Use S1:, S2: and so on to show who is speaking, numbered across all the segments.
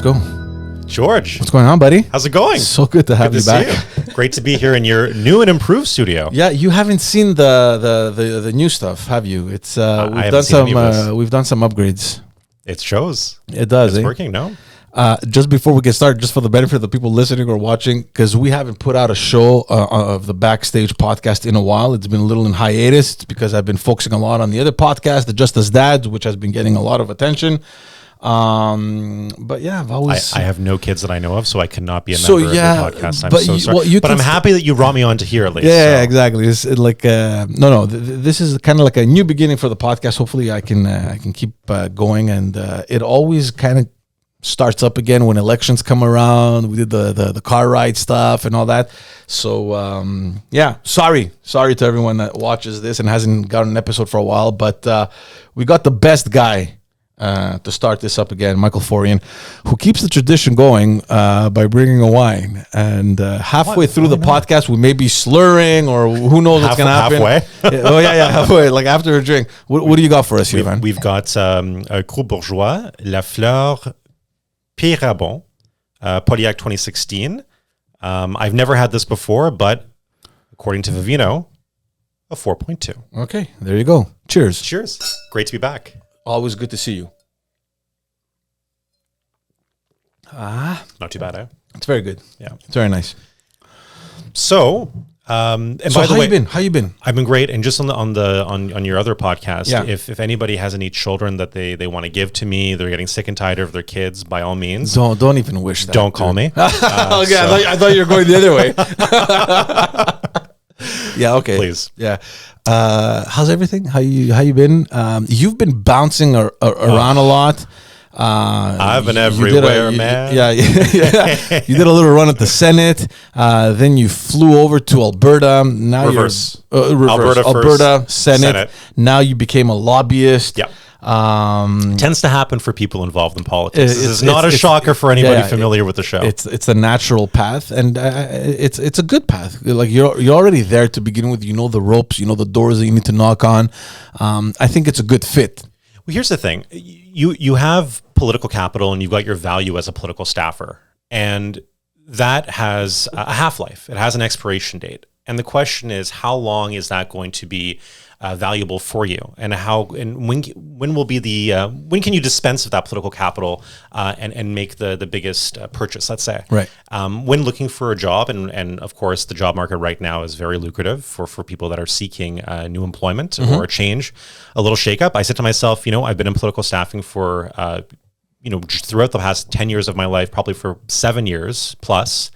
S1: Let's go.
S2: George.
S1: What's going on, buddy?
S2: How's it going?
S1: So good to have you back.
S2: You. Great to be here in your new and improved studio.
S1: Yeah, you haven't seen the new stuff, have you? It's we've done some upgrades.
S2: It shows.
S1: It does.
S2: It's working, no?
S1: Just before we get started, just for the benefit of the people listening or watching, because we haven't put out a show of the Backstage podcast in a while. It's been a little in hiatus. It's because I've been focusing a lot on the other podcast, the Just As Dads, which has been getting a lot of attention. But yeah, I've always
S2: I have no kids that I know of, so I cannot be a member of the podcast. I'm so sorry.
S1: Well,
S2: but I'm happy that you brought me on to here at least.
S1: Yeah, exactly. It's like this is kind of like a new beginning for the podcast. Hopefully I can keep going, and it always kind of starts up again when elections come around. We did the car ride stuff and all that. So sorry to everyone that watches this and hasn't got an episode for a while, but we got the best guy to start this up again, Michael Forian, who keeps the tradition going by bringing a wine. And halfway through the podcast, we may be slurring, or who knows what's going to happen.
S2: Halfway?
S1: Halfway, like after a drink. What do you got for us here, man?
S2: We've got a Cru Bourgeois, La Fleur Pirabon, Pauliac 2016. I've never had this before, but according to Vivino, a 4.2.
S1: Okay, there you go. Cheers.
S2: Cheers. Great to be back.
S1: Always good to see you.
S2: Not too bad, eh?
S1: It's very good.
S2: Yeah.
S1: It's very nice.
S2: So, and
S1: so
S2: by the way,
S1: how you been?
S2: I've been great. And just on your other podcast,
S1: yeah.
S2: if anybody has any children that they want to give to me, they're getting sick and tired of their kids, by all means.
S1: Don't even wish that.
S2: Don't call me.
S1: I thought you were going the other way. Yeah, okay.
S2: Please.
S1: Yeah. How's everything? How you been? You've been bouncing around a lot.
S2: I've been everywhere, man.
S1: Yeah. You did a little run at the Senate. Then you flew over to Alberta. Now
S2: reverse.
S1: Alberta Senate. Now you became a lobbyist.
S2: Yeah. Tends to happen for people involved in politics. It's not a shocker for anybody familiar with the show.
S1: It's a natural path, and it's a good path. Like you're already there to begin with. You know the ropes. You know the doors that you need to knock on. I think it's a good fit.
S2: Well, here's the thing: you have political capital, and you've got your value as a political staffer, and that has a half-life. It has an expiration date, and the question is, how long is that going to be valuable for you, and when will be when can you dispense of that political capital and make the biggest purchase, let's say,
S1: right?
S2: When looking for a job, and of course the job market right now is very lucrative for people that are seeking new employment or a change, a little shakeup. I said to myself, I've been in political staffing for just throughout the past 10 years of my life, probably for 7 years plus.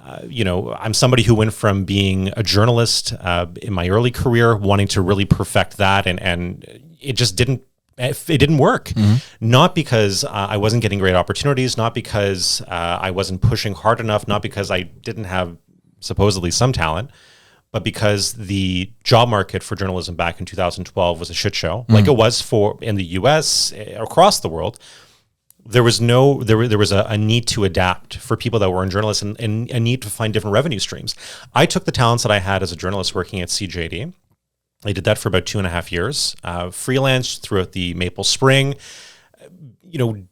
S2: I'm somebody who went from being a journalist in my early career, wanting to really perfect that, and it just didn't work. Mm-hmm. Not because I wasn't getting great opportunities, not because I wasn't pushing hard enough, not because I didn't have supposedly some talent, but because the job market for journalism back in 2012 was a shit show, like it was in the US, across the world. There was a need to adapt for people that were in journalism and a need to find different revenue streams. I took the talents that I had as a journalist working at CJD. I did that for about 2.5 years, freelance throughout the Maple Spring,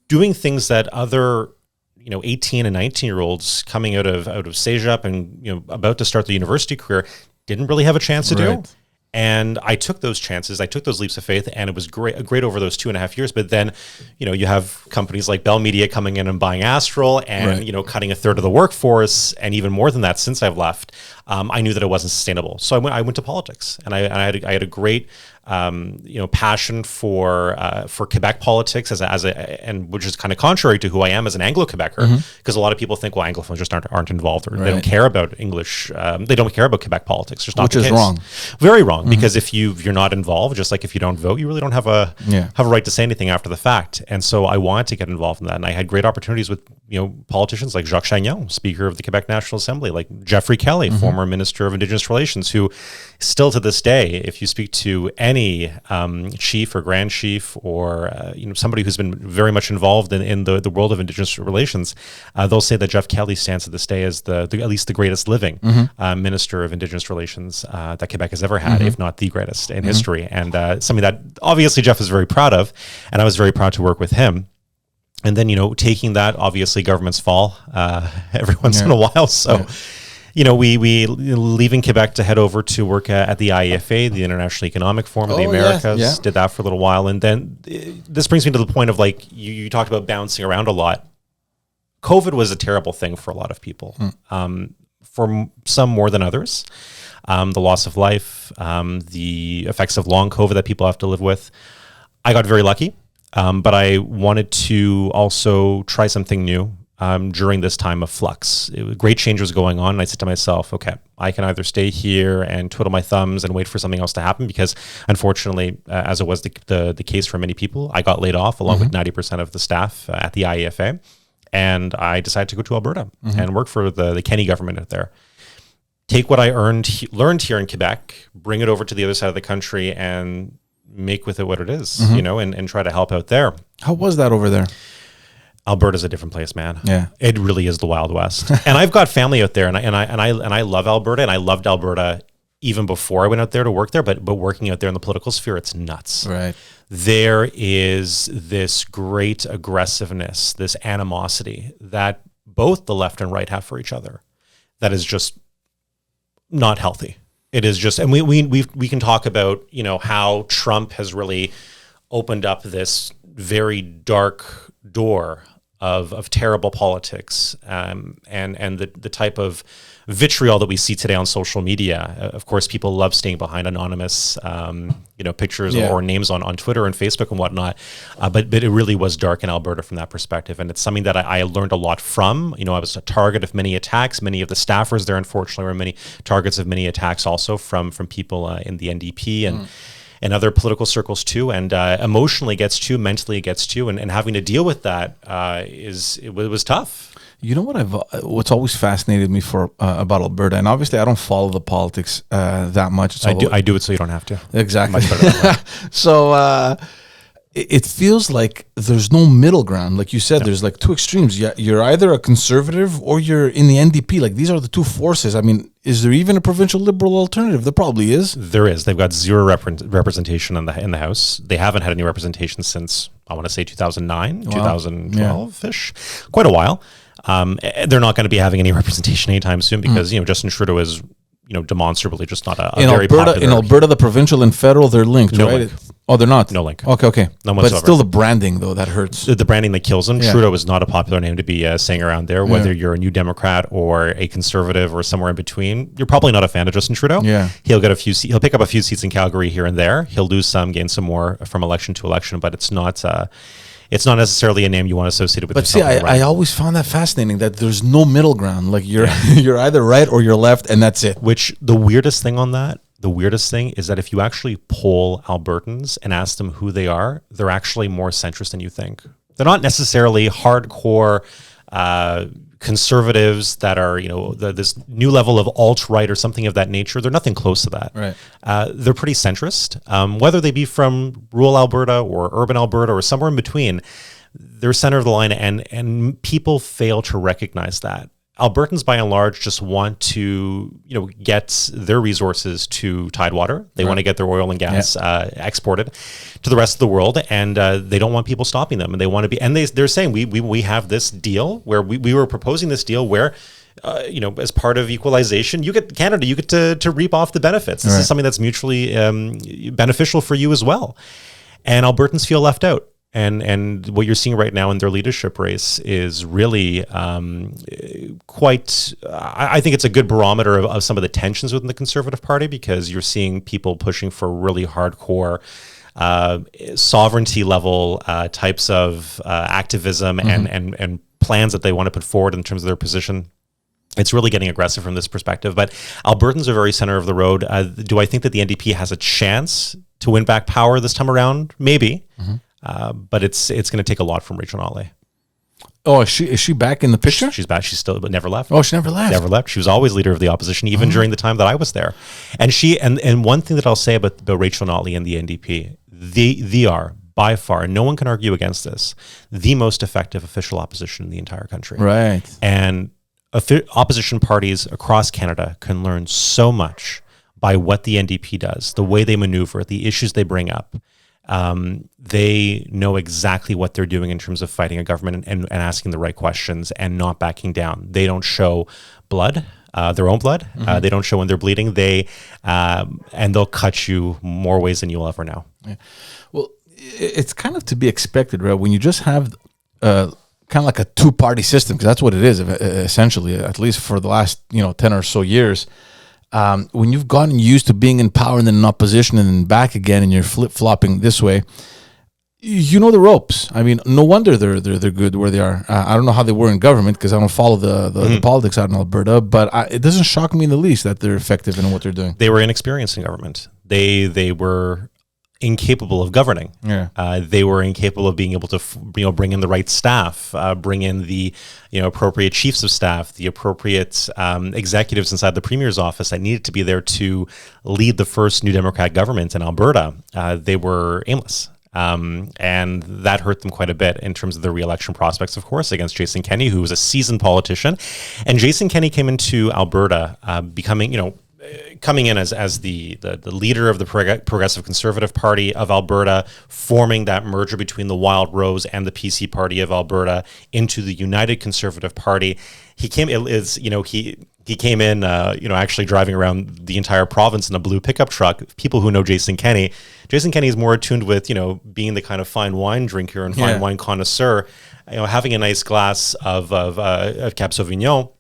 S2: doing things that other 18 and 19-year-olds coming out of CEGEP and about to start the university career didn't really have a chance to do. And I took those chances. I took those leaps of faith, and it was great over those 2.5 years. But then, you have companies like Bell Media coming in and buying Astral, and cutting a third of the workforce, and even more than that since I've left. I knew that it wasn't sustainable, so I went to politics, and I had a great passion for Quebec politics and which is kind of contrary to who I am as an Anglo-Quebecer, because a lot of people think, well, Anglophones just aren't involved, or they don't care about English. They don't care about Quebec politics. Just not
S1: which is
S2: case.
S1: Wrong,
S2: very wrong. Because if you're not involved, just like if you don't vote, you really don't have a right to say anything after the fact. And so I wanted to get involved in that, and I had great opportunities with politicians like Jacques Chagnon, Speaker of the Quebec National Assembly, like Jeffrey Kelly, former Minister of Indigenous Relations, who still to this day, if you speak to any chief or grand chief or somebody who's been very much involved in the world of Indigenous relations, they'll say that Jeff Kelly stands to this day as at least the greatest living Minister of Indigenous Relations that Quebec has ever had, if not the greatest in history, and something that obviously Jeff is very proud of, and I was very proud to work with him. And then, taking that, obviously governments fall every once in a while. So, we leaving Quebec to head over to work at the IEFA, the International Economic Forum of the Americas, did that for a little while. And then this brings me to the point of, like, you talked about bouncing around a lot. COVID was a terrible thing for a lot of people, for some more than others. The loss of life, the effects of long COVID that people have to live with. I got very lucky. But I wanted to also try something new during this time of flux. Great change was going on, and I said to myself, okay, I can either stay here and twiddle my thumbs and wait for something else to happen, because unfortunately, as it was the case for many people, I got laid off along with 90% of the staff at the IEFA, and I decided to go to Alberta and work for the Kenny government out there. Take what I learned here in Quebec, bring it over to the other side of the country, and make with it what it is, and try to help out there.
S1: How was that over there?
S2: Alberta's a different place, man.
S1: Yeah,
S2: it really is the Wild West. And I've got family out there, and I love Alberta, and I loved Alberta even before I went out there to work there. But working out there in the political sphere, it's nuts.
S1: Right.
S2: There is this great aggressiveness, this animosity that both the left and right have for each other. That is just not healthy. It is just, and we can talk about, how Trump has really opened up this very dark door of terrible politics, and the type of vitriol that we see today on social media. Of course, people love staying behind anonymous, pictures or names on Twitter and Facebook and whatnot. But it really was dark in Alberta from that perspective. And it's something that I learned a lot from. I was a target of many attacks. Many of the staffers there, unfortunately, were many targets of many attacks also from people in the NDP and other political circles too. And emotionally gets to, mentally it gets to, and having to deal with that it was tough.
S1: You know what what's always fascinated me about Alberta, and obviously I don't follow the politics that much.
S2: I do it so you don't have to.
S1: Exactly. So it feels like there's no middle ground. Like you said, there's like two extremes. Yeah, you're either a conservative or you're in the NDP. Like these are the two forces. I mean, is there even a provincial liberal alternative? There probably is.
S2: There is. They've got zero representation in the House. They haven't had any representation since, I want to say, 2009, 2012-ish. Quite a while. They're not going to be having any representation anytime soon because Justin Trudeau is demonstrably just not a very popular.
S1: In Alberta, the provincial and federal, they're linked, right?
S2: Link.
S1: Oh, they're not?
S2: No link.
S1: Okay.
S2: None
S1: but
S2: whatsoever.
S1: Still the branding, though, that hurts.
S2: The branding that kills him. Yeah. Trudeau is not a popular name to be saying around there. Whether you're a New Democrat or a conservative or somewhere in between, you're probably not a fan of Justin Trudeau.
S1: Yeah.
S2: He'll pick up a few seats in Calgary here and there. He'll lose some, gain some more from election to election, but it's not necessarily a name you want associated with.
S1: But see, I always found that fascinating that there's no middle ground. Like you're either right or you're left, and that's it.
S2: Which the weirdest thing is that if you actually poll Albertans and ask them who they are, they're actually more centrist than you think. They're not necessarily hardcore conservatives that are, this new level of alt-right or something of that nature. They're nothing close to that.
S1: Right.
S2: They're pretty centrist. Whether they be from rural Alberta or urban Alberta or somewhere in between, they're center of the line, and people fail to recognize that. Albertans, by and large, just want to, get their resources to Tidewater. They want to get their oil and gas exported to the rest of the world, and they don't want people stopping them. And they want to be, and they're saying we have this deal where we were proposing this deal where, as part of equalization, you get to reap off the benefits. This is something that's mutually beneficial for you as well. And Albertans feel left out. And what you're seeing right now in their leadership race is really quite, I think it's a good barometer of some of the tensions within the Conservative Party, because you're seeing people pushing for really hardcore sovereignty level types of activism and plans that they want to put forward in terms of their position. It's really getting aggressive from this perspective. But Albertans are very center of the road. Do I think that the NDP has a chance to win back power this time around? Maybe. But it's going to take a lot from Rachel Notley.
S1: Oh, is she back in the picture?
S2: She's back. She's still, but never left.
S1: Oh, she never left.
S2: Never left. She was always leader of the opposition, even during the time that I was there. And and one thing that I'll say about Rachel Notley and the NDP, they are by far, no one can argue against this, the most effective official opposition in the entire country.
S1: Right.
S2: And opposition parties across Canada can learn so much by what the NDP does, the way they maneuver, the issues they bring up. They know exactly what they're doing in terms of fighting a government and asking the right questions and not backing down. They don't show blood, their own blood. They don't show when they're bleeding. And they'll cut you more ways than you'll ever know.
S1: Yeah. Well, it's kind of to be expected, right? When you just have kind of like a two-party system, because that's what it is essentially, at least for the last 10 or so years. When you've gotten used to being in power and then in opposition and then back again, and you're flip-flopping this way, you know the ropes. I mean, no wonder they're good where they are. I don't know how they were in government because I don't follow the politics out in Alberta, but it doesn't shock me in the least that they're effective in what they're doing.
S2: They were inexperienced in government. They were incapable of governing.
S1: Yeah.
S2: They were incapable of being able to bring in the right staff, bring in the appropriate chiefs of staff, the appropriate executives inside the premier's office that needed to be there to lead the first New Democrat government in Alberta. They were aimless. And that hurt them quite a bit in terms of the re-election prospects, of course, against Jason Kenney, who was a seasoned politician. And Jason Kenney came into Alberta coming in as the leader of the Progressive Conservative Party of Alberta, forming that merger between the Wild Rose and the PC Party of Alberta into the United Conservative Party. He came in actually driving around the entire province in a blue pickup truck. People who know Jason Kenney is more attuned with being the kind of fine wine drinker and fine wine connoisseur, having a nice glass of Cab Sauvignon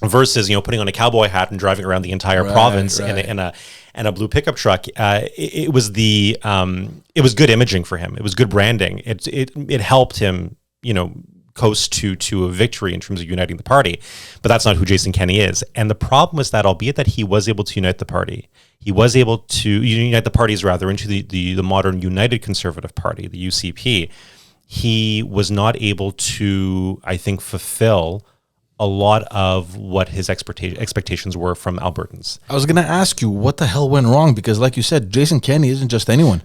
S2: versus putting on a cowboy hat and driving around the entire province in a blue pickup truck. It was good imaging for him. It was good branding. It helped him coast to a victory in terms of uniting the party. But that's not who Jason Kenney is. And the problem was that, albeit that he was able to unite the party, he was able to unite the parties rather into the modern United Conservative Party, the UCP. He was not able to, I think, fulfill a lot of what his expectations were from Albertans.
S1: I was going to ask you, what the hell went wrong? Because like you said, Jason Kenney isn't just anyone.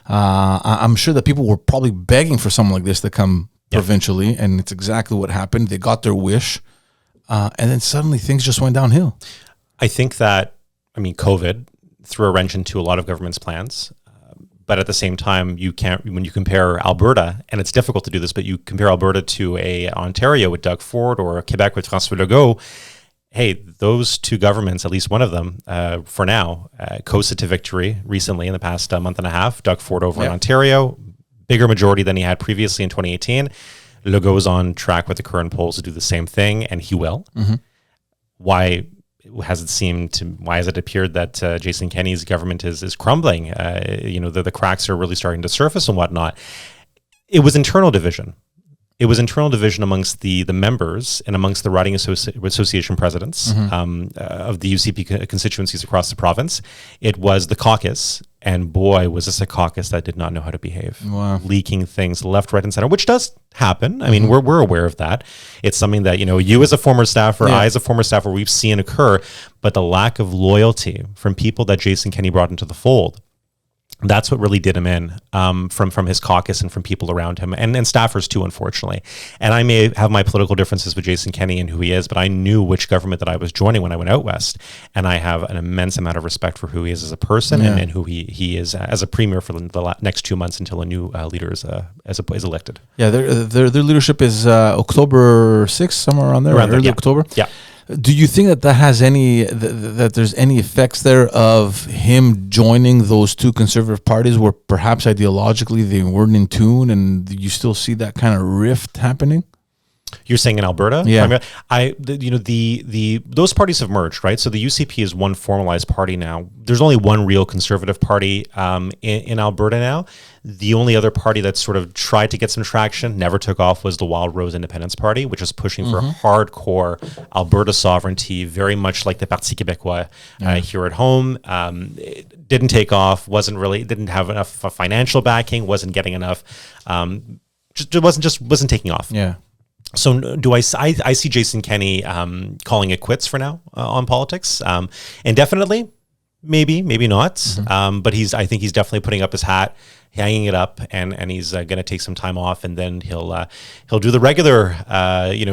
S1: I'm sure that people were probably begging for someone like this to come provincially, and it's exactly what happened. They got their wish, and then suddenly things just went downhill.
S2: I think that, COVID threw a wrench into a lot of government's plans. But at the same time, when you compare Alberta, and it's difficult to do this, but you compare Alberta to Ontario with Doug Ford or Quebec with François Legault, hey, those two governments, at least one of them, for now, coasted to victory recently in the past month and a half. Doug Ford over in Ontario, bigger majority than he had previously in 2018. Legault is on track with the current polls to do the same thing, and he will. Mm-hmm. Why has it appeared that Jason Kenney's government is crumbling? The cracks are really starting to surface and whatnot. It was internal division. It was internal division amongst the members and amongst the riding association presidents of the UCP constituencies across the province. It was the caucus, and boy, was this a caucus that did not know how to behave.
S1: Wow.
S2: Leaking things left, right, and center, which does happen. We're aware of that. It's something that, you as a former staffer, I as a former staffer, we've seen occur, but the lack of loyalty from people that Jason Kenney brought into the fold, that's what really did him in from his caucus and from people around him and staffers too, unfortunately. And I may have my political differences with Jason Kenney and who he is, but I knew which government that I was joining when I went out west. And I have an immense amount of respect for who he is as a person and who he is as a premier for the next 2 months until a new leader is elected.
S1: Yeah, their leadership is October 6th, somewhere around there, early October.
S2: Yeah.
S1: Do you think that has that there's any effects there of him joining those two conservative parties where perhaps ideologically they weren't in tune, and you still see that kind of rift happening?
S2: You're saying in Alberta?
S1: Yeah.
S2: Those parties have merged, right? So the UCP is one formalized party now. There's only one real conservative party in Alberta now. The only other party that sort of tried to get some traction, never took off, was the Wild Rose Independence Party, which is pushing for hardcore Alberta sovereignty, very much like the Parti Québécois here at home. It didn't take off, didn't have enough financial backing, wasn't getting enough, wasn't taking off.
S1: Yeah.
S2: So I see Jason Kenney calling it quits for now on politics, indefinitely. Maybe, maybe not. But I think he's definitely putting up his hat, hanging it up, and he's going to take some time off, and then he'll do the regular,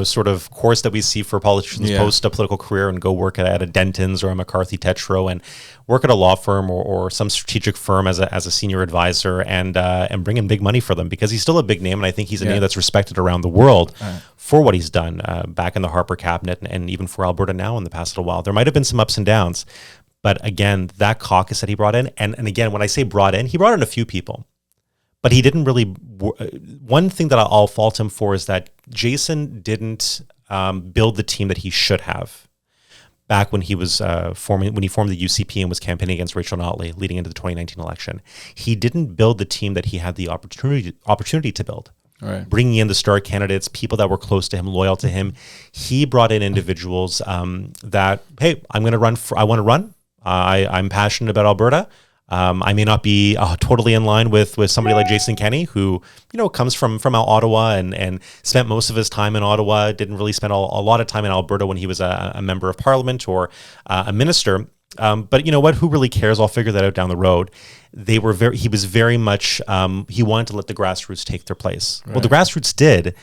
S2: sort of course that we see for politicians post a political career and go work at a Denton's or a McCarthy Tetro and work at a law firm or some strategic firm as a senior advisor and bring in big money for them, because he's still a big name, and I think he's a name that's respected around the world for what he's done back in the Harper cabinet and even for Alberta now in the past little while. There might have been some ups and downs. But again, that caucus that he brought in, and again, when I say brought in, he brought in a few people, but he didn't really. One thing that I'll fault him for is that Jason didn't build the team that he should have back when he was formed the UCP and was campaigning against Rachel Notley leading into the 2019 election. He didn't build the team that he had the opportunity to build. Right. Bringing in the star candidates, people that were close to him, loyal to him. He brought in individuals that, hey, I want to run. I'm passionate about Alberta. I may not be totally in line with somebody like Jason Kenney, who comes from Ottawa and spent most of his time in Ottawa. Didn't really spend a lot of time in Alberta when he was a member of parliament or a minister. But you know what? Who really cares? I'll figure that out down the road. He was very much. He wanted to let the grassroots take their place. Right. Well, the grassroots did,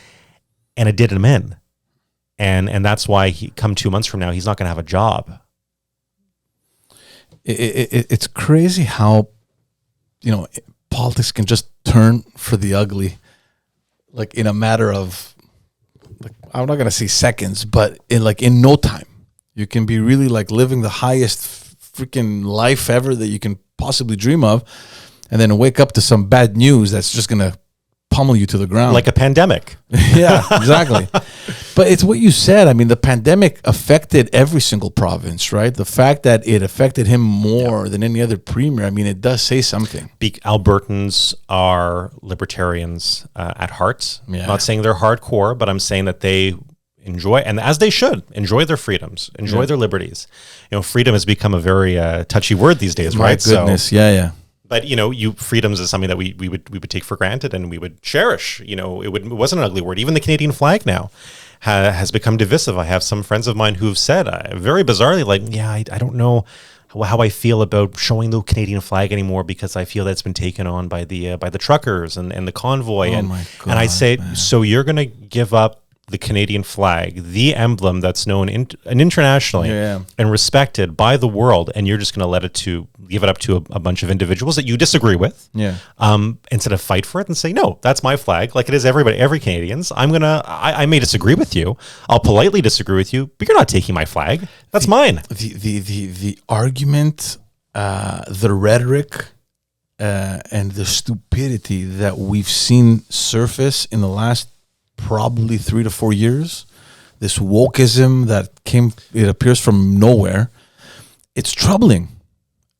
S2: and it did him in, and that's why come 2 months from now, he's not going to have a job.
S1: It's crazy how, politics can just turn for the ugly, like in a matter of, like, I'm not gonna say seconds, but in no time, you can be really like living the highest freaking life ever that you can possibly dream of, and then wake up to some bad news that's just gonna pummel you to the ground,
S2: like a pandemic.
S1: Yeah, exactly. But it's what you said. I mean, the pandemic affected every single province, right? The fact that it affected him more than any other premier, I mean, it does say something.
S2: Albertans are libertarians at heart. I'm not saying they're hardcore, but I'm saying that they enjoy, and as they should, enjoy their freedoms, enjoy their liberties. Freedom has become a very touchy word these days, right?
S1: My goodness, yeah.
S2: But freedoms is something that we would take for granted and we would cherish. It wasn't an ugly word. Even the Canadian flag now has become divisive. I have some friends of mine who've said very bizarrely, like, I don't know how I feel about showing the Canadian flag anymore because I feel that's been taken on by the truckers and the convoy.
S1: Oh my God,
S2: and I say,
S1: man.
S2: So you're going to give up the Canadian flag, the emblem that's known internationally and respected by the world, and you're just going to give it up to a bunch of individuals that you disagree with, instead of fight for it and say, no, that's my flag, like it is every Canadian's. I may disagree with you, I'll politely disagree with you, but you're not taking my flag. That's mine.
S1: The argument, the rhetoric, and the stupidity that we've seen surface in the last probably 3 to 4 years, this wokeism that it appears from nowhere, it's troubling.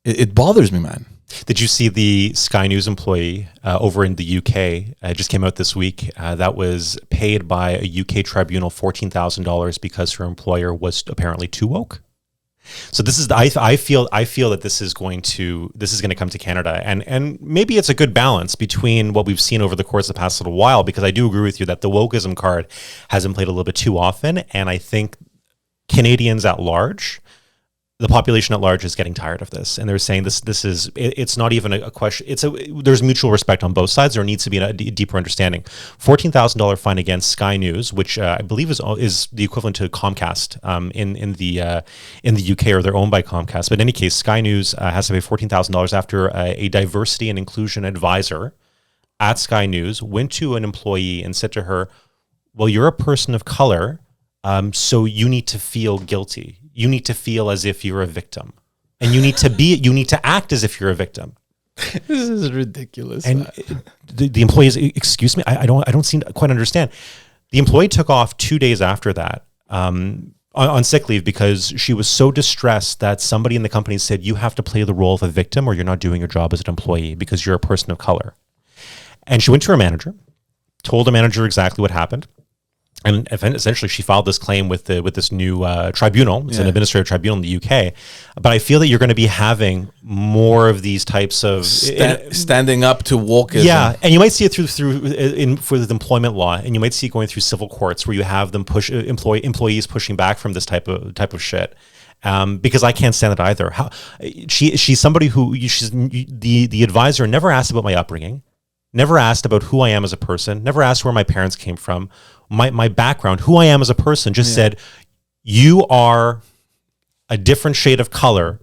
S1: It bothers me, man.
S2: Did you see the Sky News employee over in the UK? Just came out this week. That was paid by a UK tribunal $14,000 because her employer was apparently too woke. So this is I feel that this is going to come to Canada, and maybe it's a good balance between what we've seen over the course of the past little while, because I do agree with you that the wokeism card hasn't played a little bit too often, and I think Canadians at large, the population at large, is getting tired of this, and they're saying it's not even a question. There's mutual respect on both sides. There needs to be a deeper understanding. $14,000 fine against Sky News, which I believe is the equivalent to Comcast in the UK, or they're owned by Comcast. But in any case, Sky News has to pay $14,000 after a diversity and inclusion advisor at Sky News went to an employee and said to her, "Well, you're a person of color, so you need to feel guilty. You need to feel as if you're a victim, and you need to act as if you're a victim."
S1: This is ridiculous.
S2: And the employee is, excuse me, I don't seem to quite understand. The employee took off 2 days after that on sick leave because she was so distressed that somebody in the company said, you have to play the role of a victim or you're not doing your job as an employee because you're a person of color. And she went to her manager, told the manager exactly what happened. And essentially, she filed this claim with this new tribunal. It's an administrative tribunal in the UK. But I feel that you're going to be having more of these types of
S1: standing up to wokeism.
S2: Yeah, and you might see it for the employment law, and you might see it going through civil courts where you have them push employees pushing back from this type of shit. Because I can't stand it either. She's somebody who the advisor never asked about my upbringing, never asked about who I am as a person, never asked where my parents came from, my background, who I am as a person. Just said, you are a different shade of color.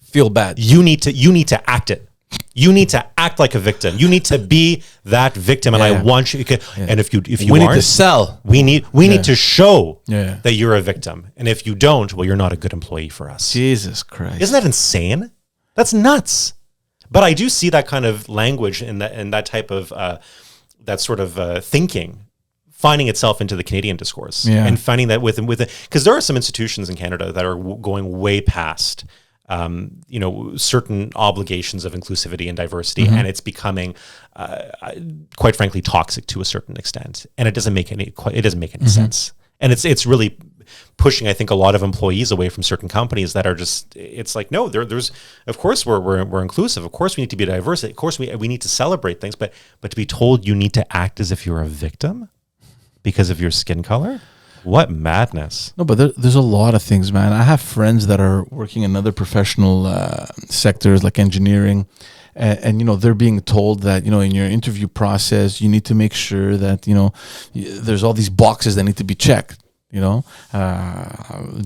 S1: Feel bad.
S2: You need to act it. You need to act like a victim. You need to be that victim, and I want you. And if you
S1: we need to sell.
S2: We need to show that you're a victim. And if you don't, well, you're not a good employee for us.
S1: Jesus Christ!
S2: Isn't that insane? That's nuts. But I do see that kind of language in that type of that sort of thinking finding itself into the Canadian discourse, and finding that with because there are some institutions in Canada that are going way past. Certain obligations of inclusivity and diversity, and it's becoming, quite frankly, toxic to a certain extent, and it doesn't make any sense. And it's really pushing, I think, a lot of employees away from certain companies that are just. It's like, no, there's of course we're inclusive, of course we need to be diverse, of course we need to celebrate things, but to be told you need to act as if you're a victim because of your skin color. What madness.
S1: No, but there's a lot of things, man. I have friends that are working in other professional sectors like engineering, and they're being told that, in your interview process, you need to make sure that, there's all these boxes that need to be checked. Do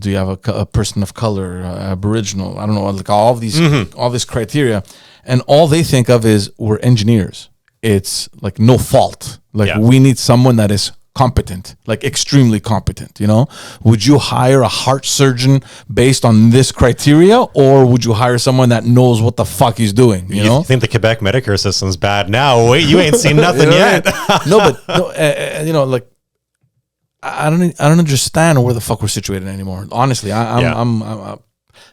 S1: you have a person of color, Aboriginal? I don't know, like all this criteria. And all they think of is we're engineers. It's like no fault. Like we need someone that is competent, like extremely competent. Would you hire a heart surgeon based on this criteria, or would you hire someone that knows what the fuck he's doing?
S2: You think the Quebec Medicare system's bad now? Wait, you ain't seen nothing yet.
S1: Like I don't understand where the fuck we're situated anymore. Honestly, I'm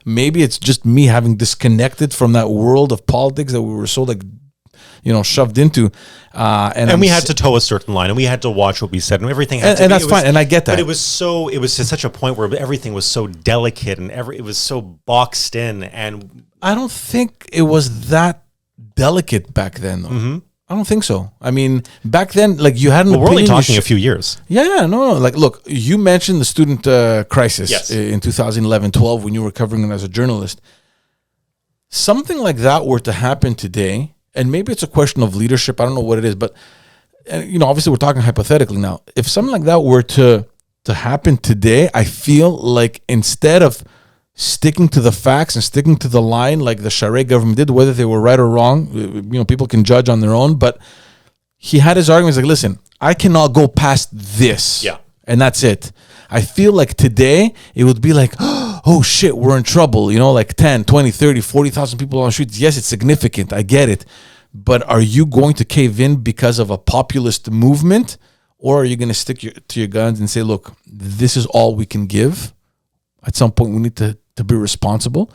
S1: maybe it's just me having disconnected from that world of politics that we were so shoved into, and
S2: we had to toe a certain line, and we had to watch what we said, and everything had to
S1: and that's fine, and I get that.
S2: But it was to such a point where everything was so delicate, and it was so boxed in, and
S1: I don't think it was that delicate back then, though. I don't think so. I mean, back then, like you had an opinion.
S2: We're only talking a few years.
S1: Yeah, no. Like, look, you mentioned the student crisis in 2011-12 when you were covering it as a journalist. Something like that were to happen today. And maybe it's a question of leadership. I don't know what it is, but obviously we're talking hypothetically now. If something like that were to happen today, I feel like instead of sticking to the facts and sticking to the line like the Charest government did, whether they were right or wrong, people can judge on their own. But he had his arguments like, listen, I cannot go past this.
S2: Yeah.
S1: And that's it. I feel like today it would be like, oh shit, we're in trouble. Like 10, 20, 30, 40,000 people on the streets. Yes, it's significant. I get it. But are you going to cave in because of a populist movement? Or are you going to stick to your guns and say, look, this is all we can give? At some point, we need to be responsible.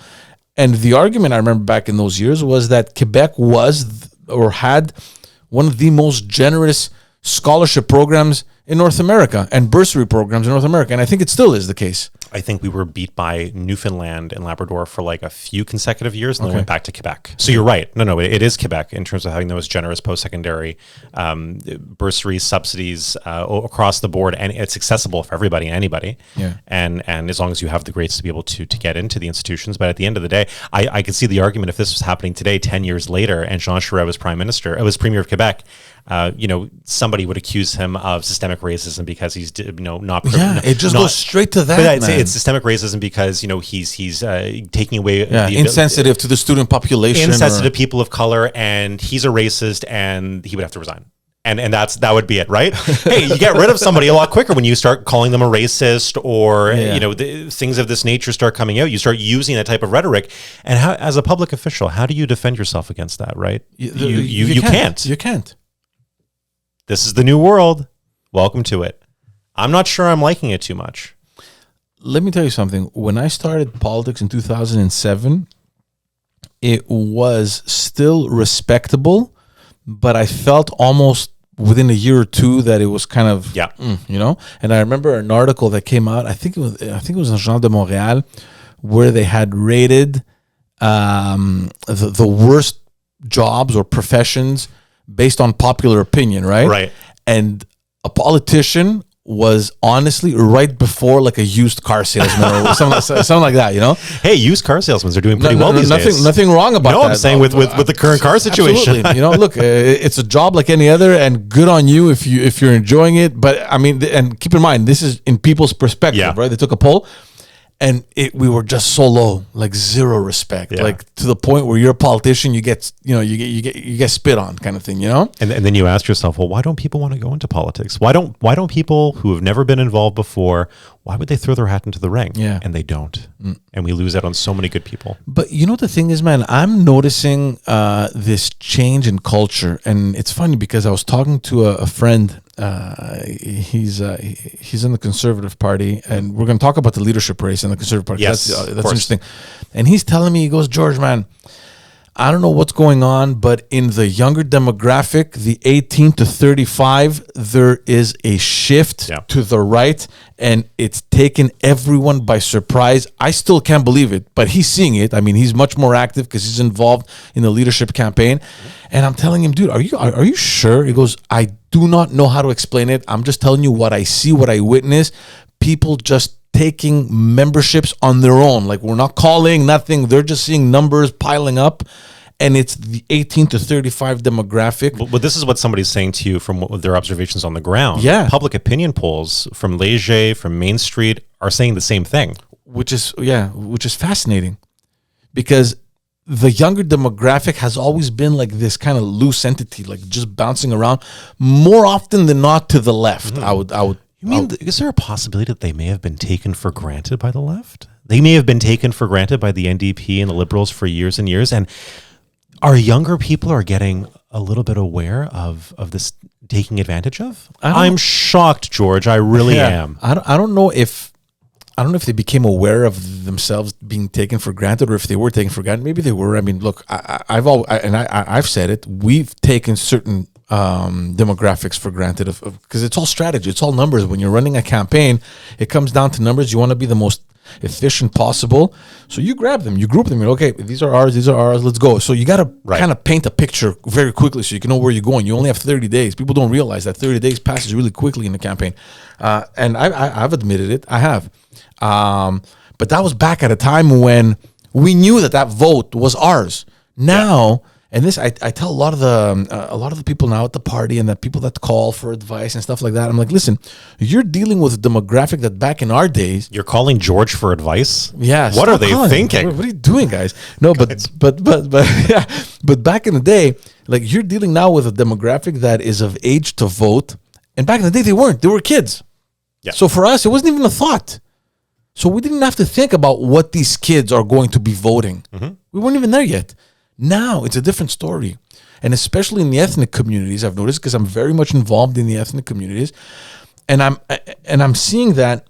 S1: And the argument I remember back in those years was that Quebec had one of the most generous scholarship programs in North America and bursary programs in North America. And I think it still is the case.
S2: I think we were beat by Newfoundland and Labrador for like a few consecutive years, and then went back to Quebec. So you're right. No, it is Quebec in terms of having the most generous post-secondary bursary subsidies across the board, and it's accessible for everybody and anybody.
S1: Yeah.
S2: And as long as you have the grades to be able to get into the institutions. But at the end of the day, I could see the argument if this was happening today, 10 years later, and Jean Charest was Premier of Quebec. Somebody would accuse him of systemic racism because he's not.
S1: Yeah, it just goes straight to that.
S2: But it's systemic racism because he's taking away
S1: insensitive to the student population,
S2: insensitive to people of color, and he's a racist, and he would have to resign. And that would be it, right? Hey, you get rid of somebody a lot quicker when you start calling them a racist, or things of this nature start coming out. You start using that type of rhetoric, and as a public official, how do you defend yourself against that? Right? You can't.
S1: You can't.
S2: This is the new world. Welcome to it. I'm not sure I'm liking it too much.
S1: Let me tell you something. When I started politics in 2007, it was still respectable, but I felt almost within a year or two that it was kind of,
S2: Yeah.
S1: you know. And I remember an article that came out. I think it was in Journal de Montréal, where they had rated the worst jobs or professions based on popular opinion, right?
S2: Right.
S1: And a politician was honestly right before like a used car salesman or something like that, you know?
S2: Hey, used car salesmen are doing pretty well these days.
S1: Nothing wrong about that.
S2: No, I'm saying with the current car situation.
S1: Absolutely. You know, look, it's a job like any other, and good on you if you're enjoying it. But I mean, and keep in mind, this is in people's perspective, right? They took a poll. And we were just so low, like zero respect, like to the point where you're a politician, you get spit on, kind of thing, you know.
S2: And then you ask yourself, well, why don't people want to go into politics? Why don't people who have never been involved before? Why would they throw their hat into the ring?
S1: Yeah,
S2: and they don't, and we lose out on so many good people.
S1: But you know the thing is, man, I'm noticing this change in culture, and it's funny because I was talking to a friend. He's in the Conservative Party, and we're going to talk about the leadership race in the Conservative Party.
S2: Yes,
S1: that's interesting. And he's telling me, he goes, George, man, I don't know what's going on, but in the younger demographic, the 18 to 35, there is a shift to the right, and it's taken everyone by surprise. I still can't believe it, but he's seeing it. I mean, he's much more active because he's involved in the leadership campaign. And I'm telling him, dude, are you sure? He goes, I do not know how to explain it. I'm just telling you what I see, what I witness. People just taking memberships on their own. Like, we're not calling, nothing. They're just seeing numbers piling up. And it's the 18 to 35 demographic.
S2: But this is what somebody's saying to you from their observations on the ground.
S1: Yeah.
S2: Public opinion polls from Léger, from Main Street are saying the same thing.
S1: Which is fascinating. Because the younger demographic has always been like this kind of loose entity, like just bouncing around more often than not to the left.
S2: Is there a possibility that they may have been taken for granted by the left? They may have been taken for granted by the NDP and the Liberals for years and years. And our younger people are getting a little bit aware of this taking advantage of? I'm shocked, George. I really am.
S1: I don't know if they became aware of themselves being taken for granted, or if they were taken for granted. Maybe they were. I mean, look, I've said it. We've taken certain demographics for granted because it's all strategy. It's all numbers. When you're running a campaign, it comes down to numbers. You want to be the most efficient possible. So you grab them, you group them. You're okay, these are ours, let's go. So you got to kind of paint a picture very quickly so you can know where you're going. You only have 30 days. People don't realize that 30 days passes really quickly in the campaign. And I've admitted it. I have. But that was back at a time when we knew that vote was ours. Now, and this I tell a lot of the people now at the party and the people that call for advice and stuff like that. I'm like, listen, you're dealing with a demographic that back in our days.
S2: You're calling George for advice?
S1: Yeah.
S2: What are they thinking?
S1: What are you doing, guys? No, but back in the day, like, you're dealing now with a demographic that is of age to vote. And back in the day, they weren't. They were kids. Yeah. So for us, it wasn't even a thought. So we didn't have to think about what these kids are going to be voting. Mm-hmm. We weren't even there yet. Now it's a different story. And especially in the ethnic communities, I've noticed, because I'm very much involved in the ethnic communities. And I'm seeing that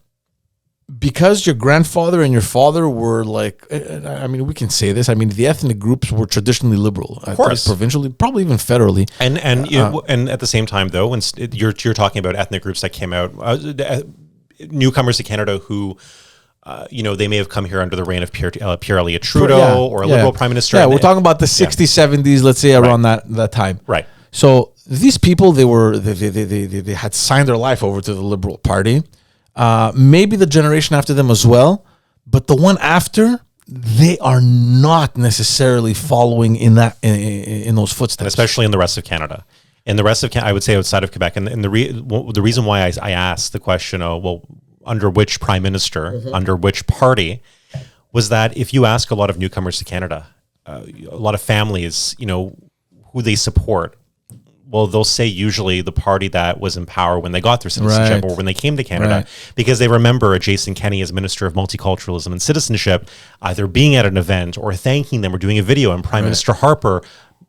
S1: because your grandfather and your father were like, I mean, we can say this. I mean, the ethnic groups were traditionally liberal,
S2: of course,
S1: provincially, probably even federally.
S2: And at the same time, though, when you're talking about ethnic groups that came out, newcomers to Canada who, they may have come here under the reign of Pierre Elliott Trudeau or a Liberal Prime Minister.
S1: Yeah, we're talking about the 60s, 70s, let's say, around that time.
S2: Right.
S1: So these people, they had signed their life over to the Liberal Party. Maybe the generation after them as well, but the one after, they are not necessarily following in those footsteps,
S2: and especially in the rest of Canada. In the rest of Canada, I would say outside of Quebec, and the reason why I asked the question, under which prime minister, mm-hmm. under which party, was that if you ask a lot of newcomers to Canada, a lot of families, who they support, well, they'll say usually the party that was in power when they got their citizenship or when they came to Canada, because they remember Jason Kenney as Minister of Multiculturalism and Citizenship, either being at an event or thanking them or doing a video, and Prime Minister Harper,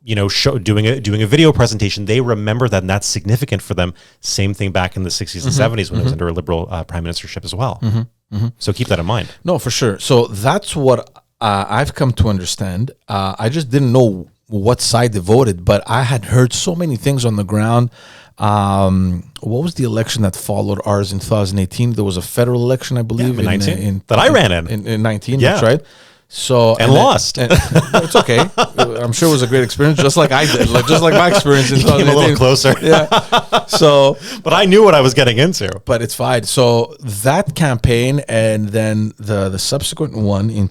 S2: doing a video presentation. They remember that, and that's significant for them. Same thing back in the 60s and 70s when it was under a Liberal Prime Ministership as well. Mm-hmm. Mm-hmm. So keep that in mind.
S1: No, for sure. So that's what I've come to understand. I just didn't know what side they voted, but I had heard so many things on the ground. What was the election that followed ours in 2018? There was a federal election, I believe,
S2: in 19 that I ran
S1: in 19.
S2: Yeah.
S1: That's right. So
S2: and lost.
S1: It's okay. I'm sure it was a great experience, just like I did, just like my experience in 2018.
S2: Came a little closer.
S1: Yeah. So,
S2: but I knew what I was getting into.
S1: But it's fine. So that campaign, and then the subsequent one in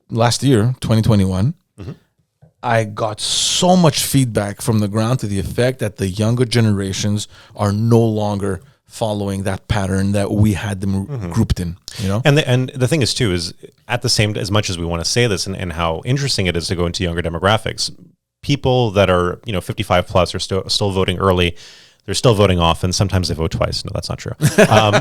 S1: last year, 2021. I got so much feedback from the ground to the effect that the younger generations are no longer following that pattern that we had them grouped in, you know?
S2: And the thing is too, is at the same, as much as we want to say this and how interesting it is to go into younger demographics, people that are, 55 plus are still voting early. They're still voting often. Sometimes they vote twice. No, that's not true. Well,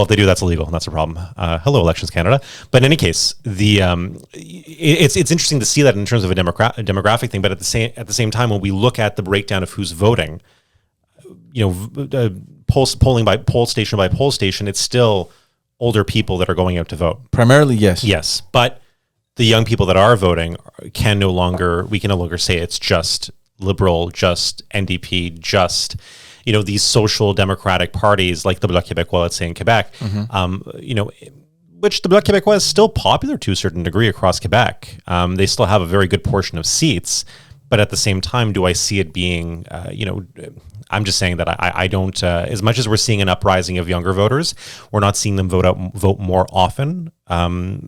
S2: if they do, that's illegal. That's a problem. Hello, Elections Canada. But in any case, it's interesting to see that in terms of a demographic thing. But at the same time, when we look at the breakdown of who's voting, polling by poll station, it's still older people that are going out to vote.
S1: Primarily, yes.
S2: Yes, but the young people that are voting we can no longer say it's just Liberal, just NDP, just these social democratic parties like the Bloc Québécois, let's say in Quebec, which the Bloc Québécois is still popular to a certain degree across Quebec. They still have a very good portion of seats, but at the same time, do I see it being, I'm just saying that I don't, as much as we're seeing an uprising of younger voters, we're not seeing them vote more often. Poll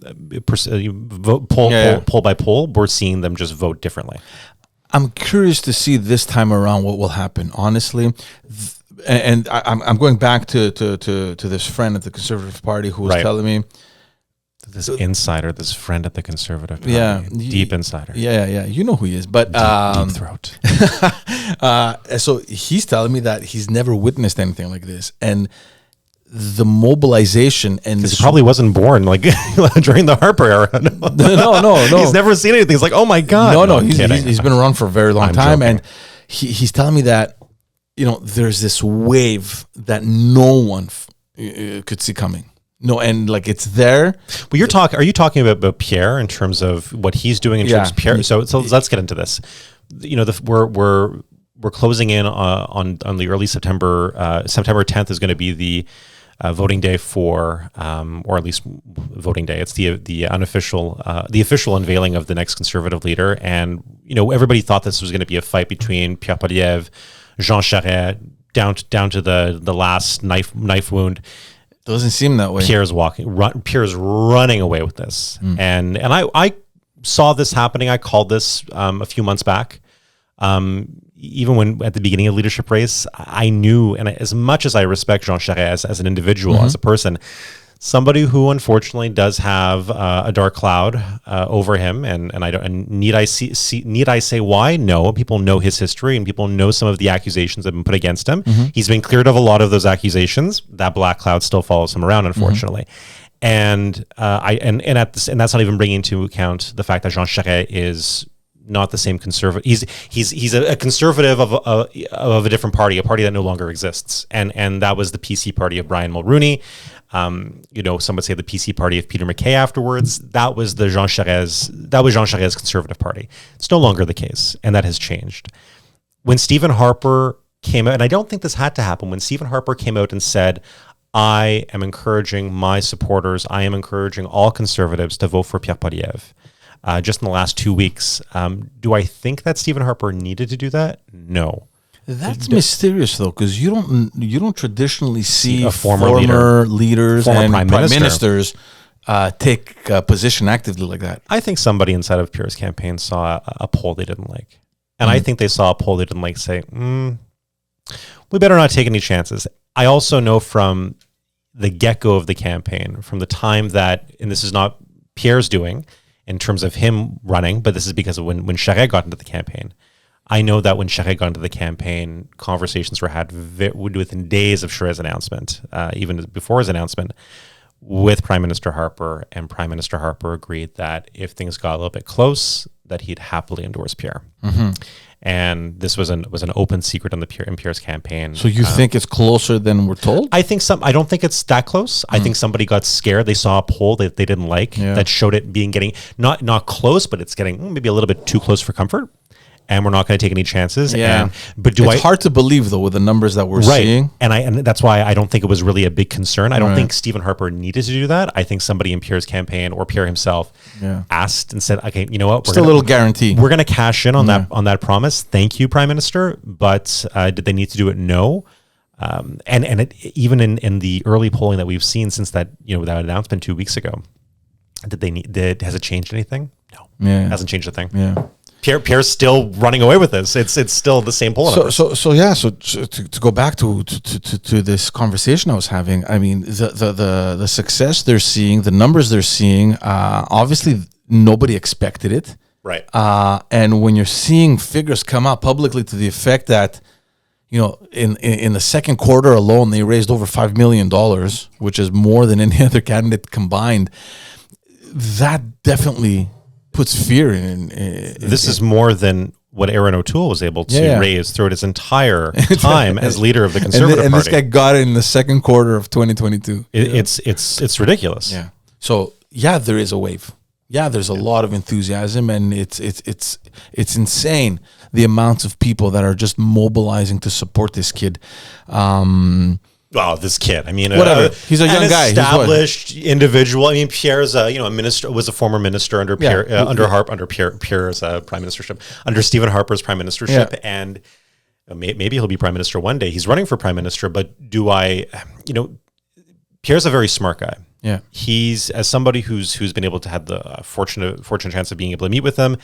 S2: by poll, we're seeing them just vote differently.
S1: I'm curious to see this time around what will happen, honestly. And I'm going back to this friend at the Conservative Party who was telling me,
S2: this friend at the Conservative Party, deep insider.
S1: Yeah. You know who he is, but
S2: deep throat.
S1: So he's telling me that he's never witnessed anything like this, and the mobilization and
S2: he probably wasn't born like during the Harper era.
S1: No.
S2: He's never seen anything. He's like, oh my god.
S1: No. He's been around for a very long time, and he's telling me that there's this wave that no one could see coming. No, and like it's there.
S2: But are you talking about Pierre in terms of what he's doing in terms of Pierre? So let's get into this. We're closing in on the early September. September 10th is going to be the voting day for, or at least voting day. It's the unofficial, the official unveiling of the next Conservative leader. And everybody thought this was going to be a fight between Pierre Poilievre, Jean Charest, down to the last knife wound.
S1: Doesn't seem that way.
S2: Pierre's running away with this, and I saw this happening. I called this a few months back. Even when at the beginning of the leadership race, I knew, and as much as I respect Jean Charest as an individual, as a person, somebody who unfortunately does have a dark cloud over him, and need I say why? No, people know his history, and people know some of the accusations that have been put against him. He's been cleared of a lot of those accusations. That black cloud still follows him around, unfortunately. And that's not even bringing into account the fact that Jean Charest is not the same conservative. He's a conservative of a different party, a party that no longer exists, and that was the PC party of Brian Mulroney. Some would say the PC party of Peter MacKay afterwards. That was Jean Charest's Conservative Party. It's no longer the case, and that has changed. When Stephen Harper came out, and I don't think this had to happen, when Stephen Harper came out and said, I am encouraging my supporters, I am encouraging all Conservatives to vote for Pierre Poilievre. Just in the last 2 weeks, do I think that Stephen Harper needed to do that? No.
S1: That's mysterious though, because you don't traditionally see
S2: a former
S1: leaders and prime ministers take a position actively like that.
S2: I think somebody inside of Pierre's campaign saw a poll they didn't like, and I think they saw a poll they didn't like. Say, we better not take any chances. I also know from the get-go of the campaign, from the time that, and this is not Pierre's doing in terms of him running, but this is because of when Charest got into the campaign. I know that when Charest got into the campaign, conversations were had within days of Charest's announcement, even before his announcement, with Prime Minister Harper, and Prime Minister Harper agreed that if things got a little bit close, that he'd happily endorse Pierre. And this was an open secret on Pierre's campaign.
S1: So you think it's closer than we're told?
S2: I don't think it's that close. I think somebody got scared. They saw a poll that they didn't like that showed it getting not close, but it's getting maybe a little bit too close for comfort. and we're not going to take any chances.
S1: Yeah.
S2: But
S1: it's hard to believe, though, with the numbers that we're seeing.
S2: And that's why I don't think it was really a big concern. I don't think Stephen Harper needed to do that. I think somebody in Pierre's campaign or Pierre himself asked and said, okay, you know what?
S1: Just a little guarantee.
S2: We're going to cash in on that promise. Thank you, Prime Minister. But did they need to do it? No. Even in the early polling that we've seen since that announcement 2 weeks ago, has it changed anything? No.
S1: Yeah.
S2: It hasn't changed a thing.
S1: Yeah.
S2: Pierre's still running away with this. It's still the same poll.
S1: So to go back to this conversation I was having, I mean, the success they're seeing, the numbers they're seeing, obviously nobody expected it.
S2: Right.
S1: And when you're seeing figures come out publicly to the effect that, in the second quarter alone, they raised over $5 million, which is more than any other candidate combined, that definitely puts fear in
S2: this is more than what Aaron O'Toole was able to raise throughout his entire time as leader of the Conservative Party.
S1: And this guy got it in the second quarter of 2022.
S2: It's ridiculous.
S1: Yeah. So there is a wave. Yeah, there's a lot of enthusiasm, and it's insane the amounts of people that are just mobilizing to support this kid.
S2: Well, this kid. I mean,
S1: whatever. He's a young guy,
S2: established individual. I mean, Pierre's a minister, was a former minister under Pierre, under Pierre's prime ministership, under Stephen Harper's prime ministership, and maybe he'll be prime minister one day. He's running for prime minister, but Pierre's a very smart guy.
S1: Yeah,
S2: he's as somebody who's been able to have the fortunate chance of being able to meet with them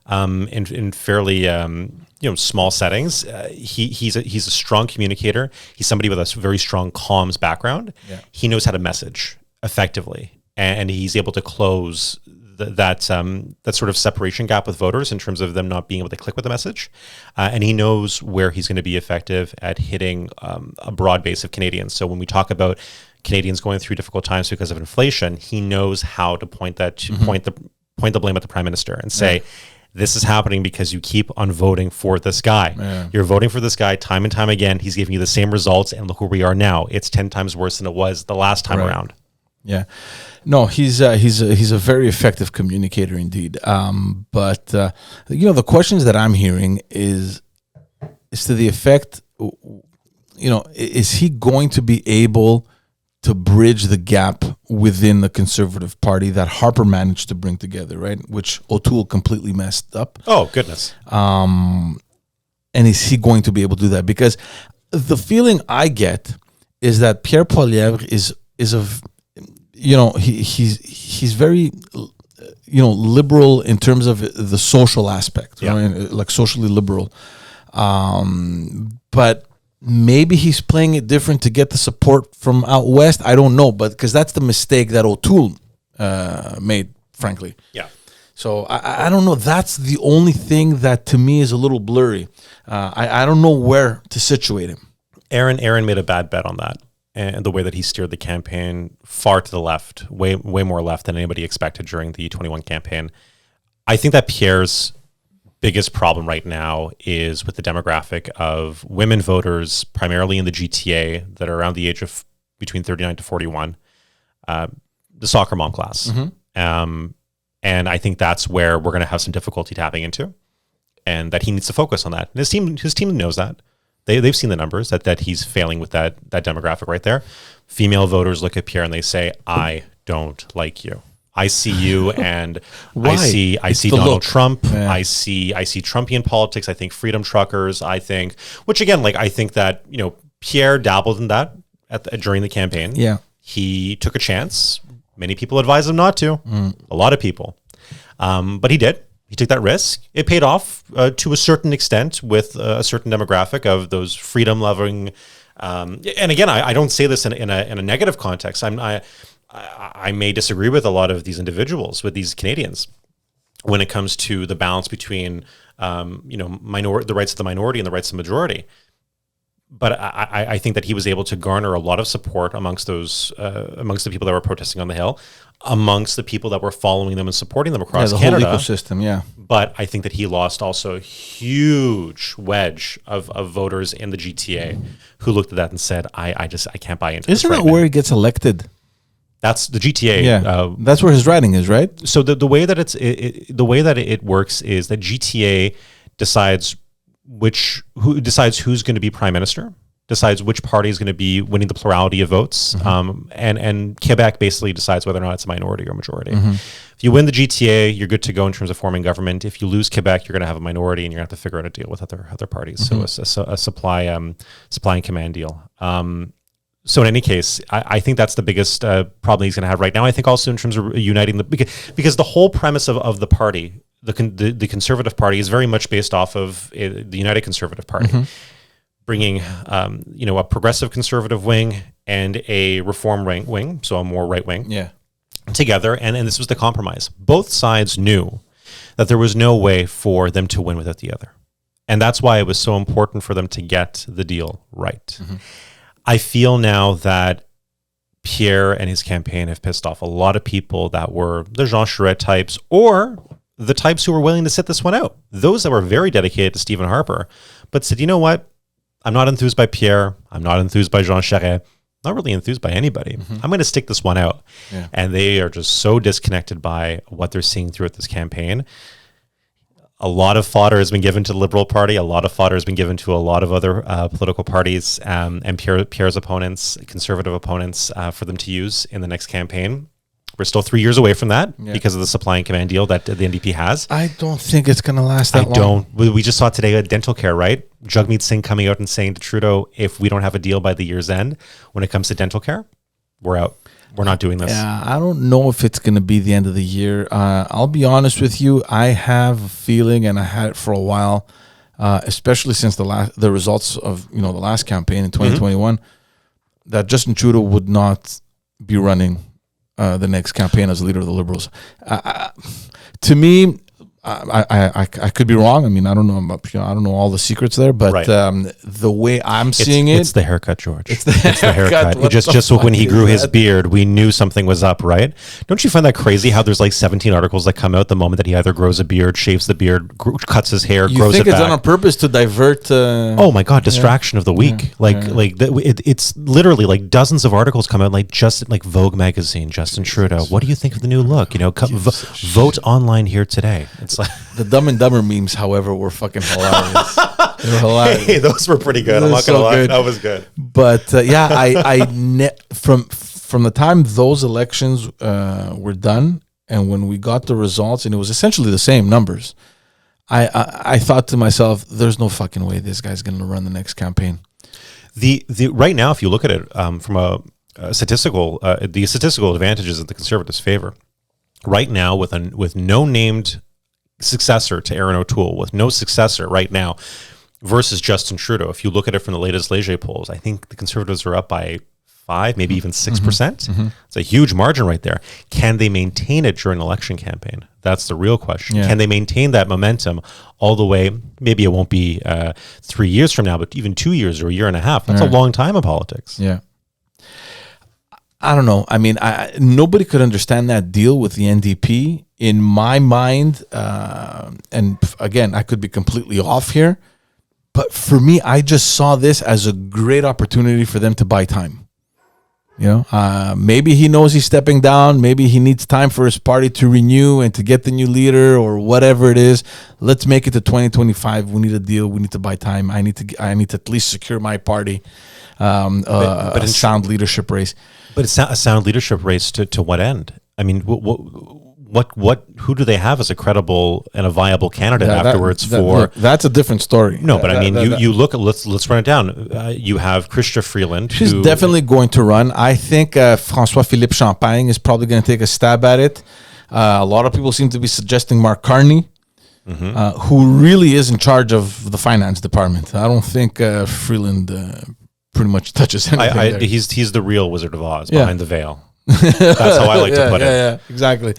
S2: in fairly small settings. He's a strong communicator. He's somebody with a very strong comms background. Yeah. He knows how to message effectively, and he's able to close that sort of separation gap with voters in terms of them not being able to click with the message. And he knows where he's going to be effective at hitting a broad base of Canadians. So when we talk about Canadians going through difficult times because of inflation, he knows how to point the blame at the Prime Minister and say, this is happening because you keep on voting for this guy. Yeah. You're voting for this guy time and time again. He's giving you the same results, and look where we are now. It's 10 times worse than it was the last time around.
S1: Yeah. No, he's a very effective communicator indeed. But the questions that I'm hearing is to the effect, is he going to be able to bridge the gap within the Conservative Party that Harper managed to bring together, right? Which O'Toole completely messed up.
S2: Oh, goodness.
S1: And is he going to be able to do that? Because the feeling I get is that Pierre Poilievre is he's very liberal in terms of the social aspect, right? Like socially liberal. But maybe he's playing it different to get the support from out west. I don't know, but because that's the mistake that O'Toole made, frankly.
S2: Yeah.
S1: So I don't know. That's the only thing that to me is a little blurry. I don't know where to situate him.
S2: Aaron made a bad bet on that, and the way that he steered the campaign far to the left, way more left than anybody expected during the 21 campaign. I think that Pierre's biggest problem right now is with the demographic of women voters, primarily in the GTA, that are around the age of between 39 to 41, the soccer mom class. Mm-hmm. And I think that's where we're going to have some difficulty tapping into, and that he needs to focus on that. And his team knows that. They've seen the numbers that he's failing with that demographic right there. Female voters look at Pierre and they say, I don't like you. I see you, and I see Donald Trump. Yeah. I see Trumpian politics. I think freedom truckers. I think that Pierre dabbled in that during the campaign.
S1: Yeah,
S2: he took a chance. Many people advised him not to. A lot of people, but he did. He took that risk. It paid off to a certain extent with a certain demographic of those freedom-loving. And again, I don't say this in a negative context. I may disagree with a lot of these individuals, with these Canadians, when it comes to the balance between, the rights of the minority and the rights of the majority. But I think that he was able to garner a lot of support amongst the people that were protesting on the Hill, amongst the people that were following them and supporting them across Canada.
S1: Whole ecosystem, yeah.
S2: But I think that he lost also a huge wedge of voters in the GTA who looked at that and said, I can't buy into this.
S1: Isn't that where he gets elected?
S2: That's the GTA.
S1: Yeah, that's where his riding is, right?
S2: So the way that it works is that GTA decides who's going to be prime minister, decides which party is going to be winning the plurality of votes, and Quebec basically decides whether or not it's a minority or majority. If you win the GTA, you're good to go in terms of forming government. If you lose Quebec, you're going to have a minority, and you're going to have to figure out a deal with other parties. So it's a supply and command deal. So in any case, I think that's the biggest problem he's going to have right now. I think also in terms of uniting because the whole premise of the party, the Conservative Party, is very much based off of the United Conservative Party, bringing a progressive conservative wing and a reform wing, so a more right wing, together. And this was the compromise. Both sides knew that there was no way for them to win without the other, and that's why it was so important for them to get the deal right. I feel now that Pierre and his campaign have pissed off a lot of people that were the Jean Charest types, or the types who were willing to sit this one out. Those that were very dedicated to Stephen Harper, but said, you know what? I'm not enthused by Pierre. I'm not enthused by Jean Charest. Not really enthused by anybody. I'm going to stick this one out. And they are just so disconnected by what they're seeing throughout this campaign. A lot of fodder has been given to the Liberal Party. A lot of fodder has been given to a lot of other political parties and Pierre's opponents, conservative opponents, for them to use in the next campaign. We're still 3 years away from that because of the supply and command deal that the NDP has.
S1: I don't think it's going to last that long.
S2: We just saw today at dental care, right? Jagmeet Singh coming out and saying to Trudeau, if we don't have a deal by the year's end, when it comes to dental care, we're out. We're not doing this.
S1: Yeah, I don't know if it's going to be the end of the year. I'll be honest with you. I have a feeling, and I had it for a while, especially since the results of the last campaign in 2021, that Justin Trudeau would not be running the next campaign as leader of the Liberals. To me, I could be wrong. I mean, I don't know. I don't know all the secrets there, but the way I'm seeing
S2: it's the haircut, George. It's the haircut. Just when he grew his beard, we knew something was up, right? Don't you find that crazy? How there's like 17 articles that come out the moment that he either grows a beard, shaves the beard, cuts his hair, grows it back. You think it's done
S1: on purpose to divert?
S2: Oh my God, distraction of the week. It's literally like dozens of articles come out, like just like Vogue magazine, Justin Trudeau. What do you think of the new look? Vote online here today. It's like
S1: the Dumb and Dumber memes, however, were fucking hilarious. They were hilarious.
S2: Hey, those were pretty good. I'm not gonna lie, that was good.
S1: But from the time those elections were done, and when we got the results, and it was essentially the same numbers, I thought to myself, "There's no fucking way this guy's going to run the next campaign."
S2: The right now, if you look at it from a statistical, the statistical advantages in the Conservatives' favor. Right now, with no named successor to Aaron O'Toole, with no successor right now, versus Justin Trudeau. If you look at it from the latest Léger polls, I think the Conservatives are up by 5, maybe even 6%. It's a huge margin right there. Can they maintain it during an election campaign? That's the real question. Can they maintain that momentum all the way? Maybe it won't be 3 years from now, but even 2 years or a year and a half. That's a long time in politics.
S1: Yeah. I don't know. I mean, nobody could understand that deal with the NDP. In my mind, and again, I could be completely off here, but for me, I just saw this as a great opportunity for them to buy time. Maybe he knows he's stepping down. Maybe he needs time for his party to renew and to get the new leader or whatever it is. Let's make it to 2025. We need a deal. We need to buy time. I need to at least secure my party but a sound leadership race.
S2: But it's not a sound leadership race to what end? I mean, who do they have as a credible and a viable candidate afterwards for?
S1: That's a different story.
S2: No, but I mean, you look at let's run it down. You have Chrystia Freeland.
S1: She's definitely going to run. I think François-Philippe Champagne is probably going to take a stab at it. A lot of people seem to be suggesting Mark Carney, who really is in charge of the finance department. I don't think Freeland pretty much touches anything.
S2: He's the real Wizard of Oz behind the veil. That's how I like to put it.
S1: Yeah, exactly.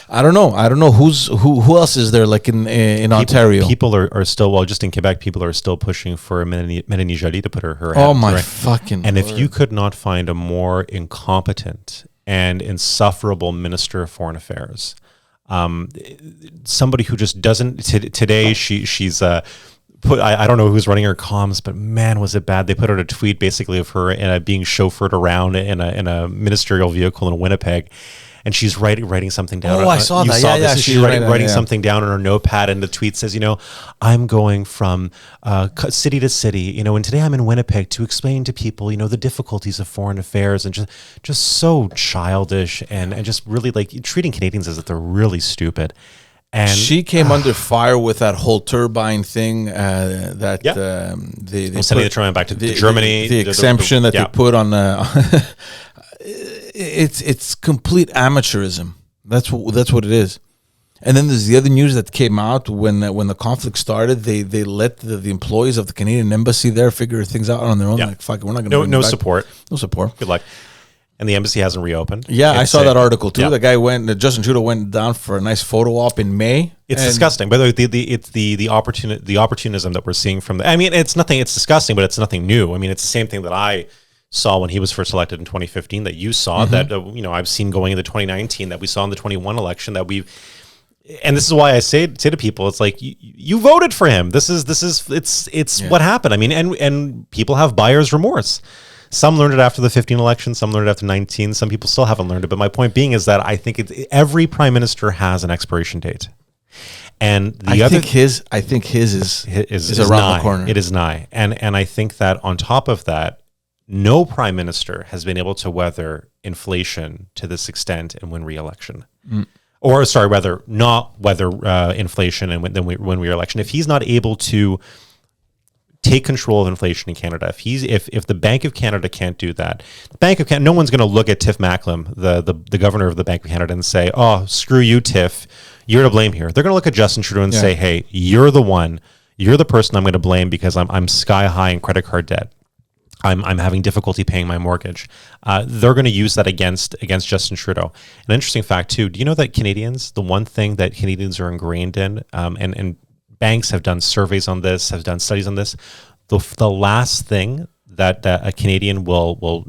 S1: I don't know who else is there like in Ontario.
S2: People are still just in Quebec. People are still pushing for Mélanie Joly to put her.
S1: Oh my fucking!
S2: And if you could not find a more incompetent and insufferable Minister of Foreign Affairs, somebody who just doesn't. Today she's put, I don't know who's running her comms, but man, was it bad. They put out a tweet basically of her being chauffeured around in a ministerial vehicle in Winnipeg. And she's writing something down.
S1: Oh, I saw that. Yeah.
S2: She's writing something down on her notepad, and the tweet says, I'm going from city to city, and today I'm in Winnipeg to explain to people, the difficulties of foreign affairs, and just so childish and just really like treating Canadians as if they're really stupid. And
S1: she came under fire with that whole turbine thing they
S2: sending the turbine back to Germany.
S1: The exemption that they put on. It's complete amateurism. That's what it is. And then there's the other news that came out when the conflict started. They let the employees of the Canadian embassy there figure things out on their own. Like, fuck it, we're not going to
S2: no support.
S1: No support.
S2: Good luck. And the embassy hasn't reopened.
S1: Yeah, I saw that article too. The guy Justin Trudeau went down for a nice photo op in May.
S2: It's disgusting. By the way, it's the opportunism that we're seeing from the. I mean, it's nothing. It's disgusting, but it's nothing new. I mean, it's the same thing that I saw when he was first elected in 2015. That you saw that I've seen going into 2019. That we saw in the 21 election. That we. And this is why I say to people, it's like you voted for him. It's what happened. I mean, and people have buyer's remorse. Some learned it after the 15 election. Some learned it after 19. Some people still haven't learned it. But my point being is that I think every prime minister has an expiration date, and I think his is around the corner. It is nigh, and I think that on top of that, no prime minister has been able to weather inflation to this extent and win re-election. Or sorry, rather not weather inflation and win re-election. If he's not able to take control of inflation in Canada, if the Bank of Canada can't do that, the Bank of Canada, no one's going to look at Tiff Macklem, the governor of the Bank of Canada, and say, "Oh, screw you, Tiff, you're to blame here." They're going to look at Justin Trudeau and say, "Hey, you're the person I'm going to blame because I'm sky high in credit card debt. I'm having difficulty paying my mortgage." They're going to use that against Justin Trudeau. An interesting fact too. Do you know that Canadians, the one thing that Canadians are ingrained in, and banks have done surveys on this, have done studies on this. The last thing that a Canadian will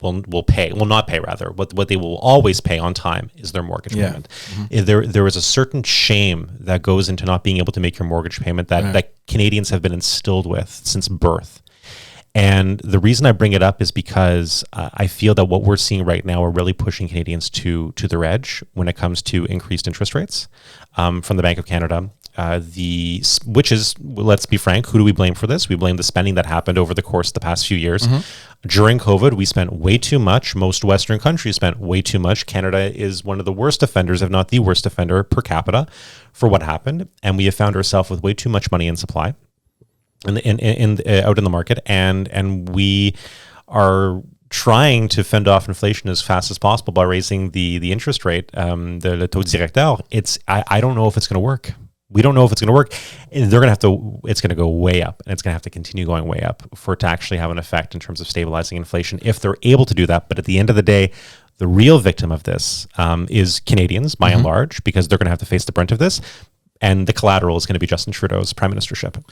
S2: not pay rather, what they will always pay on time is their mortgage payment. There is a certain shame that goes into not being able to make your mortgage payment that Canadians have been instilled with since birth. And the reason I bring it up is because I feel that what we're seeing right now are really pushing Canadians to their edge when it comes to increased interest rates from the Bank of Canada. Which is, let's be frank, who do we blame for this? We blame the spending that happened over the course of the past few years. During COVID, we spent way too much. Most Western countries spent way too much. Canada is one of the worst offenders, if not the worst offender per capita for what happened. And we have found ourselves with way too much money in supply out in the market. And we are trying to fend off inflation as fast as possible by raising the interest rate, the taux directeur. I don't know if it's going to work. We don't know if it's going to work. It's going to go way up, and it's going to have to continue going way up for it to actually have an effect in terms of stabilizing inflation if they're able to do that. But at the end of the day, the real victim of this is Canadians by and large, because they're going to have to face the brunt of this. And the collateral is going to be Justin Trudeau's prime ministership.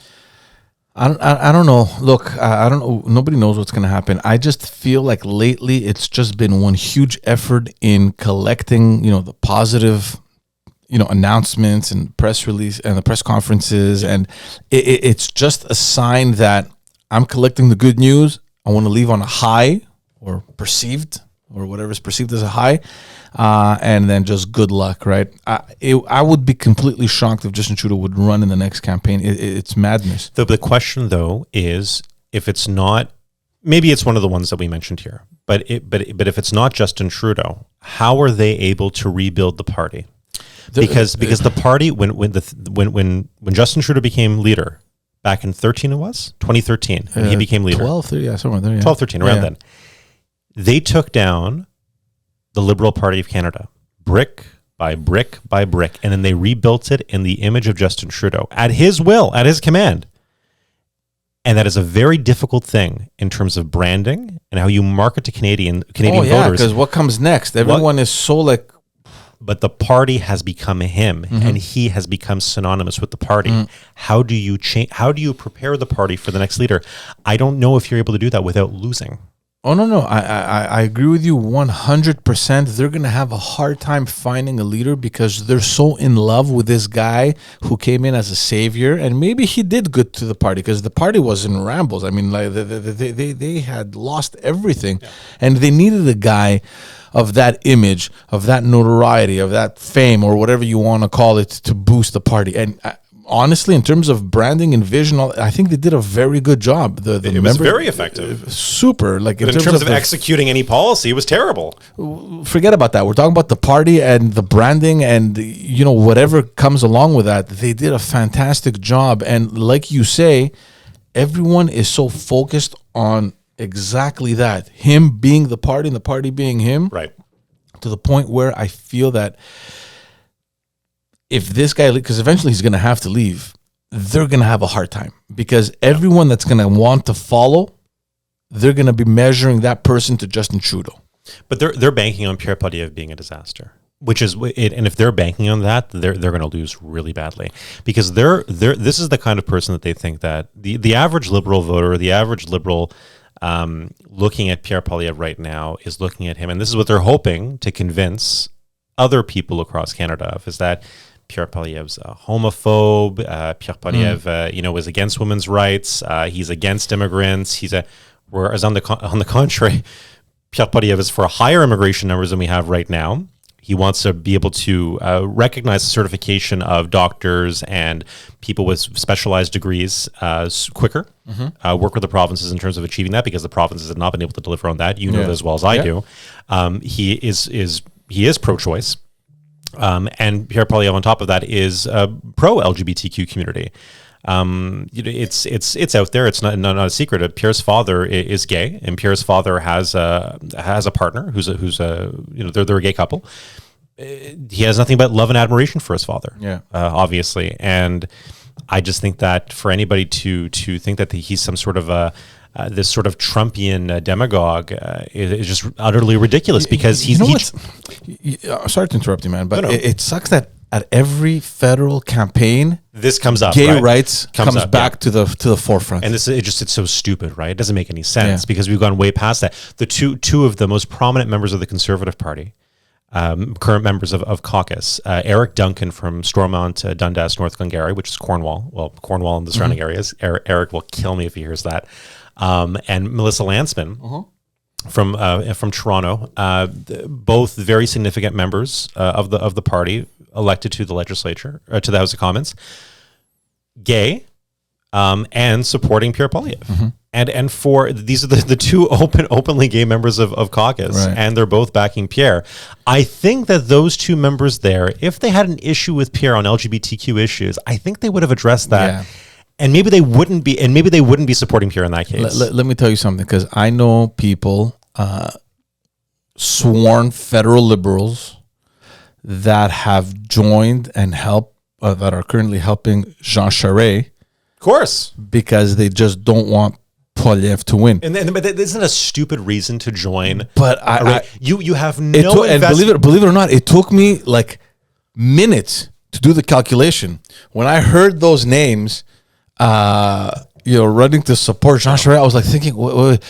S1: I don't know. Look, I don't know. Nobody knows what's going to happen. I just feel like lately it's just been one huge effort in collecting, the positive announcements and press release and the press conferences. And it's just a sign that I'm collecting the good news. I want to leave on a high, or perceived, or whatever is perceived as a high. And then just good luck, right? I would be completely shocked if Justin Trudeau would run in the next campaign. It's madness.
S2: The question, though, is if it's not, maybe it's one of the ones that we mentioned here, but if it's not Justin Trudeau, how are they able to rebuild the party? Because the party, when Justin Trudeau became leader back in 2013, when he became leader, 12, 13, around then, they took down the Liberal Party of Canada, brick by brick by brick, and then they rebuilt it in the image of Justin Trudeau at his will, at his command. And that is a very difficult thing in terms of branding and how you market to Canadian voters.
S1: Because what comes next? Everyone is so like.
S2: But the party has become him, and he has become synonymous with the party. How do you change? How do you prepare the party for the next leader? I don't know if you're able to do that without losing.
S1: Oh no, I agree with you 100%. They're gonna have a hard time finding a leader because they're so in love with this guy who came in as a savior, and maybe he did good to the party because the party was in rambles. I mean, like they had lost everything, and they needed a guy of that image, of that notoriety, of that fame, or whatever you want to call it, to boost the party. And honestly, in terms of branding and vision, I think they did a very good job.
S2: It was very effective.
S1: Super. Like
S2: But in terms of executing any policy, it was terrible.
S1: Forget about that. We're talking about the party and the branding and, you know, whatever comes along with that. They did a fantastic job. And like you say, everyone is so focused on exactly that. Him being the party and the party being him.
S2: Right.
S1: To the point where I feel that if this guy, because eventually he's going to have to leave, they're going to have a hard time because everyone that's going to want to follow, they're going to be measuring that person to Justin Trudeau.
S2: But they're banking on Pierre Poilievre being a disaster, which is it. And if they're banking on that, they're going to lose really badly because this is the kind of person that they think that the average Liberal voter, the average Liberal looking at Pierre Poilievre right now is looking at him, and this is what they're hoping to convince other people across Canada of, is that Pierre Poilievre's a homophobe. Pierre Poilievre, is against women's rights. He's against immigrants. Whereas on the contrary, Pierre Poilievre is for higher immigration numbers than we have right now. He wants to be able to recognize the certification of doctors and people with specialized degrees quicker. Work with the provinces in terms of achieving that because the provinces have not been able to deliver on that. You know that as well as I do. He is pro-choice. And Pierre Poilievre, on top of that, is pro-LGBTQ community. It's out there. It's not a secret. Pierre's father is gay, and Pierre's father has a partner who's they're a gay couple. He has nothing but love and admiration for his father. Obviously, and I just think that for anybody to think that he's some sort of this sort of Trumpian demagogue is just utterly ridiculous because
S1: sorry to interrupt you, man, but it sucks that at every federal campaign,
S2: this comes up.
S1: Gay rights comes back to the forefront,
S2: and it's so stupid, right? It doesn't make any sense because we've gone way past that. The two of the most prominent members of the Conservative Party, current members of caucus, Eric Duncan from Stormont, Dundas, North Glengarry, which is Cornwall and the surrounding areas. Eric will kill me if he hears that. And Melissa Landsman from Toronto, both very significant members of the party elected to the legislature, to the House of Commons, gay, and supporting Pierre Poilievre. And for these are the two openly gay members of caucus, and they're both backing Pierre. I think that those two members there, if they had an issue with Pierre on LGBTQ issues, I think they would have addressed that. And maybe they wouldn't be supporting Pierre in that case.
S1: Let me tell you something, because I know people, sworn federal liberals that have joined and helped, that are currently helping Jean Charest.
S2: Of course.
S1: Because they just don't want Poilievre to win.
S2: But that isn't a stupid reason to join.
S1: But
S2: you have no
S1: and believe it or not, it took me like minutes to do the calculation. When I heard those names, running to support Jean Charest, I was like thinking, wait,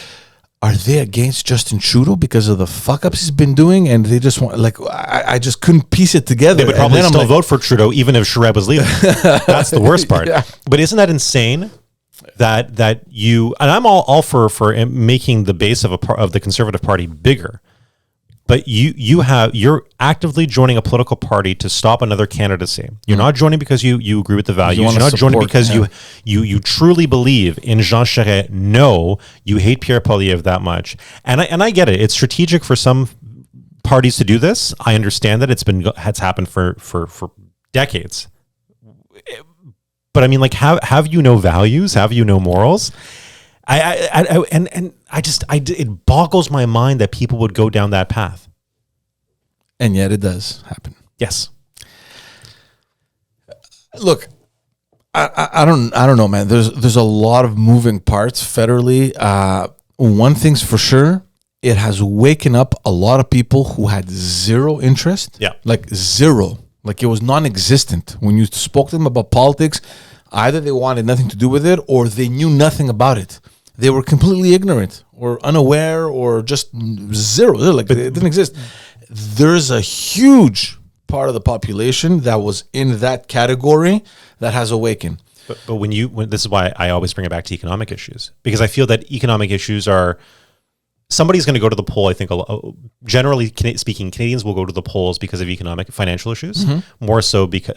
S1: are they against Justin Trudeau because of the fuck ups he's been doing? And they just want, I just couldn't piece it together.
S2: They would probably still vote for Trudeau even if Charest was leaving. That's the worst part. But isn't that insane? That you, and I'm all for making the base of the Conservative Party bigger. But you're actively joining a political party to stop another candidacy. You're not joining because you agree with the values. You're not joining because you truly believe in Jean Charest. No, you hate Pierre Poilievre that much. And I get it. It's strategic for some parties to do this. I understand that it's happened for decades. But I mean, like, have you no values? Have you no morals? It boggles my mind that people would go down that path.
S1: And yet it does happen.
S2: Yes.
S1: Look, I don't know, man. There's a lot of moving parts federally. One thing's for sure, it has waken up a lot of people who had zero interest.
S2: Yeah.
S1: Like zero. Like it was non-existent. When you spoke to them about politics, either they wanted nothing to do with it or they knew nothing about it. they were completely ignorant or unaware or just zero. Like it didn't exist. There's a huge part of the population that was in that category that has awakened.
S2: But when this is why I always bring it back to economic issues, because I feel that economic issues are, somebody's going to go to the poll. I think generally speaking, Canadians will go to the polls because of financial issues, more so because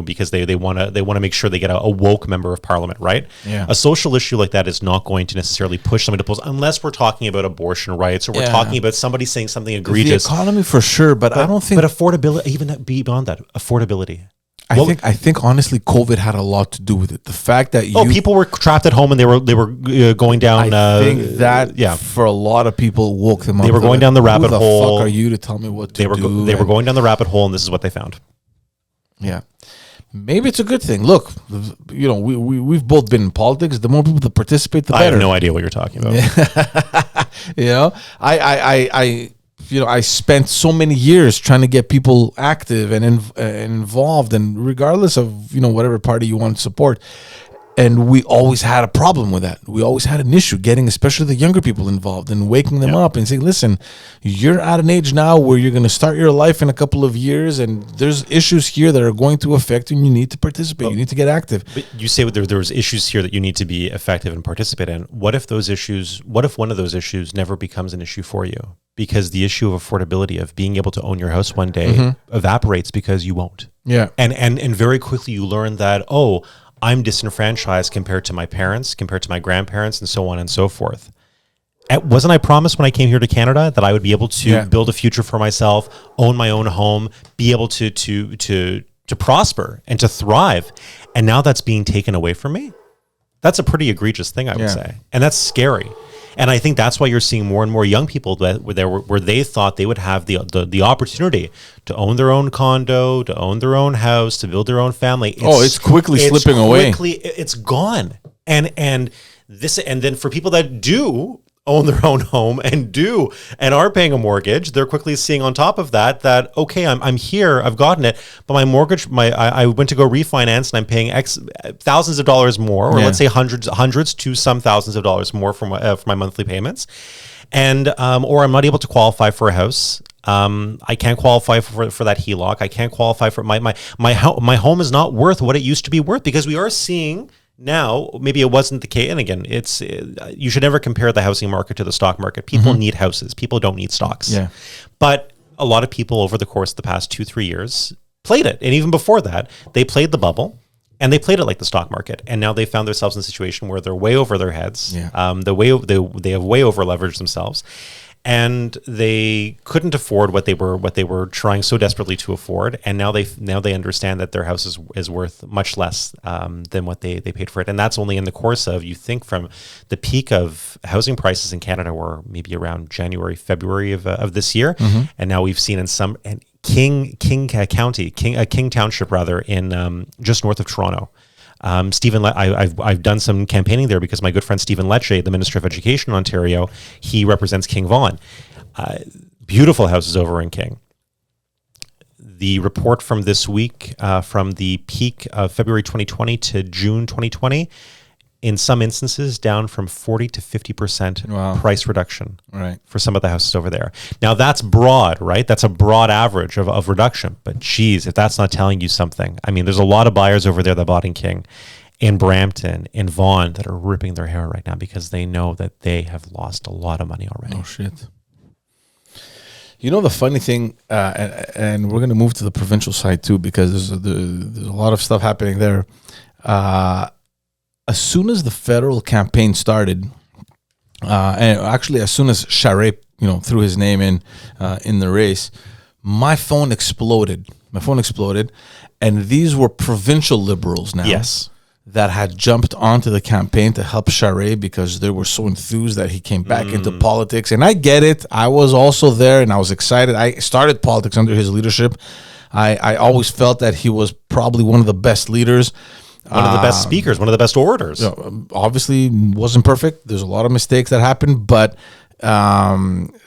S2: because they want to make sure they get a woke member of parliament, right?
S1: Yeah.
S2: A social issue like that is not going to necessarily push somebody to polls unless we're talking about abortion rights or we're talking about somebody saying something egregious.
S1: The economy for sure, but I don't think.
S2: But affordability, even beyond that, affordability.
S1: I think honestly, COVID had a lot to do with it. The fact that
S2: people were trapped at home and they were going down.
S1: I think that for a lot of people woke them up.
S2: They were going down the rabbit hole.
S1: Who the fuck are you to tell me what to do?
S2: They were going down the rabbit hole, and this is what they found.
S1: Yeah, maybe it's a good thing. Look, we've both been in politics. The more people that participate, the better.
S2: I have no idea what you're talking about.
S1: I spent so many years trying to get people active and involved, and regardless of whatever party you want to support, and we always had a problem with that. We always had an issue getting, especially the younger people involved, and waking them up and saying, "Listen, you're at an age now where you're going to start your life in a couple of years, and there's issues here that are going to affect you, and you need to participate. You need to get active."
S2: But you say there's issues here that you need to be effective and participate in. What if one of those issues never becomes an issue for you? Because the issue of affordability, of being able to own your house one day, evaporates because you won't.
S1: Yeah.
S2: And very quickly you learn that, I'm disenfranchised compared to my parents, compared to my grandparents, and so on and so forth. Wasn't I promised when I came here to Canada that I would be able to build a future for myself, own my own home, be able to prosper and to thrive? And now that's being taken away from me. That's a pretty egregious thing, I would say. And that's scary. And I think that's why you're seeing more and more young people where they thought they would have the opportunity to own their own condo, to own their own house, to build their own family.
S1: It's quickly slipping away.
S2: It's gone. And then for people that do own their own home and are paying a mortgage, they're quickly seeing on top of that okay, I'm here, I've gotten it, but my mortgage, I went to go refinance and I'm paying thousands of dollars more, or let's say hundreds to some thousands of dollars more for my monthly payments, and or I'm not able to qualify for a house. I can't qualify for that HELOC. I can't qualify for my home is not worth what it used to be worth, because we are seeing. Now, maybe it wasn't the case. And again, you should never compare the housing market to the stock market. People need houses. People don't need stocks.
S1: Yeah.
S2: But a lot of people over the course of the past 2-3 years played it. And even before that, they played the bubble and they played it like the stock market. And now they found themselves in a situation where they're way over their heads. Yeah. They have way over leveraged themselves. And they couldn't afford what they were trying so desperately to afford, and now they understand that their house is worth much less than what they paid for it, and that's only in the course of, you think, from the peak of housing prices in Canada were maybe around January, February of this year, and now we've seen in some King Township rather, in just north of Toronto. I've done some campaigning there because my good friend Stephen Lecce, the Minister of Education in Ontario, he represents King Vaughan. Beautiful houses over in King. The report from this week, from the peak of February 2020 to June 2020, in some instances down from 40 to 50% price reduction for some of the houses over there. Now that's broad, right? That's a broad average of reduction. But geez, if that's not telling you something. I mean, there's a lot of buyers over there that bought in King, in Brampton, in Vaughan, that are ripping their hair right now because they know that they have lost a lot of money already.
S1: Oh, shit. You know, the funny thing, and we're going to move to the provincial side too, because there's a lot of stuff happening there. As soon as the federal campaign started, and actually as soon as Charest, threw his name in the race, my phone exploded. And these were provincial liberals now.
S2: Yes.
S1: That had jumped onto the campaign to help Charest because they were so enthused that he came back into politics. And I get it. I was also there and I was excited. I started politics under his leadership. I always felt that he was probably one of the best leaders.
S2: One of the best speakers, one of the best orators.
S1: Obviously wasn't perfect. There's a lot of mistakes that happened, but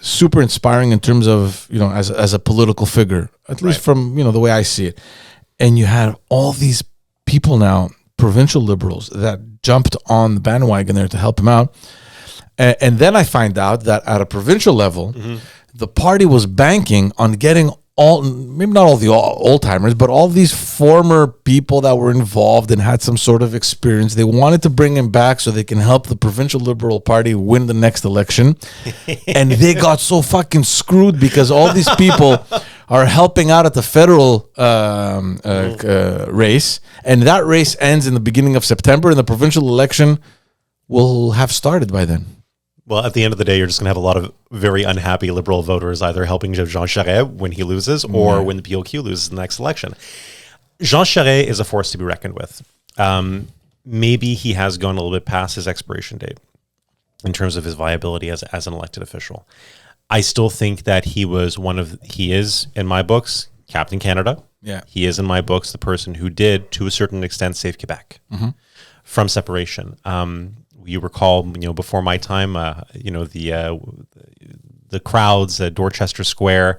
S1: super inspiring in terms of, as a political figure, at least from, the way I see it. And you had all these people now provincial Liberals that jumped on the bandwagon there to help him out. And then I find out that at a provincial level, the party was banking on getting maybe not all the old timers, but all these former people that were involved and had some sort of experience. They wanted to bring him back so they can help the provincial Liberal Party win the next election. And they got so fucking screwed because all these people are helping out at the federal race. And that race ends in the beginning of September, and the provincial election will have started by then.
S2: Well, at the end of the day, you're just going to have a lot of very unhappy Liberal voters either helping Jean Charest when he loses or when the PLQ loses the next election. Jean Charest is a force to be reckoned with. Maybe he has gone a little bit past his expiration date in terms of his viability as an elected official. I still think that he is, in my books, Captain Canada.
S1: Yeah.
S2: He is, in my books, the person who did, to a certain extent, save Quebec from separation. You recall, before my time, the crowds at Dorchester Square,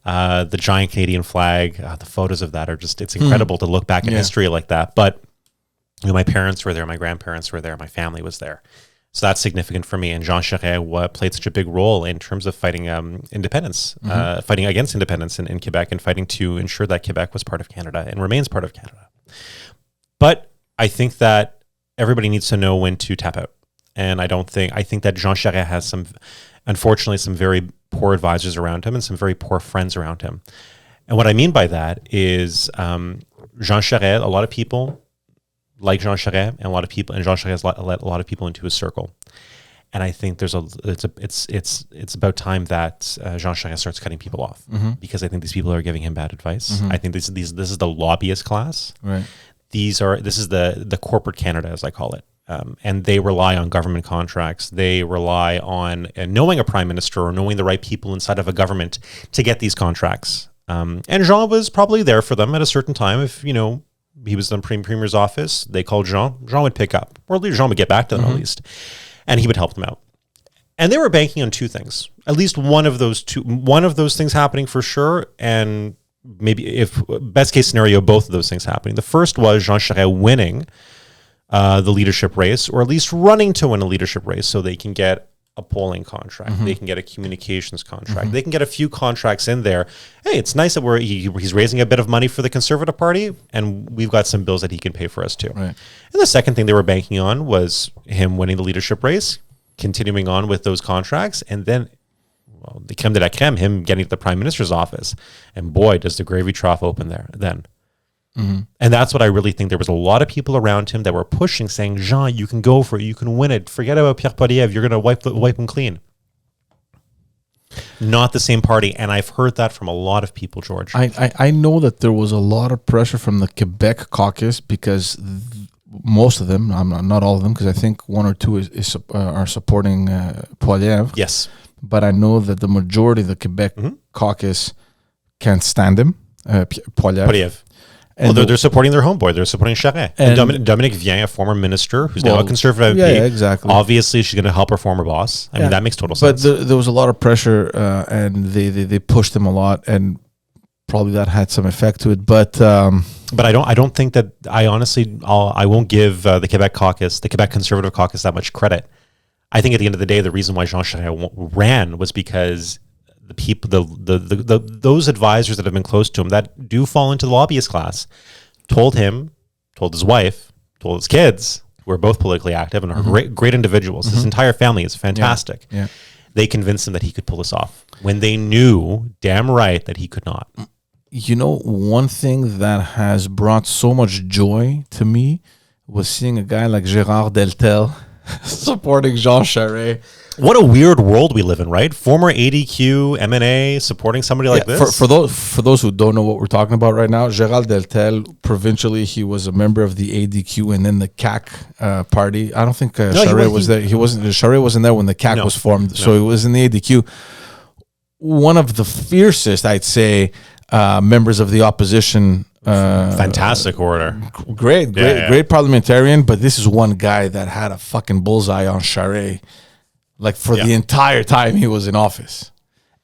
S2: the giant Canadian flag, the photos of that are just, it's incredible to look back in history like that. But my parents were there, my grandparents were there, my family was there. So that's significant for me. And Jean Charest played such a big role in terms of fighting independence, fighting against independence in Quebec and fighting to ensure that Quebec was part of Canada and remains part of Canada. But I think that everybody needs to know when to tap out. And I think that Jean Charest has unfortunately, some very poor advisors around him and some very poor friends around him. And what I mean by that is Jean Charest, a lot of people like Jean Charest, and Jean Charest let a lot of people into his circle. And I think it's about time that Jean Charest starts cutting people off because I think these people are giving him bad advice. I think this is the lobbyist class.
S1: Right.
S2: This is the corporate Canada, as I call it. And they rely on government contracts. They rely on knowing a prime minister or knowing the right people inside of a government to get these contracts. And Jean was probably there for them at a certain time. If, he was in the Premier's office, they called Jean would pick up, or at least Jean would get back to them at least, and he would help them out. And they were banking on two things, at least one of those things happening for sure, and maybe, if best case scenario, both of those things happening. The first was Jean Charest winning the leadership race, or at least running to win a leadership race, so they can get a polling contract, they can get a communications contract, they can get a few contracts in there. Hey, it's nice that he's raising a bit of money for the Conservative Party, and we've got some bills that he can pay for us too. Right. And the second thing they were banking on was him winning the leadership race, continuing on with those contracts, and then, well, the creme de la creme, him getting to the Prime Minister's office. And boy, does the gravy trough open there then. And that's what I really think. There was a lot of people around him that were pushing, saying, Jean, you can go for it. You can win it. Forget about Pierre Poilievre. You're going to wipe him clean. Not the same party. And I've heard that from a lot of people, George.
S1: I know that there was a lot of pressure from the Quebec caucus because most of them, not all of them, because I think one or two are supporting Poilievre.
S2: Yes.
S1: But I know that the majority of the Quebec caucus can't stand him, Poilievre.
S2: Well, they're supporting their homeboy. They're supporting Charest. And Dominique Vien, a former minister who's now a Conservative MP.
S1: Yeah, exactly.
S2: Obviously, she's going to help her former boss. I mean, that makes total sense.
S1: But there was a lot of pressure, and they pushed him a lot, and probably that had some effect to it. But
S2: I don't think that I won't give the Quebec caucus, the Quebec Conservative caucus, that much credit. I think at the end of the day, the reason why Jean Charest ran was because the people, those advisors that have been close to him that do fall into the lobbyist class, told his wife, told his kids, who are both politically active and are great individuals. His entire family is fantastic.
S1: Yeah.
S2: They convinced him that he could pull this off when they knew damn right that he could not.
S1: One thing that has brought so much joy to me was seeing a guy like Gérard Deltel supporting Jean Charest.
S2: What a weird world we live in, right? Former ADQ, MNA, supporting somebody like this.
S1: For those who don't know what we're talking about right now, Gérald Deltel, provincially, he was a member of the ADQ and then the CAQ party. I don't think Charest was there. Charest wasn't there when the CAQ was formed, so he was in the ADQ. One of the fiercest, I'd say, members of the opposition.
S2: Fantastic orator.
S1: Great parliamentarian, but this is one guy that had a fucking bullseye on Charest. Like for the entire time he was in office.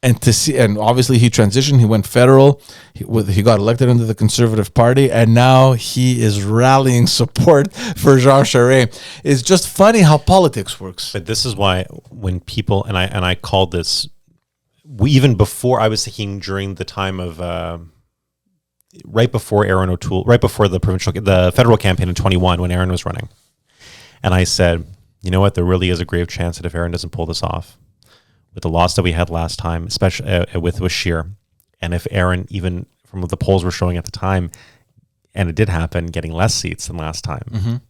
S1: and to see, and obviously he transitioned, he went federal, he got elected into the Conservative Party, and now he is rallying support for Jean Charest. It's just funny how politics works.
S2: But this is why when people, and I called this, even before, I was thinking during the time of, right before Aaron O'Toole, right before the federal campaign in 21 when Aaron was running. And I said, you know what, there really is a grave chance that if Aaron doesn't pull this off, with the loss that we had last time, especially with Scheer, and if Aaron, even from what the polls were showing at the time, and it did happen, getting less seats than last time,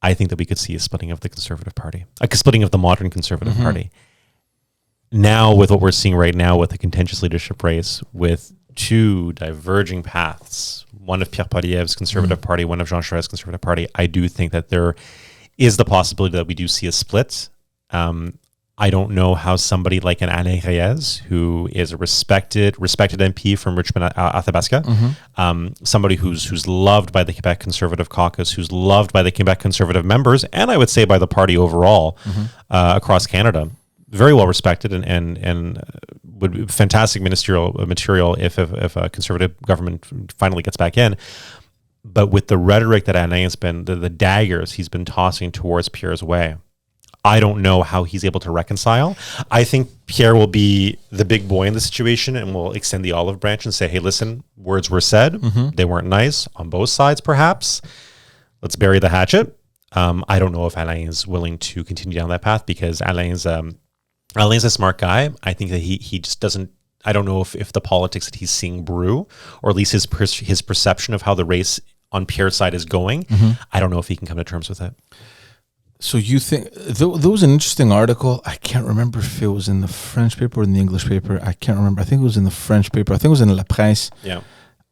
S2: I think that we could see a splitting of the Conservative Party, a splitting of the modern Conservative Party. Now, with what we're seeing right now with the contentious leadership race, with two diverging paths, one of Pierre Poilievre's Conservative Party, one of Jean Charest's Conservative Party, I do think that there is the possibility that we do see a split. I don't know how somebody like an Alain Reyes, who is a respected MP from Richmond, Athabasca, somebody who's loved by the Quebec Conservative Caucus, who's loved by the Quebec Conservative members, and I would say by the party overall across Canada, very well respected and would be fantastic ministerial material if a Conservative government finally gets back in. But with the rhetoric that Alain has been, the daggers he's been tossing towards Pierre's way, I don't know how he's able to reconcile. I think Pierre will be the big boy in the situation and will extend the olive branch and say, hey, listen, words were said. They weren't nice on both sides, perhaps. Let's bury the hatchet. I don't know if Alain is willing to continue down that path because Alain's a smart guy. I think that he just doesn't, I don't know if the politics that he's seeing brew, or at least his perception of how the race on Pierre's side is going, I don't know if he can come to terms with it.
S1: So you think there was an interesting article? I can't remember if it was in the French paper or in the English paper. I can't remember. I think it was in the French paper. I think it was in La Presse.
S2: Yeah.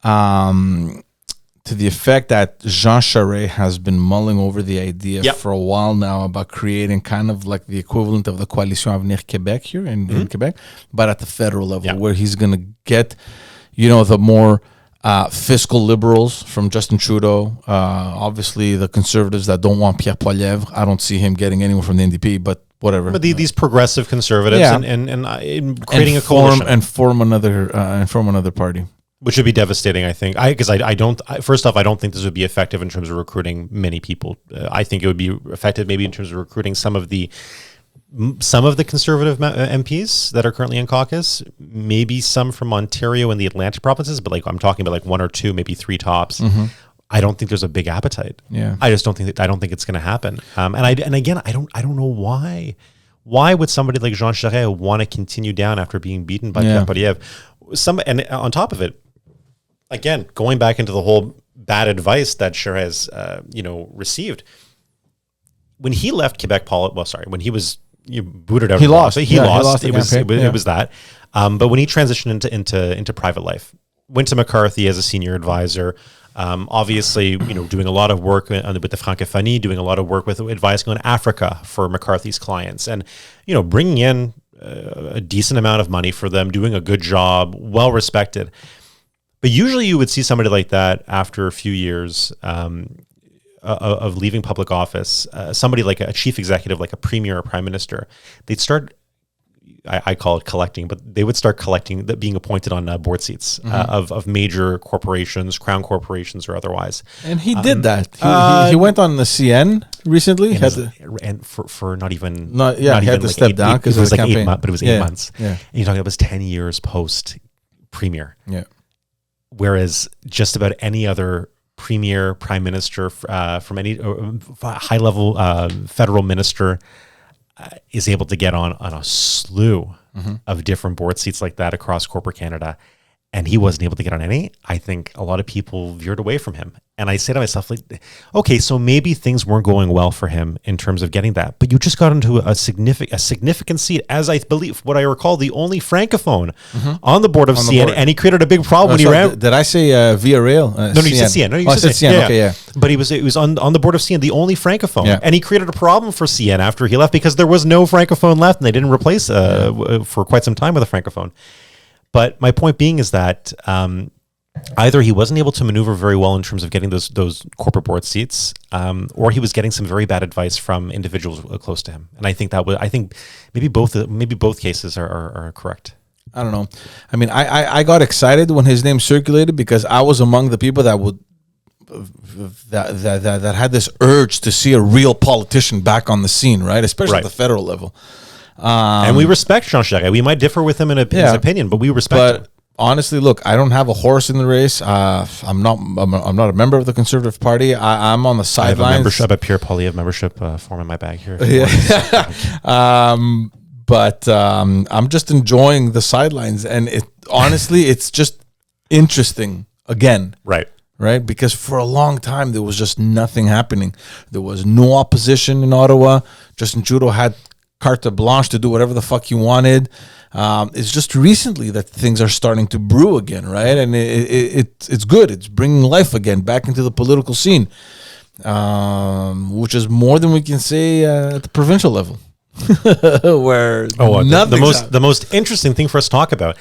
S1: To the effect that Jean Charest has been mulling over the idea for a while now about creating kind of like the equivalent of the Coalition Avenir Québec here in Quebec, but at the federal level, where he's going to get, the more fiscal liberals from Justin Trudeau, obviously the conservatives that don't want Pierre Poilievre. I don't see him getting anyone from the NDP, but whatever.
S2: But these progressive conservatives and creating a coalition
S1: and form another party,
S2: which would be devastating. I think first off, I don't think this would be effective in terms of recruiting many people. I think it would be effective maybe in terms of recruiting some of the conservative MPs that are currently in caucus, maybe some from Ontario and the Atlantic provinces, but I'm talking about one or two, maybe three tops. I don't think there's a big appetite.
S1: Yeah,
S2: I just don't think it's going to happen. And again, I don't know why. Why would somebody like Jean Charest want to continue down after being beaten by Pierre Poilievre? And on top of it, again, going back into the whole bad advice that Charest received when he left Quebec when he was booted out.
S1: He lost.
S2: He lost.
S1: It
S2: was that. But when he transitioned into private life, went to McCarthy as a senior advisor. Obviously, doing a lot of work with the Francophonie, doing a lot of work with advising on Africa for McCarthy's clients, and bringing in a decent amount of money for them, doing a good job, well respected. But usually, you would see somebody like that after a few years of leaving public office, somebody like a chief executive, like a premier or prime minister, they'd start, I call it collecting, but they would start collecting, being appointed on board seats of major corporations, crown corporations or otherwise.
S1: And he did that. He went on the CN recently.
S2: And for not even...
S1: he had to step down because it was
S2: 8 months, but it was 8 months.
S1: Yeah.
S2: And you're talking about 10 years post-premier.
S1: Yeah.
S2: Whereas just about any other premier, prime minister, from any high-level federal minister is able to get on a slew of different board seats like that across corporate Canada. And he wasn't able to get on any. I think a lot of people veered away from him. And I say to myself, okay, so maybe things weren't going well for him in terms of getting that. But you just got into a significant seat, as I believe, what I recall, the only francophone on the board of CN, and he created a big problem when he ran.
S1: Did I say Via Rail?
S2: No, you said CN. No, you
S1: said CN.
S2: Yeah.
S1: Okay, yeah.
S2: But it was on the board of CN, the only francophone.
S1: Yeah.
S2: And he created a problem for CN after he left because there was no francophone left, and they didn't replace for quite some time with a francophone. But my point being is that either he wasn't able to maneuver very well in terms of getting those corporate board seats, or he was getting some very bad advice from individuals close to him. And I think maybe both cases are correct.
S1: I don't know. I mean, I got excited when his name circulated because I was among the people that would that had this urge to see a real politician back on the scene, right? Especially at the federal level.
S2: And we respect Jean Charest. We might differ with him in his opinion, but we respect him.
S1: Honestly, look, I don't have a horse in the race. I'm not a member of the Conservative Party. I'm on the sidelines.
S2: I have a membership, a Pierre Poilievre membership form in my bag here.
S1: But I'm just enjoying the sidelines, and honestly, it's just interesting again. Right? Because for a long time, there was just nothing happening. There was no opposition in Ottawa. Justin Trudeau had carte blanche to do whatever the fuck he wanted. It's just recently that things are starting to brew again, right? And it's good. It's bringing life again back into the political scene, which is more than we can say at the provincial level. Where
S2: the most interesting thing for us to talk about,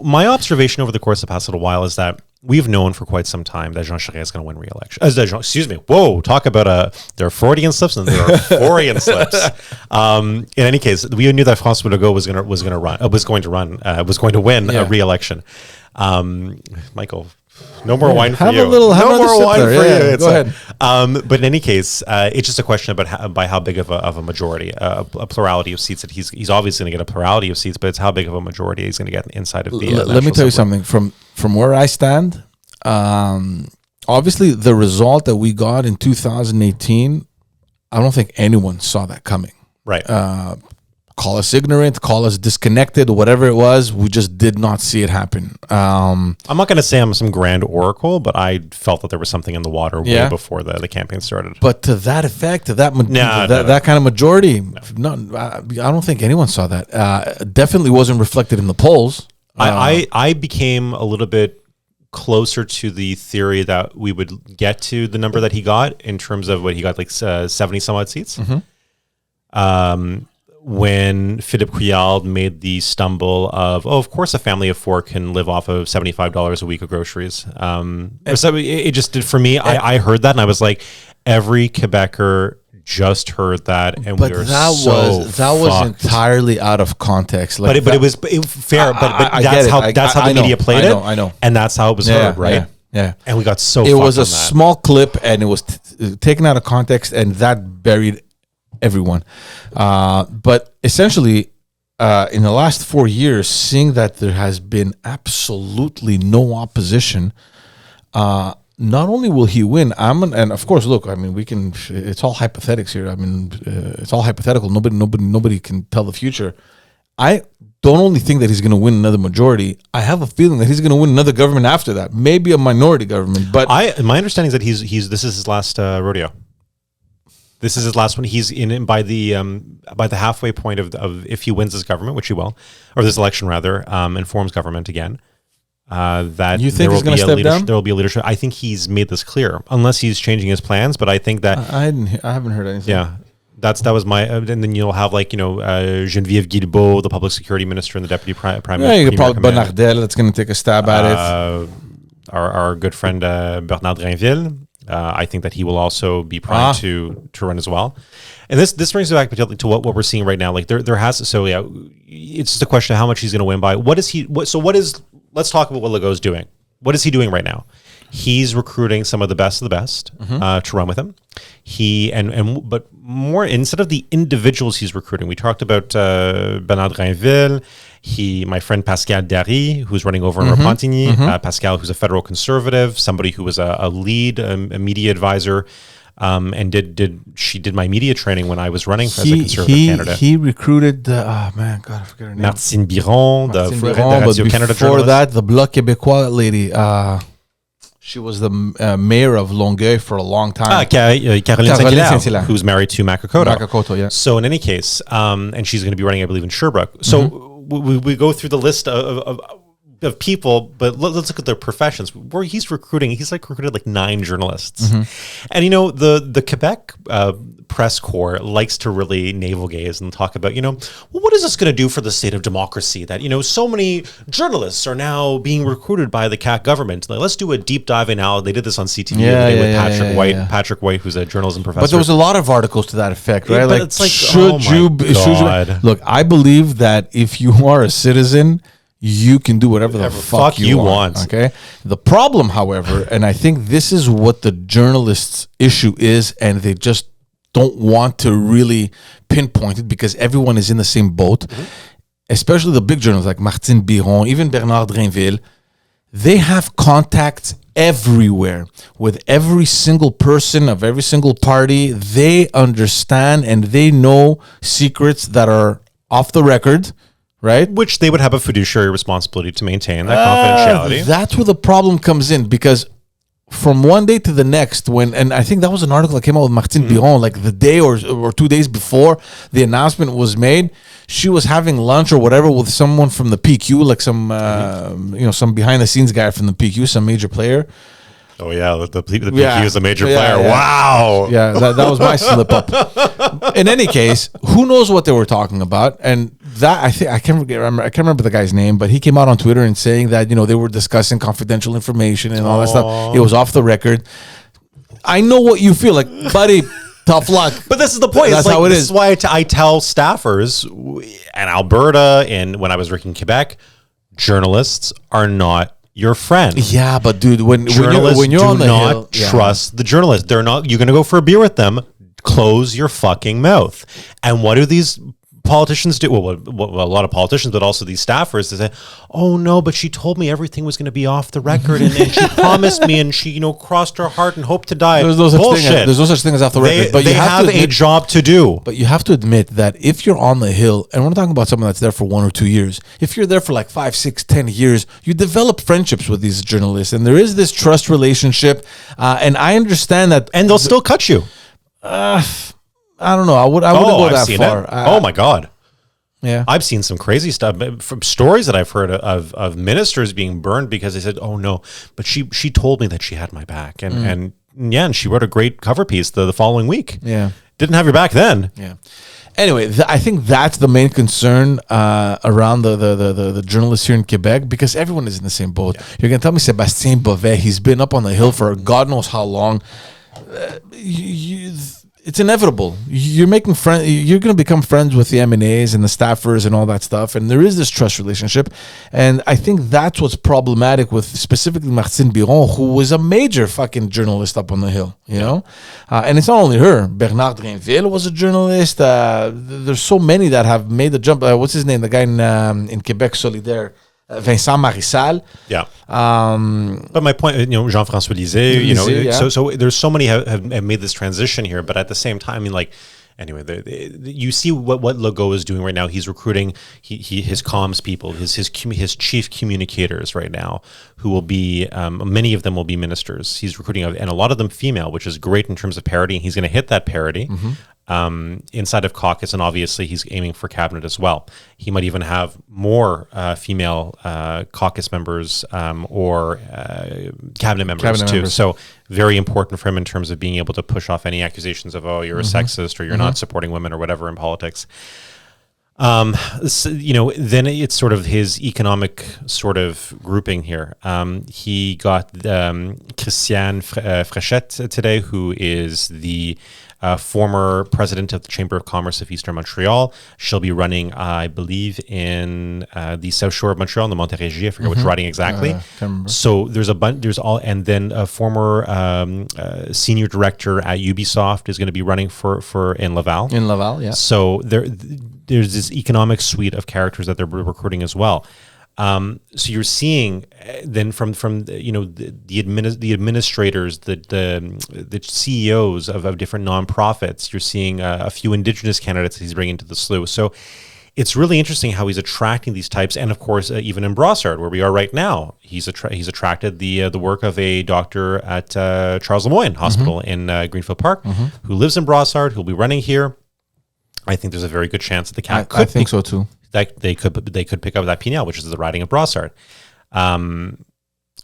S2: my observation over the course of the past little while is that we've known for quite some time that Jean Charest is going to win re-election. Talk about there are Freudian slips and there are Forian slips. In any case, we knew that François Legault was going to win a re-election. Michael, no more wine for you.
S1: No more wine for you. Go ahead.
S2: But in any case, it's just a question about by how big of a majority, a plurality of seats that he's obviously going to get a plurality of seats, but it's how big of a majority he's going to get inside of the.
S1: Let me tell you something from where I stand. Obviously, the result that we got in 2018, I don't think anyone saw that coming.
S2: Right.
S1: Call us ignorant, call us disconnected, whatever it was. We just did not see it happen.
S2: I'm not going to say I'm some grand oracle, but I felt that there was something in the water way before the campaign started.
S1: But to that effect, to that kind of majority, I don't think anyone saw that. Definitely wasn't reflected in the polls.
S2: I became a little bit closer to the theory that we would get to the number that he got in terms of what he got, like 70 some odd seats.
S1: Mm-hmm.
S2: When Philippe Couillard made the stumble of course, a family of four can live off of $75 a week of groceries. So it just did for me. I heard that and I was like, every Quebecer just heard that, and that
S1: was entirely out of context.
S2: Like, but it was fair. But that's how the media played it.
S1: I know,
S2: and that's how it was heard, right?
S1: Yeah.
S2: And we got so.
S1: It was a small clip, and it was taken out of context, and that buried everyone. But essentially, in the last 4 years, seeing that there has been absolutely no opposition, not only will he win, and of course, look, I mean, it's all hypothetics here. I mean, it's all hypothetical. Nobody can tell the future. I don't only think that he's going to win another majority. I have a feeling that he's going to win another government after that, maybe a minority government. But
S2: my understanding is that this is his last rodeo. This is his last one. He's in by the halfway point of if he wins this government, which he will, or this election rather, and forms government again. That
S1: you think he's going to step down?
S2: There will be a leadership. I think he's made this clear, unless he's changing his plans. But I think that
S1: I haven't heard anything.
S2: Yeah, that was my. And then you'll have Geneviève Guilbeault, the public security minister and the deputy prime minister.
S1: Yeah, you could probably Bernardel. That's going to take a stab at it.
S2: Our good friend Bernard Drainville. I think that he will also be primed to run as well. And this brings me back particularly to what we're seeing right now. Like it's just a question of how much he's going to win by. Let's talk about what Legault's doing. What is he doing right now? He's recruiting some of the best to run with him. But more, instead of the individuals he's recruiting, we talked about Bernard Drainville, my friend Pascal Dary, who's running over in Repentigny, Pascal, who's a federal conservative, somebody who was a lead, a media advisor, and did my media training when I was running as a conservative candidate.
S1: He recruited I forget her name.
S2: Martine Biron, the Radio Canada journalist.
S1: Before that, the Bloc Québécois lady. She was the mayor of Longueuil for a long time.
S2: Caroline Saint-Hilaire, who's married to Makakoto.
S1: Yeah.
S2: So in any case, and she's going to be running, I believe, in Sherbrooke. So we go through the list of of people, but let's look at their professions. Where he's recruited like 9 journalists, and the Quebec press corps likes to really navel gaze and talk about well, what is this going to do for the state of democracy that so many journalists are now being recruited by the CAQ government. Like, let's do a deep dive now. They did this on CTV with Patrick White, who's a journalism professor.
S1: But there was a lot of articles to that effect, right?
S2: But it's like, should you
S1: look? I believe that if you are a citizen, you can do whatever the fuck you want. Okay. The problem, however, and I think this is what the journalists' issue is, and they just don't want to really pinpoint it because everyone is in the same boat, especially the big journalists like Martine Biron, even Bernard Drainville. They have contacts everywhere with every single person of every single party. They understand and they know secrets that are off the record, right?
S2: Which they would have a fiduciary responsibility to maintain that confidentiality.
S1: That's where the problem comes in, because from one day to the next, and I think that was an article that came out with Martine Biron, like the day or 2 days before the announcement was made, she was having lunch or whatever with someone from the PQ, like some behind the scenes guy from the PQ, some major player.
S2: Oh yeah, the PQ is a major player.
S1: Yeah.
S2: Wow.
S1: Yeah, that was my slip up. In any case, who knows what they were talking about? And that I can't remember the guy's name, but he came out on Twitter and saying that they were discussing confidential information and all that stuff. It was off the record. I know what you feel like, buddy. Tough luck.
S2: But this is the point.
S1: That's how it is.
S2: This is why I tell staffers in Alberta and when I was working in Quebec, journalists are not your friend.
S1: Yeah, but dude, when you're on the hill,
S2: trust the journalists. They're not. You're going to go for a beer with them. Close your fucking mouth. And what do these politicians do? Well, a lot of politicians, but also these staffers, they say, "Oh no, but she told me everything was going to be off the record, and she promised me, and she, crossed her heart and hoped to die."
S1: There's no such thing as off the record.
S2: But they have a job to do.
S1: But you have to admit that if you're on the hill, and we're not talking about someone that's there for 1 or 2 years, if you're there for like 5, 6, 10 years, you develop friendships with these journalists, and there is this trust relationship. And I understand that,
S2: and they'll still cut you.
S1: I don't know. I wouldn't go that far.
S2: Oh my God.
S1: Yeah.
S2: I've seen some crazy stuff from stories that I've heard of ministers being burned because they said, "Oh no, but she told me that she had my back." And she wrote a great cover piece the following week.
S1: Yeah.
S2: Didn't have your back then.
S1: Yeah. Anyway, I think that's the main concern around the journalists here in Quebec, because everyone is in the same boat. Yeah. You're going to tell me Sébastien Bovet, he's been up on the hill for God knows how long. It's inevitable. You're making friends. You're going to become friends with the M&As and the staffers and all that stuff. And there is this trust relationship. And I think that's what's problematic with specifically Martine Biron, who was a major fucking journalist up on the hill, you know? And it's not only her. Bernard Drainville was a journalist. There's so many that have made the jump. What's his name? The guy in Quebec Solidaire. Vincent Marissal.
S2: Yeah. But my point, Jean-François Lisée, so there's so many have made this transition here, but at the same time, anyway, you see what Legault is doing right now. He's recruiting his comms people, his chief communicators right now, who will be many of them will be ministers. He's recruiting, and a lot of them female, which is great in terms of parity. He's going to hit that parity. Inside of caucus, and obviously he's aiming for cabinet as well. He might even have more female caucus members or cabinet members too. So very important for him in terms of being able to push off any accusations of, oh, you're a sexist or you're not supporting women or whatever in politics. Then it's sort of his economic sort of grouping here. He got Christiane Fréchette today, who is the former president of the Chamber of Commerce of Eastern Montreal. She'll be running, I believe, in the South Shore of Montreal, in the Montérégie. I forget which riding exactly. So there's a bunch. And then a former senior director at Ubisoft is going to be running for in Laval. In Laval, yeah. So there's this economic suite of characters that they're recruiting as well. So you're seeing then from the administrators, the CEOs of different nonprofits. You're seeing a few Indigenous candidates that he's bringing to the slew. So it's really interesting how he's attracting these types, and of course, even in Brossard, where we are right now, he's attracted the work of a doctor at Charles Lemoyne Hospital in Greenfield Park, who lives in Brossard, who'll be running here. I think there's a very good chance that the CAQ could.
S1: I think so too.
S2: That they could pick up that Pinel, which is the riding of Brossard.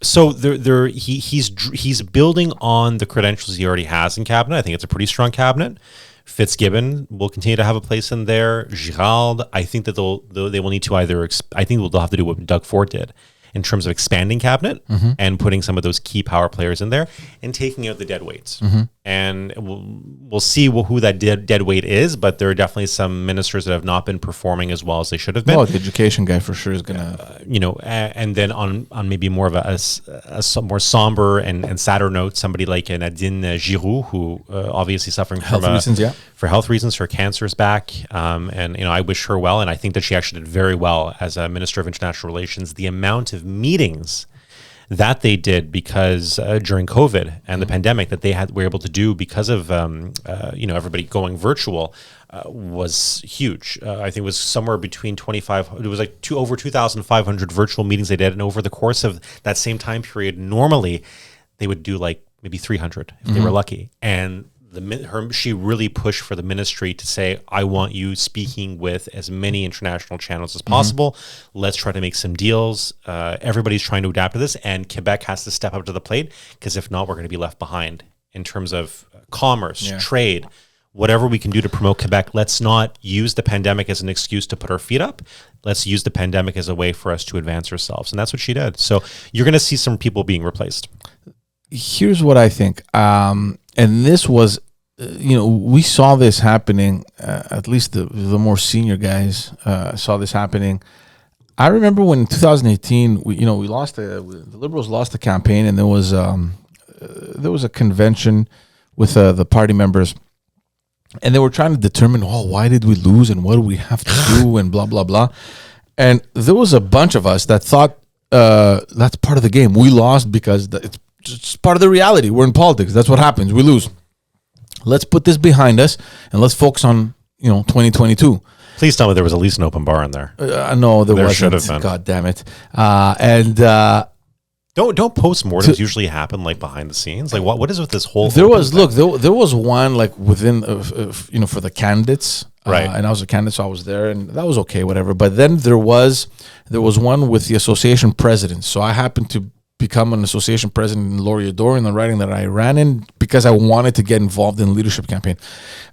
S2: So he's building on the credentials he already has in cabinet. I think it's a pretty strong cabinet. Fitzgibbon will continue to have a place in there. Girard, I think that they will need to either. I think they'll have to do what Doug Ford did in terms of expanding cabinet and putting some of those key power players in there and taking out the dead weights. And we'll see who that dead weight is, but there are definitely some ministers that have not been performing as well as they should have been.
S1: Well, the education guy for sure is going to...
S2: and then on maybe more of a more somber and sadder note, somebody like Nadine Giroux, who obviously suffering from for health reasons, her cancer is back. And I wish her well, and I think that she actually did very well as a Minister of International Relations. The amount of meetings that they did because during COVID and the pandemic that they were able to do because of everybody going virtual was huge. I think it was somewhere between 25. It was like over 2,500 virtual meetings they did, and over the course of that same time period, normally they would do like maybe 300 if they were lucky. And she really pushed for the ministry to say, I want you speaking with as many international channels as possible. Let's try to make some deals. Everybody's trying to adapt to this, and Quebec has to step up to the plate, because if not, we're going to be left behind in terms of commerce, trade, whatever we can do to promote Quebec. Let's not use the pandemic as an excuse to put our feet up. Let's use the pandemic as a way for us to advance ourselves. And that's what she did. So you're going to see some people being replaced.
S1: Here's what I think. And this was, we saw this happening, at least the more senior guys saw this happening. I remember when in 2018, we lost, the Liberals lost the campaign, and there was a convention with the party members, and they were trying to determine, why did we lose and what do we have to do and blah, blah, blah. And there was a bunch of us that thought that's part of the game. We lost because it's just part of the reality. We're in politics. That's what happens. We lose. Let's put this behind us and let's focus on 2022.
S2: Please tell me there was at least an open bar in there.
S1: No, there wasn't.
S2: Should have been.
S1: God damn it!
S2: Don't postmortems usually happen like behind the scenes? Like what is with this whole?
S1: There was one like within for the candidates,
S2: right?
S1: And I was a candidate, so I was there, and that was okay, whatever. But then there was one with the association president. So I happened to become an association president in Laurier-Dor in the riding that I ran in because I wanted to get involved in the leadership campaign.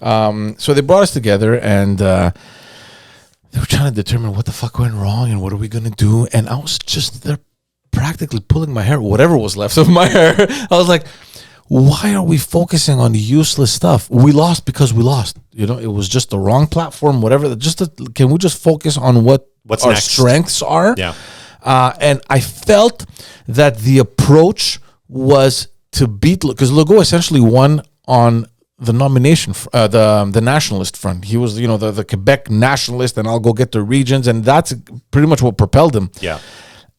S1: So they brought us together, and they were trying to determine what the fuck went wrong and what are we going to do. And I was just there practically pulling my hair, whatever was left of my hair. I was like, why are we focusing on the useless stuff? We lost because we lost. It was just the wrong platform, whatever. Can we just focus on what's our next? Strengths are?
S2: Yeah.
S1: And I felt that the approach was to beat, because Legault essentially won on the nomination, the nationalist front. He was, the Quebec nationalist, and I'll go get the regions, and that's pretty much what propelled him.
S2: Yeah.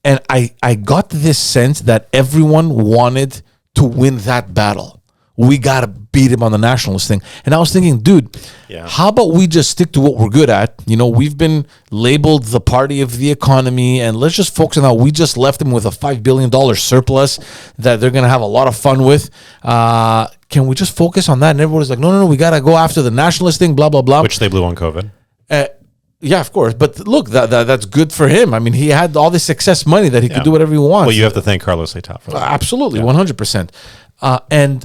S1: And I got this sense that everyone wanted to win that battle. We got to beat him on the nationalist thing. And I was thinking, dude, how about we just stick to what we're good at? We've been labeled the party of the economy, and let's just focus on how we just left them with a $5 billion surplus that they're going to have a lot of fun with. Can we just focus on that? And everybody's like, no, we got to go after the nationalist thing, blah, blah, blah.
S2: Which they blew on COVID.
S1: Yeah, of course. But look, that's good for him. I mean, he had all this excess money that he could do whatever he wants.
S2: Well, you have to thank Carlos Letao for that.
S1: Absolutely, 100%. And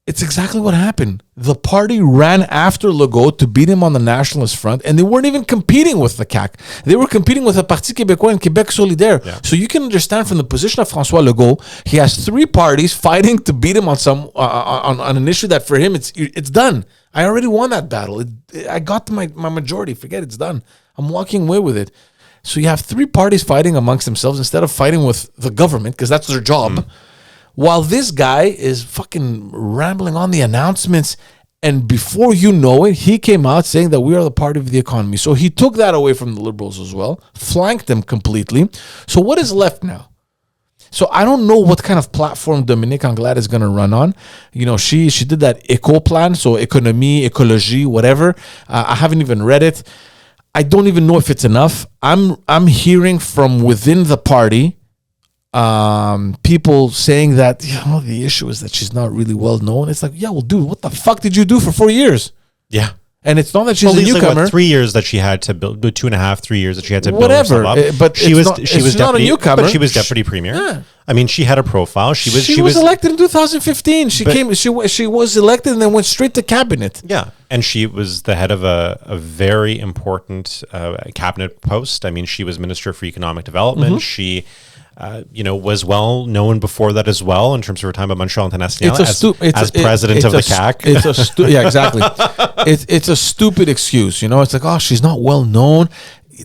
S1: it's exactly what happened. The party ran after Legault to beat him on the nationalist front, and they weren't even competing with the CAQ. They were competing with the Parti Québécois and Québec Solidaire. Yeah. So you can understand from the position of François Legault, he has three parties fighting to beat him on some on an issue that for him it's done. I already won that battle. I got to my majority. Forget it's done. I'm walking away with it. So you have three parties fighting amongst themselves instead of fighting with the government, because that's their job. While this guy is fucking rambling on the announcements, and before you know it, he came out saying that we are the party of the economy. So he took that away from the Liberals as well, flanked them completely. So what is left now? So I don't know what kind of platform Dominique Anglade is going to run on. She did that ECO plan, so économie, écologie, whatever. I haven't even read it. I don't even know if it's enough. I'm hearing from within the party people saying that the issue is that she's not really well known. It's like, well, dude, what the fuck did you do for 4 years?
S2: Yeah.
S1: And it's not that she's
S2: Well,
S1: a
S2: at least
S1: newcomer.
S2: like, 3 years that she had to build, 2.5, 3 years that she had to build
S1: Whatever,
S2: herself up.
S1: but
S2: she
S1: it's
S2: was
S1: not a
S2: deputy,
S1: newcomer.
S2: but she was deputy premier.
S1: Yeah.
S2: I mean, she had a profile. She
S1: was elected in 2015. She was elected and then went straight to cabinet.
S2: Yeah, and she was the head of a very important cabinet post. I mean, she was Minister for Economic Development. She was well known before that as well in terms of her time at Montreal International as president of the CAC.
S1: Yeah, exactly. It's a stupid excuse. It's like, oh, she's not well known.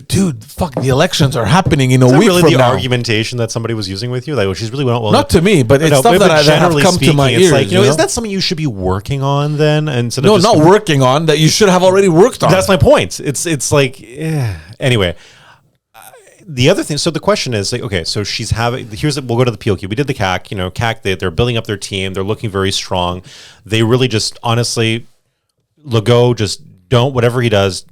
S1: Dude, fuck, the elections are happening in a week
S2: really
S1: from
S2: the
S1: now.
S2: Argumentation that somebody was using with you? Like, well, she's really well known.
S1: Not to me, but it's stuff that have come to my ears.
S2: Like, is that something you should be working on then? Instead
S1: no,
S2: of
S1: not working on, that you should have already worked on.
S2: That's my point. It's like, anyway. The other thing, so the question is, like, okay, so we'll go to the PLQ. We did the CAC, CAC, they're building up their team. They're looking very strong. They really just, honestly, Legault, just whatever he does,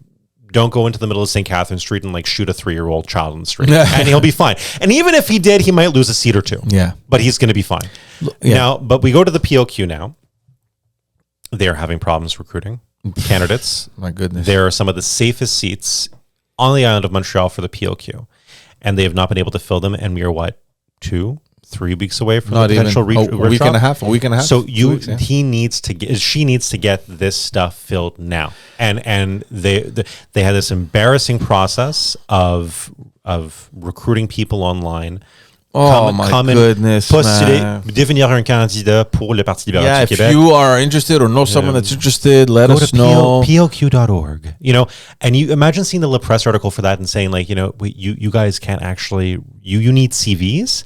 S2: don't go into the middle of St. Catherine Street and like shoot a 3-year-old child in the street. And he'll be fine. And even if he did, he might lose a seat or two.
S1: Yeah.
S2: But he's going to be fine. Yeah. Now, but we go to the PLQ now. They're having problems recruiting candidates.
S1: My goodness.
S2: There are some of the safest seats on the island of Montreal for the PLQ. And they have not been able to fill them. And we are 2-3 weeks away from the potential
S1: a week and a half.
S2: So she needs to get this stuff filled now. And they had this embarrassing process of recruiting people online.
S1: Oh my goodness, man.
S2: Devenir un candidat pour le Parti libéral du Québec.
S1: If you are interested or know someone that's interested, let us know.
S2: PLQ.org. And you imagine seeing the Le Presse article for that and saying, like, you guys can't actually, you need CVs.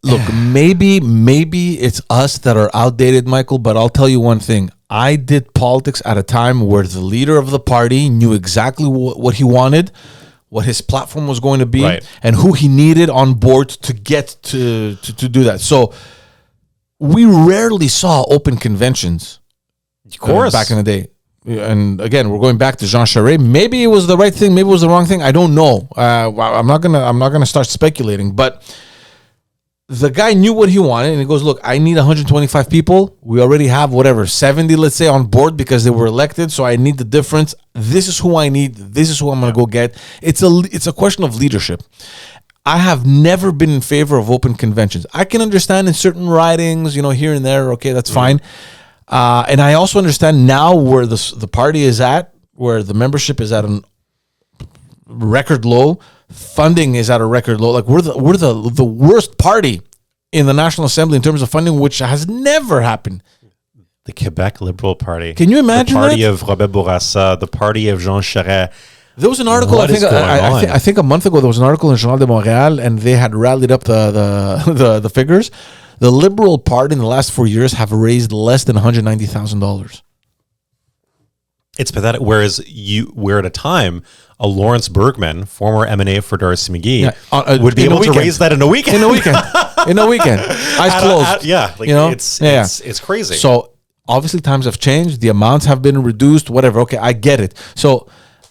S1: Look, maybe it's us that are outdated, Michael, but I'll tell you one thing. I did politics at a time where the leader of the party knew exactly what he wanted, what his platform was going to be, right, and who he needed on board to get to do that. So we rarely saw open conventions.
S2: Of course.
S1: Back in the day. And again, we're going back to Jean Charest. Maybe it was the right thing, maybe it was the wrong thing. I don't know. I'm not gonna start speculating, but the guy knew what he wanted, and he goes, look, I need 125 people. We already have 70, let's say, on board because they were elected, so I need the difference. This is who I need. This is who I'm going to go get. It's a question of leadership. I have never been in favor of open conventions. I can understand in certain ridings, here and there, okay, that's fine. And I also understand now where the party is at, where the membership is at a record low. Funding is at a record low. Like we're the worst party in the National Assembly in terms of funding, which has never happened.
S2: The Quebec Liberal Party.
S1: Can you imagine
S2: the party of Robert Bourassa, the party of Jean Charest?
S1: There was an article. I think a month ago there was an article in Journal de Montréal, and they had rallied up the figures. The Liberal Party in the last 4 years have raised less than $190,000.
S2: It's pathetic. Whereas we're at a time, a Lawrence Bergman, former M&A for Darcy McGee, would be able to raise that in a weekend.
S1: In a weekend. Eyes closed.
S2: It's crazy.
S1: So obviously times have changed. The amounts have been reduced, whatever. Okay, I get it. So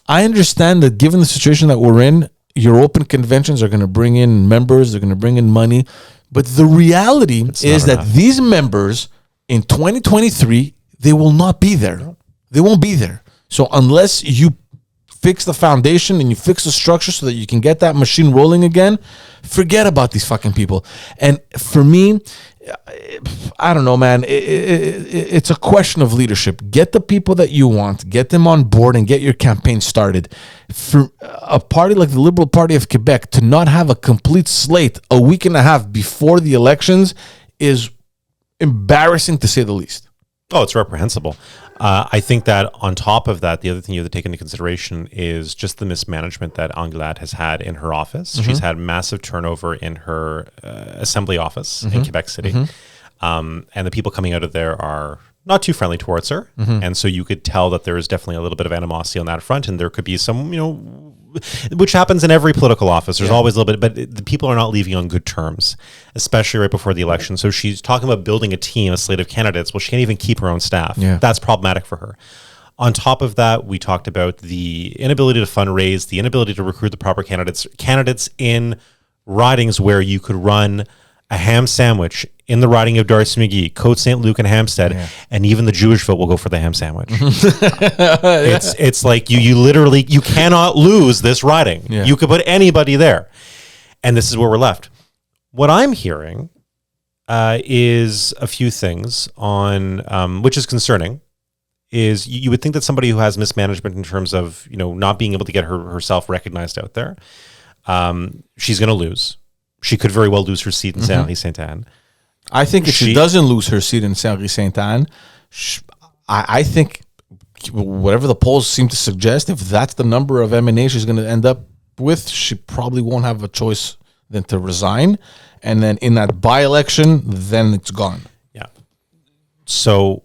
S1: I understand that given the situation that we're in, your open conventions are going to bring in members. They're going to bring in money. But the reality is that these members in 2023, they will not be there. They won't be there. So unless you fix the foundation and you fix the structure so that you can get that machine rolling again, forget about these fucking people. And for me, I don't know, man. It's a question of leadership. Get the people that you want, get them on board, and get your campaign started. For a party like the Liberal Party of Quebec to not have a complete slate a week and a half before the elections is embarrassing, to say the least.
S2: Oh, it's reprehensible. I think that on top of that, the other thing you have to take into consideration is just the mismanagement that Anglade has had in her office. Mm-hmm. She's had massive turnover in her assembly office in Quebec City. Mm-hmm. And the people coming out of there are not too friendly towards her. Mm-hmm. And so you could tell that there is definitely a little bit of animosity on that front. And there could be some, which happens in every political office. There's always a little bit, but the people are not leaving on good terms, especially right before the election. So she's talking about building a team, a slate of candidates. Well, she can't even keep her own staff. Yeah. That's problematic for her. On top of that, we talked about the inability to fundraise, the inability to recruit the proper candidates in ridings where you could run a ham sandwich in the riding of Darcy McGee, Côte St. Luc and Hampstead, and even the Jewish vote will go for the ham sandwich. It's like you literally, you cannot lose this riding.
S1: Yeah.
S2: You could put anybody there. And this is where we're left. What I'm hearing is a few things on, which is concerning, is you would think that somebody who has mismanagement in terms of, not being able to get herself recognized out there, she's going to lose. She could very well lose her seat in Saint-Henri-Sainte-Anne.
S1: I think if she doesn't lose her seat in Saint-Henri-Sainte-Anne, I think whatever the polls seem to suggest, if that's the number of M&A she's going to end up with, she probably won't have a choice than to resign. And then in that by-election, then it's gone.
S2: Yeah. So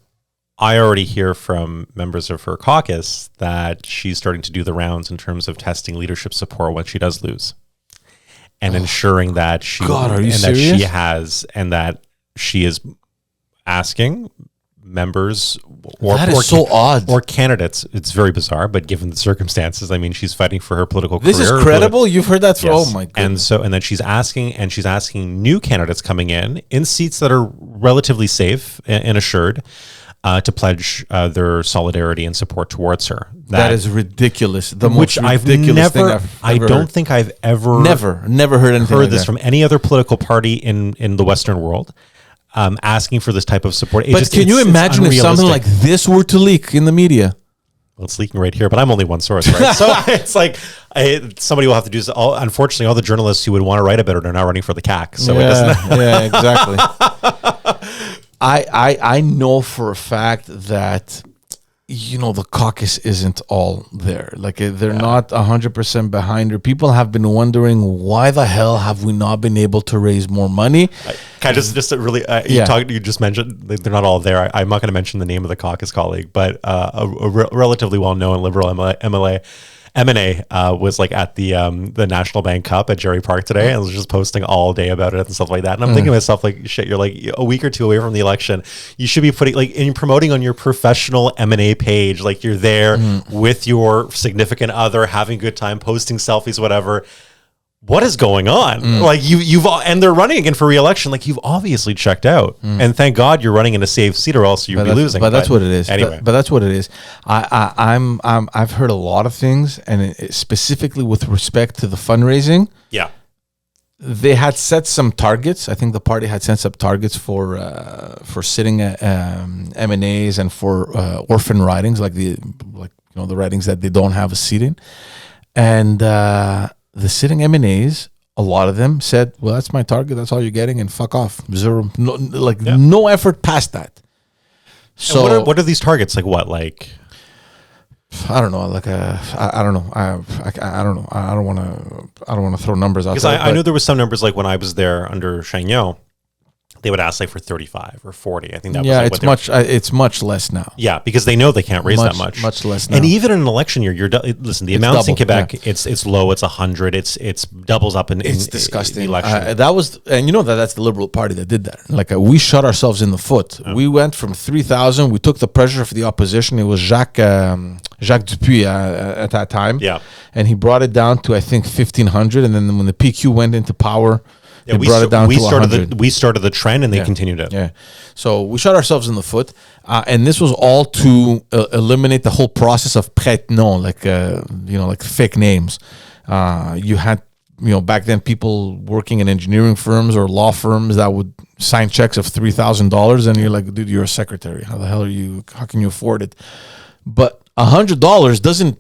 S2: I already hear from members of her caucus that she's starting to do the rounds in terms of testing leadership support when she does lose. And ensuring that she that she is asking members or candidates. It's very bizarre, but given the circumstances, I mean, she's fighting for her political career.
S1: This is credible. You've heard that?
S2: Yes.
S1: Oh my goodness.
S2: And then she's asking new candidates coming in seats that are relatively safe and assured, to pledge their solidarity and support towards her.
S1: That is ridiculous.
S2: I don't think I've ever
S1: never heard anything like
S2: this
S1: that
S2: from any other political party in the Western world, asking for this type of support.
S1: Can you imagine if something like this were to leak in the media?
S2: Well, it's leaking right here, but I'm only one source, right? So it's like somebody will have to do this. Unfortunately, all the journalists who would want to write about it are now running for the CAC. So it doesn't.
S1: Yeah, exactly. I know for a fact that the caucus isn't all there. Like they're not 100% behind her. People have been wondering, why the hell have we not been able to raise more money? You just mentioned they're not all there. I'm not going to mention the name of the caucus colleague, but a relatively well-known Liberal M&A was like at the National Bank Cup at Jerry Park today, and was just posting all day about it and stuff like that. And I'm thinking to myself, like, shit, you're like a week or two away from the election. You should be putting in promoting on your professional M&A page, like you're there with your significant other, having a good time, posting selfies, whatever. What is going on? Like and they're running again for re-election. Like, you've obviously checked out, and thank God you're running in a safe seat, or else you'd be losing. But that's what it is.
S2: Anyway,
S1: but that's what it is. I've heard a lot of things, and specifically with respect to the fundraising.
S2: Yeah,
S1: they had set some targets. I think the party had set some targets for sitting M&As and for orphan ridings, like the ridings that they don't have a seat in, and. The sitting M&As, a lot of them said, well, that's my target. That's all you're getting, and fuck off. Zero, no effort past that. So
S2: what are these targets? Like what? Like,
S1: I don't know. I don't know. I don't know. I don't want to throw numbers out.
S2: Because I know there was some numbers, like when I was there under Chagnon, they would ask like for 35 or 40. I think that was
S1: it's much less now.
S2: Yeah, because they know they can't raise that much.
S1: Much less now.
S2: And even in an election year, listen, the amounts in Quebec, it's low, it's 100, it's doubles up in
S1: it's disgusting.
S2: In the election.
S1: That's the Liberal Party that did that. Like we shot ourselves in the foot. We went from 3,000. We took the pressure for the opposition. It was Jacques Dupuis at that time.
S2: Yeah,
S1: and he brought it down to I think 1,500. And then when the PQ went into power.
S2: Yeah, we started the trend, and they continued it.
S1: Yeah, so we shot ourselves in the foot, and this was all to eliminate the whole process of prête-nom, like fake names. You had back then people working in engineering firms or law firms that would sign checks of $3,000, and you're like, dude, you're a secretary. How the hell are you? How can you afford it? But $100 doesn't.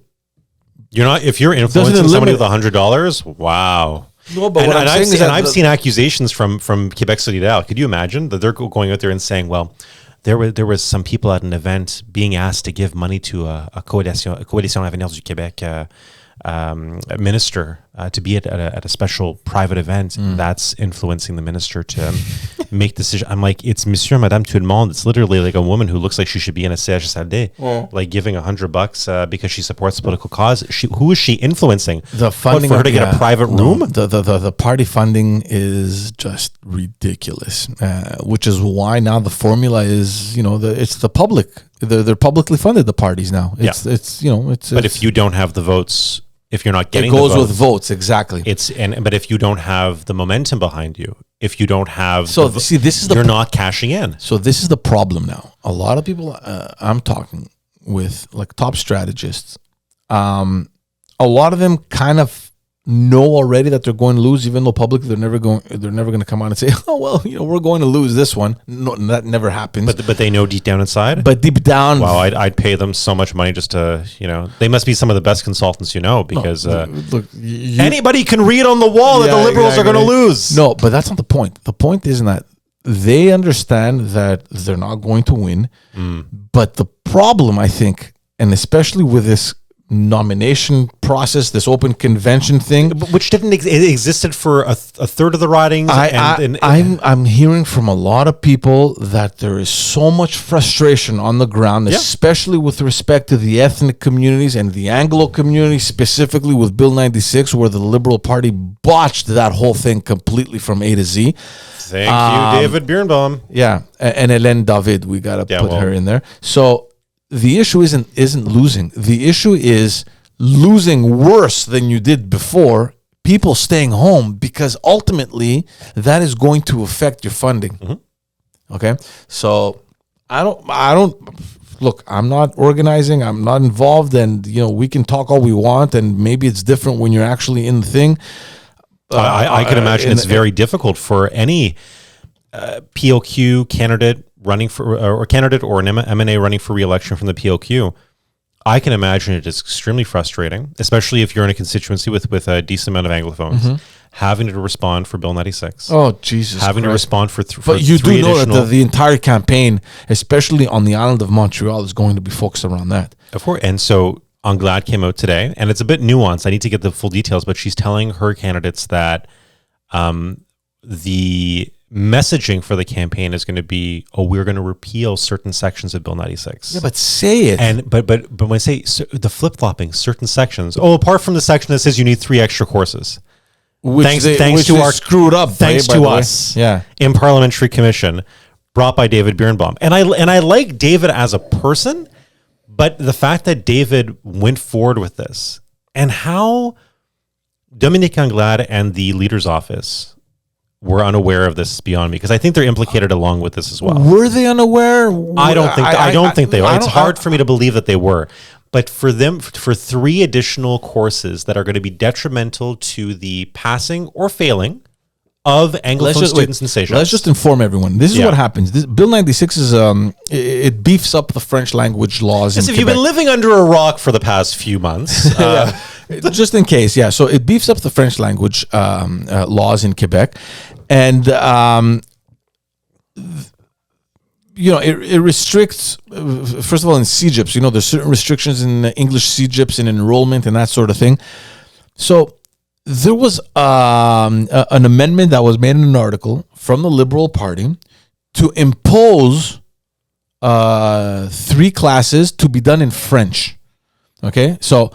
S2: You're not if you're influencing somebody with $100. Wow.
S1: No, but
S2: I've seen accusations from Quebec Solidaire. Could you imagine that they're going out there and saying, well, there was some people at an event being asked to give money to a Coalition Avenir du Québec minister to be at a special private event. That's influencing the minister to make decisions. I'm like, it's Monsieur and Madame Tout le Monde. It's literally like a woman who looks like she should be in a CHSLD, like giving $100 because she supports a political cause. Who is she influencing?
S1: The funding
S2: for her to get a private room.
S1: The party funding is just ridiculous, which is why now the formula is it's the public. They're publicly funded, the parties now. But
S2: if you don't have the votes if you're not
S1: It
S2: getting
S1: goes
S2: the
S1: with votes, exactly.
S2: but if you don't have the momentum behind you, if you don't have you're not cashing in.
S1: So this is the problem now. A lot of people I'm talking with, like top strategists, a lot of them kind of know already that they're going to lose, even though publicly they're never going to come out and say, oh well, we're going to lose this one. No, that never happens.
S2: But they know deep down inside.
S1: But deep down,
S2: wow, I'd pay them so much money just to they must be some of the best consultants because
S1: look,
S2: anybody can read on the wall that the Liberals are going to lose.
S1: No, but that's not the point. The point isn't that. They understand that they're not going to win, but the problem, I think, and especially with this nomination process, this open convention thing,
S2: which didn't it existed for a third of the ridings.
S1: I'm hearing from a lot of people that there is so much frustration on the ground, especially with respect to the ethnic communities and the Anglo community, specifically with Bill 96, where the Liberal Party botched that whole thing completely from A to Z.
S2: Thank you, David Birnbaum.
S1: Yeah, and Hélène David, we got to put her in there. So the issue isn't losing. The issue is losing worse than you did before, people staying home, because ultimately that is going to affect your funding. Mm-hmm. Okay? So I don't look, I'm not organizing, I'm not involved, and we can talk all we want, and maybe it's different when you're actually in the thing.
S2: I can imagine it's very difficult for any PLQ candidate running for an M&A running for re-election from the PLQ. I can imagine it is extremely frustrating, especially if you're in a constituency with a decent amount of Anglophones, having to respond for Bill 96.
S1: Oh, Jesus
S2: Having
S1: Christ.
S2: to respond for
S1: But you do know that the entire campaign, especially on the island of Montreal, is going to be focused around that.
S2: Of course. And so Anglade came out today, and it's a bit nuanced. I need to get the full details, but she's telling her candidates that the messaging for the campaign is going to be, we're going to repeal certain sections of Bill 96.
S1: Yeah, but say it.
S2: And but when I say the flip-flopping certain sections, apart from the section that says you need 3 extra courses,
S1: which
S2: thanks to our
S1: screwed up,
S2: thanks to us, in parliamentary commission, brought by David Birnbaum. And I like David as a person, but the fact that David went forward with this, and how Dominique Anglade and the leader's office were unaware of this is beyond me, because I think they're implicated along with this as well.
S1: Were they unaware?
S2: I don't think they were. It's hard for me to believe that they were. But for them, for 3 additional courses that are going to be detrimental to the passing or failing of Anglophone students in Seychelles.
S1: Let's just inform everyone. This is what happens. Bill 96 is it beefs up the French language laws.
S2: Yes, if you've been living under a rock for the past few months.
S1: Just in case, So it beefs up the French language laws in Quebec. And, it restricts, first of all, in CEGEPs, there's certain restrictions in English CEGEPs and enrollment and that sort of thing. So there was an amendment that was made in an article from the Liberal Party to impose 3 classes to be done in French. Okay? So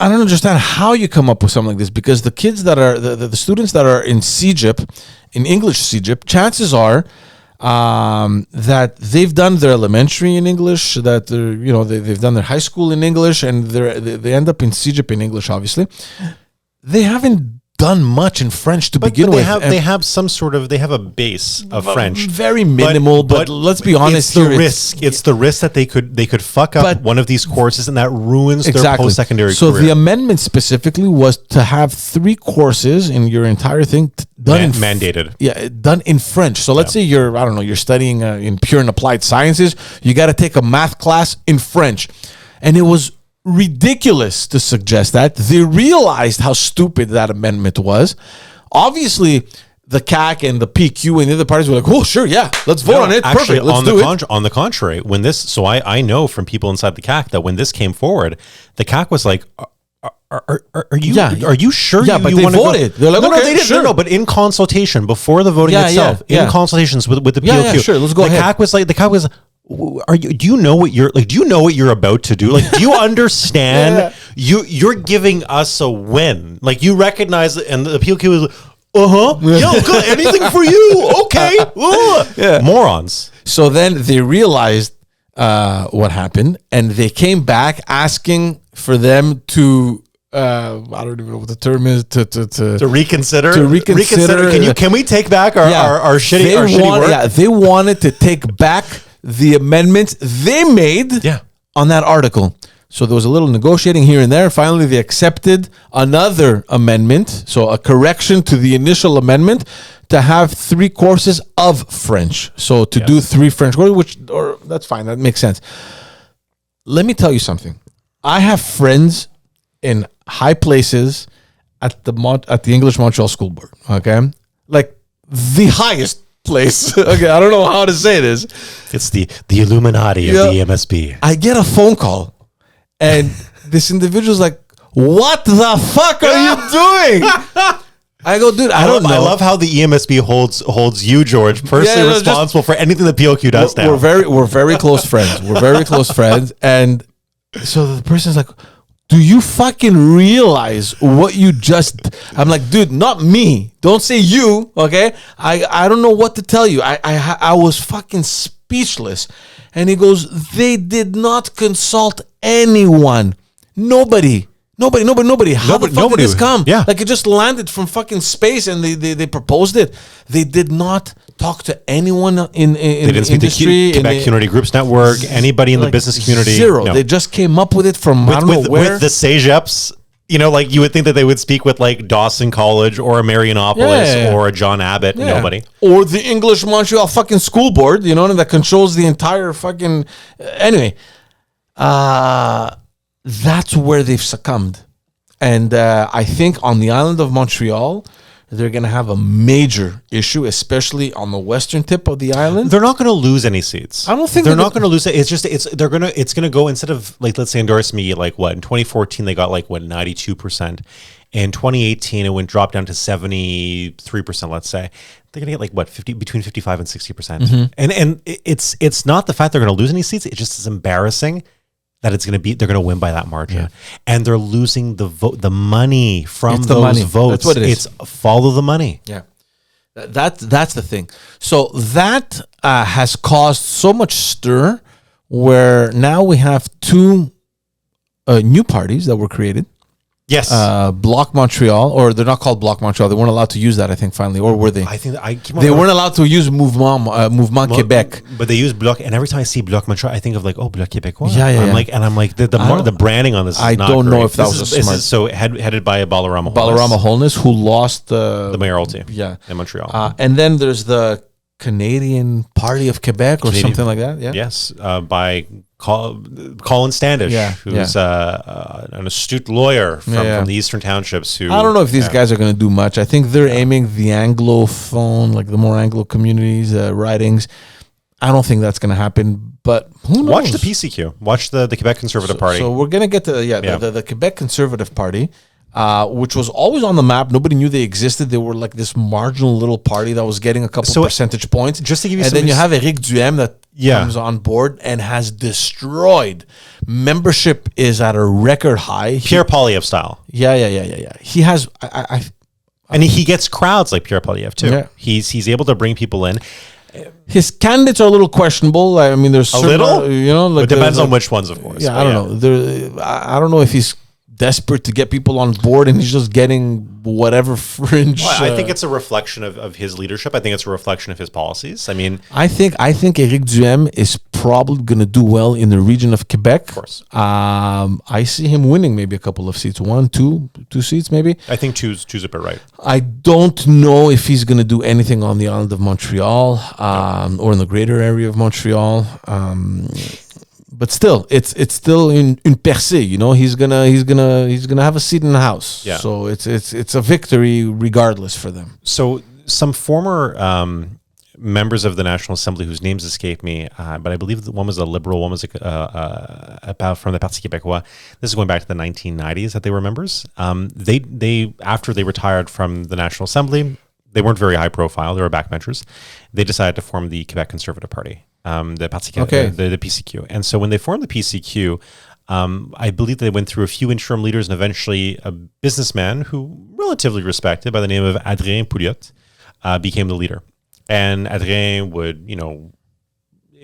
S1: I don't understand how you come up with something like this, because the kids that are the students that are in CEGEP, in English CEGEP, chances are that they've done their elementary in English, that they've done their high school in English, and they end up in CEGEP in English. Obviously, they haven't done much in French to begin with.
S2: They have a base of French,
S1: very minimal. But let's be honest,
S2: it's the risk that they could fuck up one of these courses, and that ruins their post-secondary career.
S1: So the amendment specifically was to have 3 courses in your entire thing done
S2: mandated.
S1: Done in French. So let's say you're studying in pure and applied sciences. You got to take a math class in French, and it was ridiculous to suggest that. They realized how stupid that amendment was. Obviously, the CAC and the PQ and the other parties were like, "Oh, sure, yeah, let's vote on it. Perfect, let's do it."
S2: On the contrary, when this, I know from people inside the CAC that when this came forward, the CAC was like, "Are you sure?
S1: Yeah, but they voted. They're like,
S2: no,
S1: okay,
S2: they didn't.
S1: sure.
S2: No, but in consultation before the voting itself, in consultations with the PQ,
S1: sure, let's go ahead.
S2: The CAC was. Do you know what you're about to do? Like, do you understand? You're giving us a win. Like, you recognize it, and the PLQ was good, anything for you. Okay. Morons.
S1: So then they realized what happened, and they came back asking for them to I don't even know what the term is
S2: To reconsider.
S1: To reconsider.
S2: Can we take back our shitty work?
S1: Yeah, they wanted to take back the amendments they made on that article. So there was a little negotiating here and there. Finally, they accepted another amendment, so a correction to the initial amendment, to have 3 courses of French. So to do 3 French courses, that's fine. That makes sense. Let me tell you something. I have friends in high places at the English Montreal School Board. Okay, like the highest place. Okay, I don't know how to say this.
S2: It's the Illuminati of the MSB.
S1: I get a phone call, and this individual's like, "What the fuck are you doing?" I go, dude, I don't know.
S2: I love how the EMSB holds you, George, personally responsible for anything the POQ does now.
S1: We're very close friends. We're very close friends, and so the person's like, do you fucking realize what you just... I'm like, dude, not me. Don't say you, okay? I don't know what to tell you. I was fucking speechless. And he goes, they did not consult anyone. Nobody. How the fuck did this come?
S2: Yeah.
S1: Like, it just landed from fucking space and they proposed it. They did not talk to anyone in
S2: they didn't speak
S1: industry.
S2: To Quebec Community Groups Network, anybody in the business community.
S1: Zero.
S2: No.
S1: They just came up with it from I don't know where.
S2: With the CEGEPs, like you would think that they would speak with like Dawson College or a Marianopolis or a John Abbott. Yeah. Nobody.
S1: Or the English Montreal fucking school board, that controls the entire fucking... Anyway, that's where they've succumbed. And I think on the island of Montreal, they're going to have a major issue, especially on the western tip of the island.
S2: They're not going to lose any seats.
S1: I don't think
S2: they're not going to lose it. It's just it's going to go, instead of like, let's say endorsement, like what in 2014 they got like 92%. In 2018 it dropped down to 73%. Let's say they're going to get like what between 55 and 60%. Mm-hmm. And it's not the fact they're going to lose any seats. It just is embarrassing that they're going to win by that margin, and they're losing the money from those votes.
S1: That's what it is.
S2: It's follow the money.
S1: Yeah, that's the thing. So that has caused so much stir, where now we have 2 new parties that were created.
S2: Yes.
S1: Bloc Montreal, or they're not called Bloc Montreal. They weren't allowed to use that, I think, finally. Or were they?
S2: I think
S1: they weren't allowed to use Mouvement Québec.
S2: But they use Bloc, and every time I see Bloc Montreal, I think of like, oh, Bloc Québécois.
S1: Yeah.
S2: I'm like, the branding on this is
S1: I
S2: not
S1: don't
S2: great.
S1: know if that was smart.
S2: This is so headed by Balarama
S1: Holness, who lost
S2: the mayoralty in Montreal.
S1: And then there's the Canadian Party of Quebec or something like that. Yeah.
S2: Yes, by Colin Standish, who's an astute lawyer from the Eastern Townships.
S1: I don't know if these guys are going to do much. I think they're aiming the Anglophone, like the more Anglo communities, ridings. I don't think that's going to happen, but who knows?
S2: Watch the PCQ. Watch the Quebec Conservative Party.
S1: So we're going to get to the Quebec Conservative Party, which was always on the map. Nobody knew they existed. They were like this marginal little party that was getting a couple percentage points.
S2: Just to give you
S1: and then you have Éric Duhem that comes on board and has destroyed. Membership is at a record high.
S2: Pierre Poilievre style.
S1: Yeah. He has...
S2: and he gets crowds like Pierre Poilievre too. Yeah. He's able to bring people in.
S1: His candidates are a little questionable. I mean, there's
S2: a little,
S1: like
S2: it depends on which ones, of course.
S1: Yeah, I don't know. I don't know if he's desperate to get people on board and he's just getting whatever fringe.
S2: Well, I think it's a reflection of his leadership. I think it's a reflection of his policies. I mean,
S1: I think Éric Duhem is probably going to do well in the region of Quebec.
S2: Of course.
S1: I see him winning maybe a couple of seats. 1, 2 seats maybe.
S2: I think two's a bit right.
S1: I don't know if he's going to do anything on the island of Montreal or in the greater area of Montreal. But still, it's still une percée. He's gonna have a seat in the House.
S2: Yeah.
S1: So it's a victory regardless for them.
S2: So some former members of the National Assembly whose names escape me, but I believe one was a Liberal, one was from the Parti Québécois. This is going back to the 1990s that they were members. They after they retired from the National Assembly, they weren't very high profile. They were backbenchers. They decided to form the Quebec Conservative Party. The PCQ. And so when they formed the PCQ, I believe they went through a few interim leaders and eventually a businessman who relatively respected by the name of Adrien Pouliot became the leader. And Adrien would,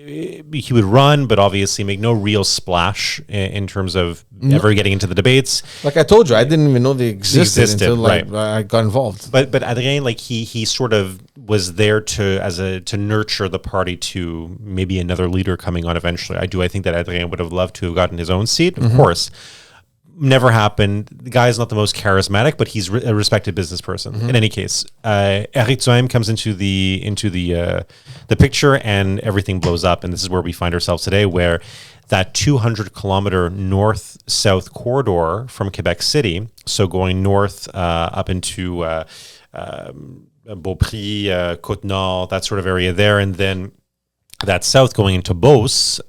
S2: he would run, but obviously make no real splash in terms of ever getting into the debates.
S1: Like I told you, I didn't even know they existed until I got involved.
S2: But Adrien, like he sort of was there to nurture the party to maybe another leader coming on eventually. I think that Adrien would have loved to have gotten his own seat, of course. Never happened. The guy is not the most charismatic, but he's a respected business person. In any case, Eric Duhaime comes into the picture, and everything blows up. And this is where we find ourselves today, where that 200-kilometer north-south corridor from Quebec City, so going north up into Beaupré, Côte-Nord, that sort of area there, and then that south going into Beauce,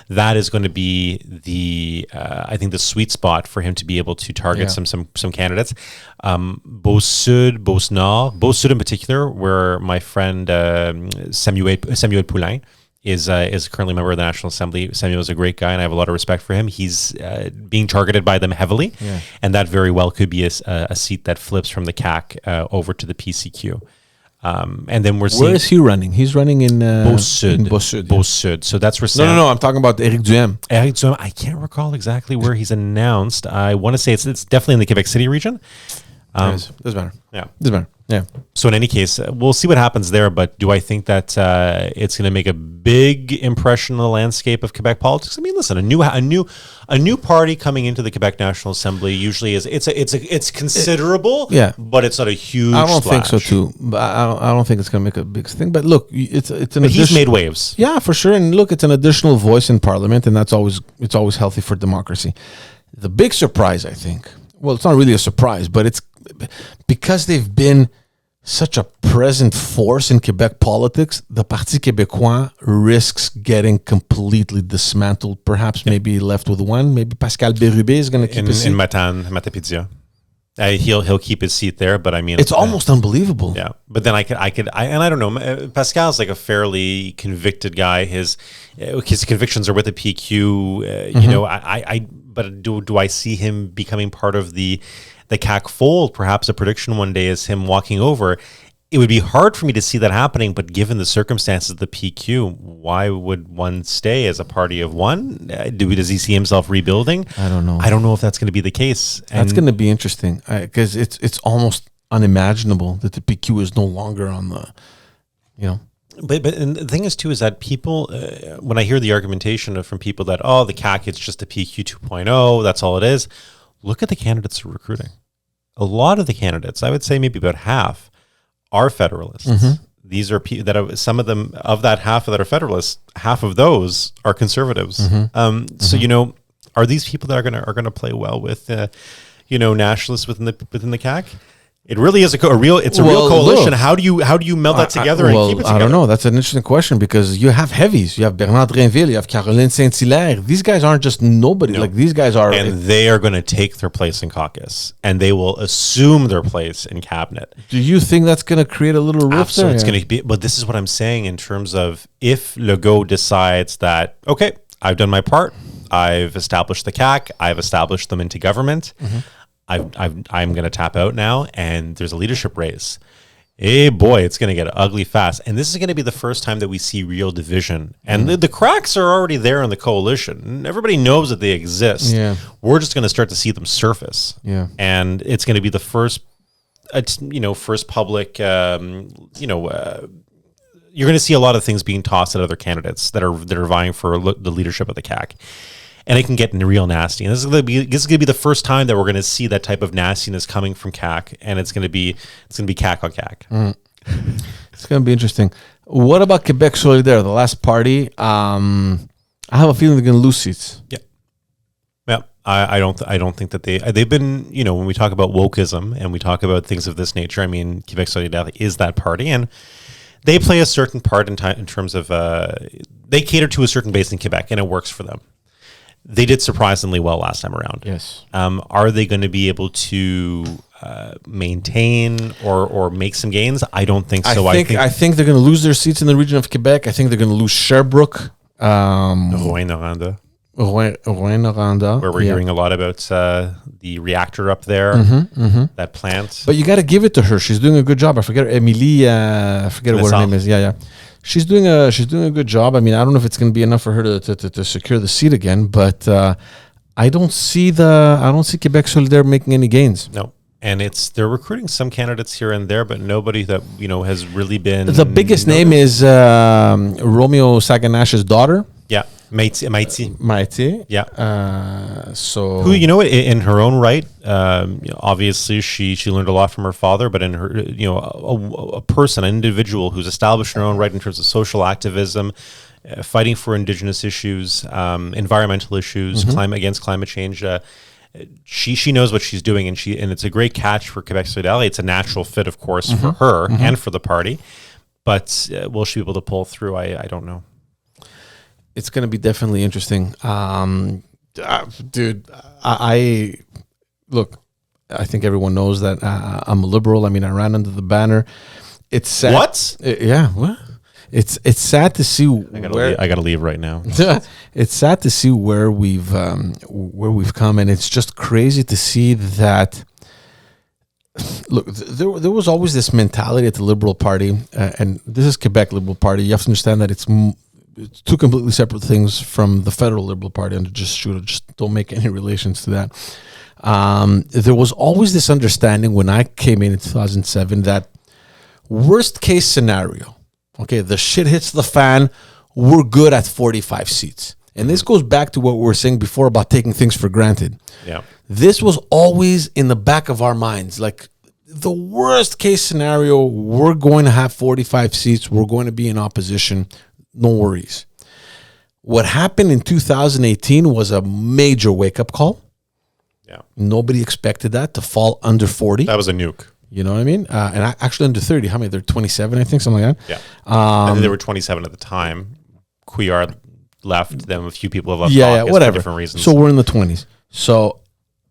S2: that is going to be I think the sweet spot for him to be able to target some candidates. Beauce Sud, Beauce Nord, Beauce Sud in particular, where my friend Samuel Poulain is currently a member of the National Assembly. Samuel is a great guy, and I have a lot of respect for him. He's being targeted by them heavily, and that very well could be a seat that flips from the CAQ over to the PCQ. And then we're seeing...
S1: Where is he running? He's running in
S2: Beauce Sud.
S1: Beauce Sud.
S2: So that's where...
S1: No. I'm talking about Eric Duhaime.
S2: Eric Duhaime, I can't recall exactly where he's announced. I want to say it's definitely in the Quebec City region.
S1: Doesn't matter.
S2: Yeah.
S1: Doesn't matter. Yeah.
S2: So in any case, we'll see what happens there. But do I think that it's going to make a big impression on the landscape of Quebec politics? I mean, listen, a new party coming into the Quebec National Assembly usually it's considerable. But it's not a huge.
S1: I don't think so
S2: splash.
S1: too. But I don't think it's going to make a big thing. But look, it's an.
S2: But he's made waves.
S1: Yeah, for sure. And look, it's an additional voice in Parliament, and that's always healthy for democracy. The big surprise, I think. Well, it's not really a surprise, but it's because they've been such a present force in Quebec politics, the Parti Québécois risks getting completely dismantled, perhaps maybe left with one. Maybe Pascal Bérubé is going to keep his seat.
S2: In Matapédia. He'll keep his seat there, but I mean...
S1: It's almost unbelievable.
S2: Yeah, but then I don't know. Pascal's like a fairly convicted guy. His convictions are with the PQ. You know, but do I see him becoming part of the CAQ fold? Perhaps a prediction one day is him walking over. It would be hard for me to see that happening, but given the circumstances of the PQ, why would one stay as a party of one? Does he see himself rebuilding?
S1: I don't know.
S2: I don't know if that's going to be the case.
S1: That's going to be interesting because it's almost unimaginable that the PQ is no longer on the, you know.
S2: But and the thing is too is that people, when I hear the argumentation from people that the CAQ it's just a PQ 2.0, that's all it is. Look at the candidates who are recruiting. A lot of the candidates, I would say maybe about half, are Federalists. These are some of them of that half that are Federalists. Half of those are Conservatives. So you know, are these people that are gonna play well with nationalists within the CAQ? It really is a real coalition. Look, how do you meld that together and keep it together?
S1: I don't know. That's an interesting question because you have heavies. You have Bernard Drainville. You have Caroline Saint-Hilaire. These guys aren't just nobody. No. Like these guys are,
S2: and they are going to take their place in caucus, and they will assume their place in cabinet.
S1: Do you think that's going to create a little rift?
S2: Absolutely, it's going to be. But this is what I'm saying in terms of if Legault decides that I've done my part, I've established the CAQ, I've established them into government. I'm going to tap out now, and there's a leadership race. Hey, boy, it's going to get ugly fast. And this is going to be the first time that we see real division. And the cracks are already there in the coalition. Everybody knows that they exist.
S1: Yeah.
S2: We're just going to start to see them surface.
S1: Yeah.
S2: And it's going to be the first public, you're going to see a lot of things being tossed at other candidates that are vying for the leadership of the CAQ. And it can get real nasty. And this is going to be the first time that we're going to see that type of nastiness coming from CAQ, and it's going to be CAQ on CAQ.
S1: It's going to be interesting. What about Quebec Solidaire, the last party? I have a feeling they're going to lose seats.
S2: Yeah. I don't think that they've been, when we talk about wokeism and we talk about things of this nature, I mean, Quebec Solidaire is that party, and they play a certain part in terms of they cater to a certain base in Quebec, and it works for them. They did surprisingly well last time around.
S1: Yes.
S2: Are they going to be able to maintain or make some gains? I don't think so.
S1: I think they're going to lose their seats in the region of Quebec. I think they're going to lose Sherbrooke.
S2: Rouyn-Noranda.
S1: Where
S2: we're hearing a lot about the reactor up there, that plant.
S1: But you got to give it to her. She's doing a good job. I forget Emilie. I forget what her name is. Yeah. she's doing a good job. I mean, I don't know if it's going to be enough for her to secure the seat again, but I don't see Quebec Solidaire making any gains.
S2: No. And they're recruiting some candidates here and there, but nobody that has really been.
S1: The biggest name is Romeo Saganash's daughter.
S2: Yeah, Maïti.
S1: Yeah. So
S2: who in her own right, obviously she learned a lot from her father, but in her a person, an individual who's established in her own right in terms of social activism, fighting for Indigenous issues, environmental issues, against climate change. She knows what she's doing, and it's a great catch for Quebec Solidaire. It's a natural fit, of course, for her and for the party. But will she be able to pull through? I don't know.
S1: It's going to be definitely interesting, dude. I look. I think everyone knows that I'm a liberal. I mean, I ran under the banner. It's sad.
S2: What?
S1: Yeah. What? It's sad to see
S2: I gotta leave right now.
S1: It's sad to see where we've come, and it's just crazy to see that. Look, there was always this mentality at the Liberal Party, and this is Quebec Liberal Party. You have to understand that it's two completely separate things from the federal Liberal Party, and just don't make any relations to that. There was always this understanding when I came in 2007 that worst case scenario. Okay, the shit hits the fan, we're good at 45 seats. And this goes back to what we were saying before about taking things for granted.
S2: Yeah.
S1: This was always in the back of our minds. Like, the worst case scenario, we're going to have 45 seats, we're going to be in opposition, no worries. What happened in 2018 was a major wake-up call.
S2: Yeah.
S1: Nobody expected that to fall under 40.
S2: That was a nuke.
S1: You know what I mean? And actually under 30. How many? They're 27, I think, something like that.
S2: Yeah. And they were 27 at the time. Couillard left. Then a few people have left.
S1: Yeah, whatever.
S2: For different reasons.
S1: So we're in the 20s. So,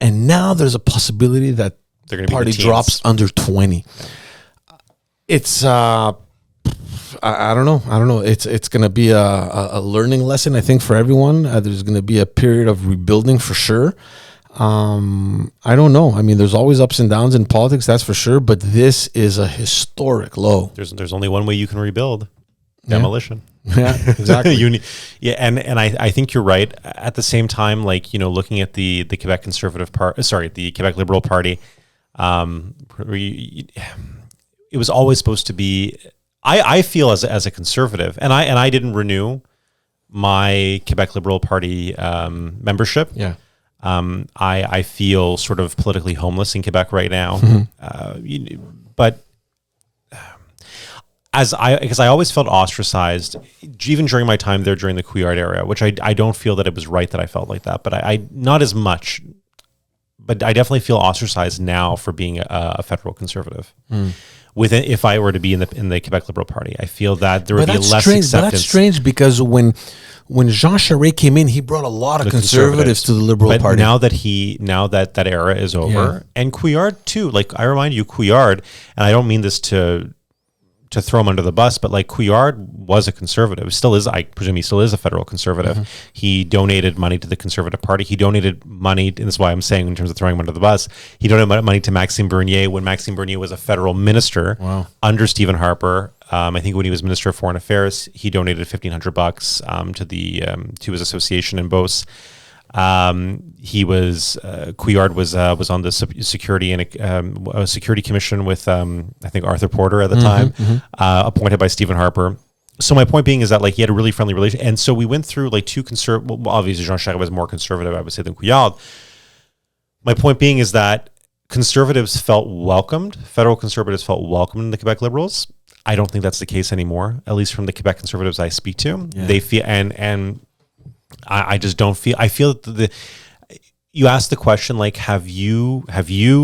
S1: and now there's a possibility that
S2: the
S1: party drops under 20. Yeah. It's I don't know. It's going to be a learning lesson, I think, for everyone. There's going to be a period of rebuilding for sure. I don't know. I mean, there's always ups and downs in politics, that's for sure. But this is a historic low.
S2: There's only one way you can rebuild: demolition.
S1: Yeah, exactly.
S2: I think you're right. At the same time, like looking at the Quebec Conservative Party, the Quebec Liberal Party, it was always supposed to be. I feel as a conservative, and I didn't renew my Quebec Liberal Party membership.
S1: Yeah.
S2: I feel sort of politically homeless in Quebec right now. But because I always felt ostracized, even during my time there during the Couillard era, which I don't feel that it was right that I felt like that, but I not as much. But I definitely feel ostracized now for being a federal conservative. If I were to be in the Quebec Liberal Party, I feel that there would be less acceptance.
S1: But that's strange because when Jean Charest came in, he brought a lot of conservatives to the Liberal Party.
S2: But now that era is over, and Couillard too. Like, I remind you, Couillard, and I don't mean this to throw him under the bus, but like, Couillard was a conservative. Still is, I presume he still is a federal conservative. He donated money to the Conservative Party. He donated money, and this is why I'm saying in terms of throwing him under the bus, he donated money to Maxime Bernier when Maxime Bernier was a federal minister under Stephen Harper. I think when he was Minister of Foreign Affairs, he donated $1,500 to his association in Beauce. Couillard was on the security and security commission with I think Arthur Porter at the time, appointed by Stephen Harper. So my point being is that, like, he had a really friendly relation, and so we went through like two conservative. Well, obviously Jean Charest was more conservative, I would say, than Couillard. My point being is that conservatives felt welcomed. Federal conservatives felt welcomed in the Quebec Liberals. I don't think that's the case anymore, at least from the Quebec conservatives I speak to. Yeah. They feel and I just don't feel. I feel that you asked the question, like, have you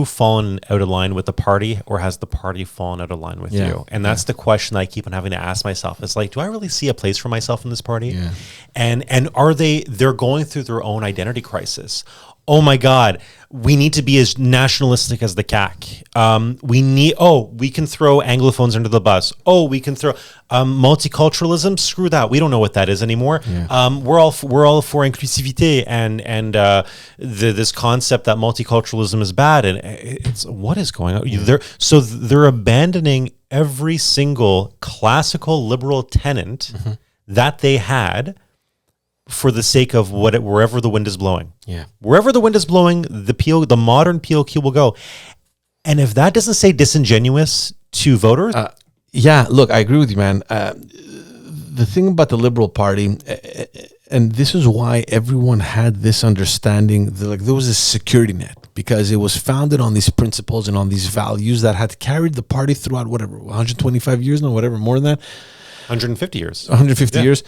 S2: fallen out of line with the party, or has the party fallen out of line with you? And that's the question I keep on having to ask myself. It's like, do I really see a place for myself in this party?
S1: Yeah.
S2: And are they're going through their own identity crisis? Oh my God, we need to be as nationalistic as the CAQ. We can throw Anglophones under the bus. Oh, we can throw multiculturalism. Screw that. We don't know what that is anymore. Yeah. We're all for inclusivité and this concept that multiculturalism is bad. And it's what is going on? They're abandoning every single classical liberal tenant that they had for the sake of wherever the wind is blowing.
S1: Yeah.
S2: Wherever the wind is blowing, the modern PLQ will go. And if that doesn't say disingenuous to voters,
S1: yeah, look, I agree with you, man. The thing about the Liberal Party, and this is why everyone had this understanding, there was a security net, because it was founded on these principles and on these values that had carried the party throughout 125 years now, whatever, more than that.
S2: 150 years.
S1: 150 years.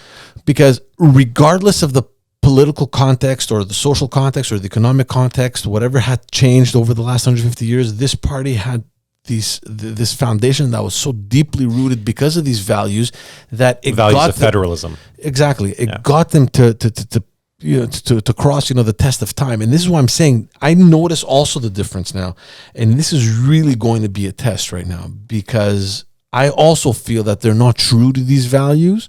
S1: Because regardless of the political context or the social context or the economic context, whatever had changed over the last 150 years, this party had this foundation that was so deeply rooted because of these values that it
S2: values
S1: got
S2: of federalism.
S1: Exactly. It got them to cross, the test of time. And this is why I'm saying I notice also the difference now. And this is really going to be a test right now, because I also feel that they're not true to these values.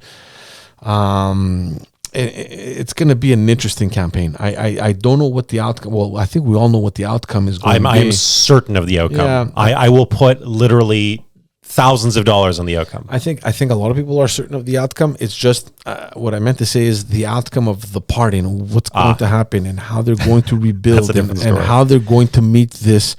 S1: It's going to be an interesting campaign. I don't know what the outcome. Well, I think we all know what the outcome is going to be.
S2: I am certain of the outcome.
S1: Yeah.
S2: I will put literally thousands of dollars on the outcome.
S1: I think a lot of people are certain of the outcome. It's just what I meant to say is the outcome of the party and what's going to happen and how they're going to rebuild and how they're going to meet this.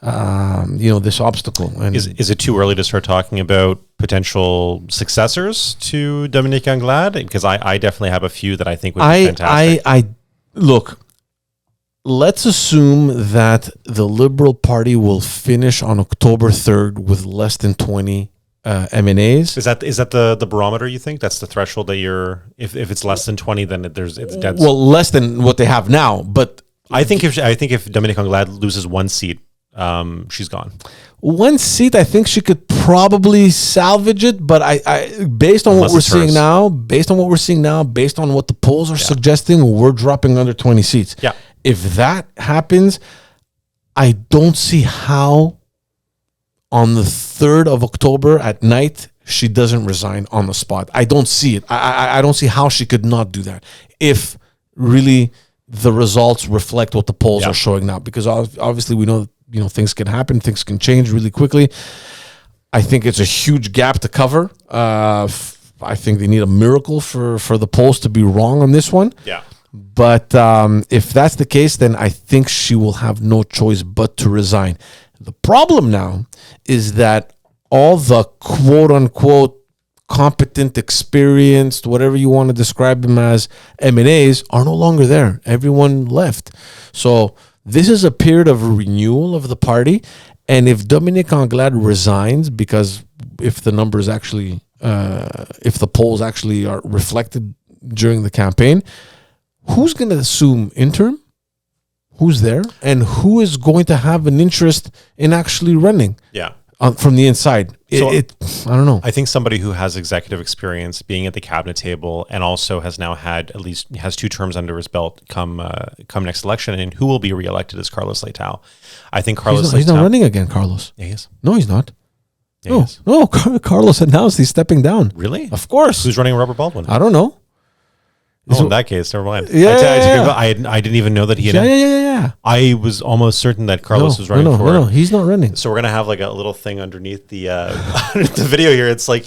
S1: This obstacle. And
S2: is it too early to start talking about potential successors to Dominique Anglade? Because I definitely have a few that I think would be fantastic.
S1: Look, let's assume that the Liberal Party will finish on October 3rd with less than 20 M&As.
S2: Is that the barometer, you think? That's the threshold that you're, if it's less than 20, then it's dead.
S1: Well, less than what they have now, but
S2: I think if Dominique Anglade loses one seat, she's gone.
S1: One seat, I think she could probably salvage it, but I based on what we're seeing now, based on what the polls are suggesting, we're dropping under 20 seats.
S2: Yeah.
S1: If that happens, I don't see how on the 3rd of October at night she doesn't resign on the spot. I don't see it. I don't see how she could not do that if really the results reflect what the polls are showing now, because obviously we know things can happen, things can change really quickly. I think it's a huge gap to cover. I think they need a miracle for the polls to be wrong on this one.
S2: Yeah.
S1: But if that's the case, then I think she will have no choice but to resign. The problem now is that all the quote-unquote competent, experienced, whatever you want to describe them as, M&As are no longer there. Everyone left. So this is a period of renewal of the party. And if Dominique Anglade resigns, because if the numbers actually, if the polls actually are reflected during the campaign, who's going to assume interim? Who's there? And who is going to have an interest in actually running?
S2: Yeah.
S1: From the inside? I don't know.
S2: I think somebody who has executive experience, being at the cabinet table, and also has now has 2 terms under his belt come next election, and who will be reelected is Carlos Leitao. I think
S1: he's not running again, Carlos.
S2: Yeah, he is.
S1: No, he's not.
S2: Yeah,
S1: No, Carlos announced he's stepping down.
S2: Really?
S1: Of course.
S2: Who's running Robert Baldwin?
S1: I don't know.
S2: In that case, never mind.
S1: Yeah,
S2: I didn't even know that he had.
S1: Yeah.
S2: I was almost certain that Carlos was running for it.
S1: No, he's not running.
S2: So we're going to have like a little thing underneath the the video here. It's like,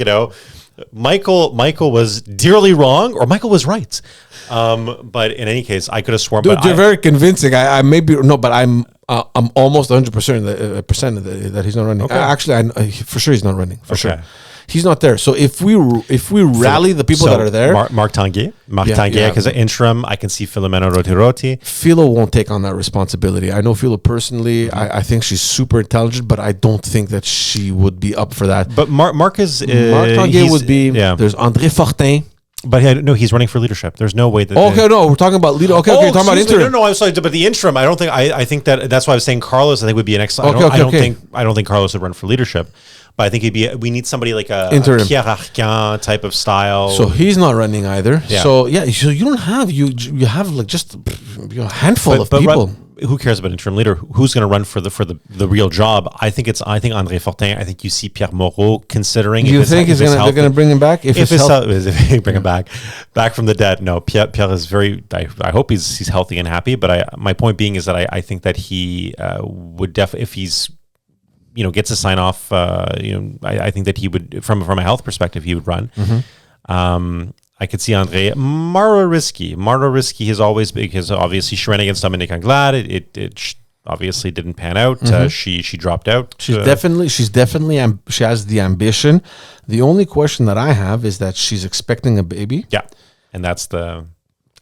S2: Michael was dearly wrong, or Michael was right. But in any case, I could have sworn.
S1: Dude, you're very convincing. I maybe no, but I'm almost 100% that he's not running.
S2: Okay.
S1: Actually, for sure he's not running. For sure. He's not there. So if we rally the people that are there,
S2: Marc Tanguay, because interim, I can see Filomena Roti.
S1: Philo won't take on that responsibility. I know Philo personally. I think she's super intelligent, but I don't think that she would be up for that.
S2: But Marc
S1: Tanguay would be. Yeah. There's André Fortin.
S2: But he's running for leadership. There's no way that.
S1: No, we're talking about leader. Okay, you're talking about interim.
S2: No, I'm sorry, but the interim, I don't think. I think that's why I was saying Carlos. I think would be an excellent. I don't think Carlos would run for leadership. But I think we need somebody like a Pierre Arcan type of style.
S1: So he's not running either. Yeah. So you don't have you have like just a handful of people.
S2: Who cares about interim leader? Who's going to run for the real job? I think André Fortin. I think you see Pierre Moreau considering.
S1: Do you think they're going to bring him back
S2: if bring him back from the dead? No, Pierre is very. I hope he's healthy and happy. But my point being is that I think that he would definitely, if he's gets a sign off, I think that he would, from a health perspective, he would run. I could see Andre Mara Risky. Has always been, because obviously she ran against Dominique Anglade. It obviously didn't pan out. She dropped out.
S1: She has the ambition. The only question that I have is that she's expecting a baby.
S2: Yeah, and that's the.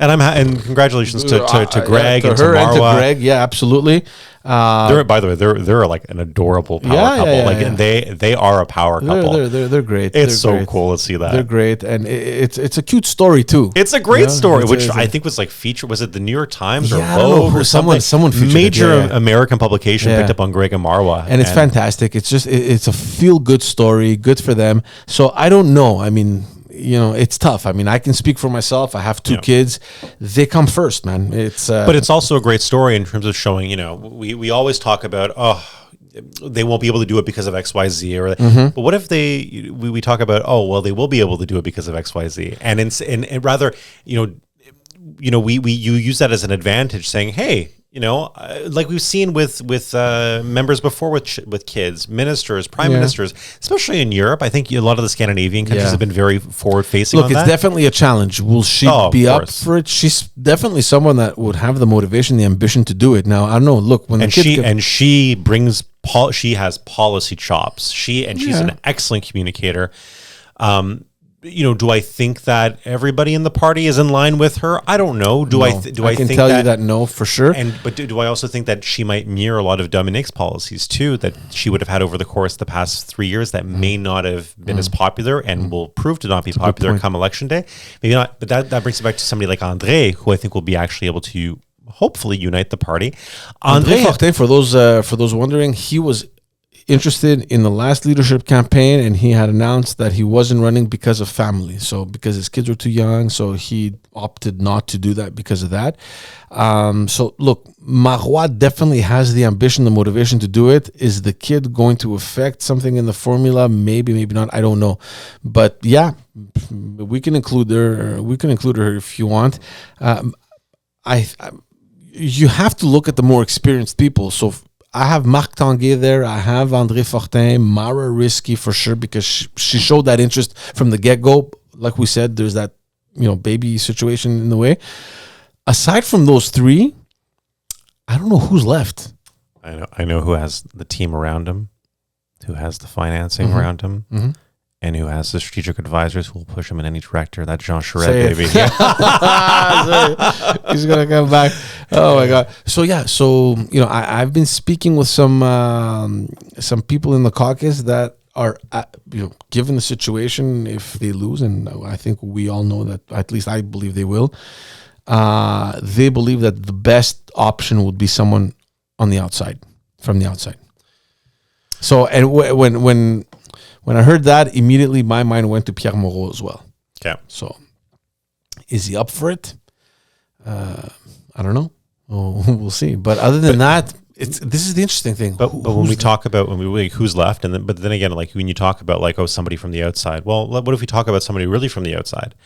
S2: And congratulations to Greg and to
S1: her
S2: Marwa.
S1: and to Greg. Yeah, absolutely.
S2: By the way, they're like an adorable power couple. And they are a power couple.
S1: They're great.
S2: It's
S1: they're great.
S2: cool to see that.
S1: They're great, and it's a cute story too.
S2: It's a great story, which I think was like featured. Was it the New York Times or Vogue or something?
S1: Someone featured
S2: major American publication picked up on Greg and Marwa,
S1: and it's fantastic. It's just it's a feel good story, good for them. So I don't know. I mean, it's tough. I mean, I can speak for myself. I have two kids. They come first, man.
S2: But it's also a great story in terms of showing, we always talk about, they won't be able to do it because of XYZ, but what if we talk about, they will be able to do it because of XYZ. And rather, you use that as an advantage, saying, hey, like we've seen with members before with kids, ministers, prime ministers, especially in Europe. I think a lot of the Scandinavian countries have been very forward facing.
S1: Look, it's definitely a challenge. Will she be up for it? She's definitely someone that would have the motivation, the ambition to do it. Now, I don't know. Look, when
S2: she brings she has policy chops. She's an excellent communicator. Do I think that everybody in the party is in line with her? I don't know. I
S1: can tell you that no, for sure.
S2: But do I also think that she might mirror a lot of Dominique's policies too, that she would have had over the course of the past 3 years that may not have been as popular and will prove to not be popular come election day? Maybe not. But that brings it back to somebody like André, who I think will be actually able to hopefully unite the party.
S1: André Fortin, for those wondering, he was interested in the last leadership campaign, and he had announced that he wasn't running because of family, so because his kids were too young, so he opted not to do that because of that. So look, Marois definitely has the ambition, the motivation to do it. Is the kid going to affect something in the formula? Maybe not, I don't know. But yeah, we can include her if you want. You have to look at the more experienced people. So I have Marc Tanguay there. I have André Fortin, Mara Risky for sure, because she showed that interest from the get-go. Like we said, there's that baby situation in the way. Aside from those three, I don't know who's left.
S2: I know who has the team around him, who has the financing around him, and who has the strategic advisors who will push him in any director. That's Jean Charest, baby.
S1: He's gonna come back. Oh my God. So I've been speaking with some people in the caucus that are given the situation, if they lose, and I think we all know that, at least I believe they will. They believe that the best option would be someone on the outside, from the outside. So, and when I heard that, immediately my mind went to Pierre Moreau as well.
S2: Yeah.
S1: So, is he up for it? I don't know. We'll see. But other than that, this is the interesting thing.
S2: But when we talk about who's left, but then again, like when you talk about somebody from the outside, well, what if we talk about somebody really from the outside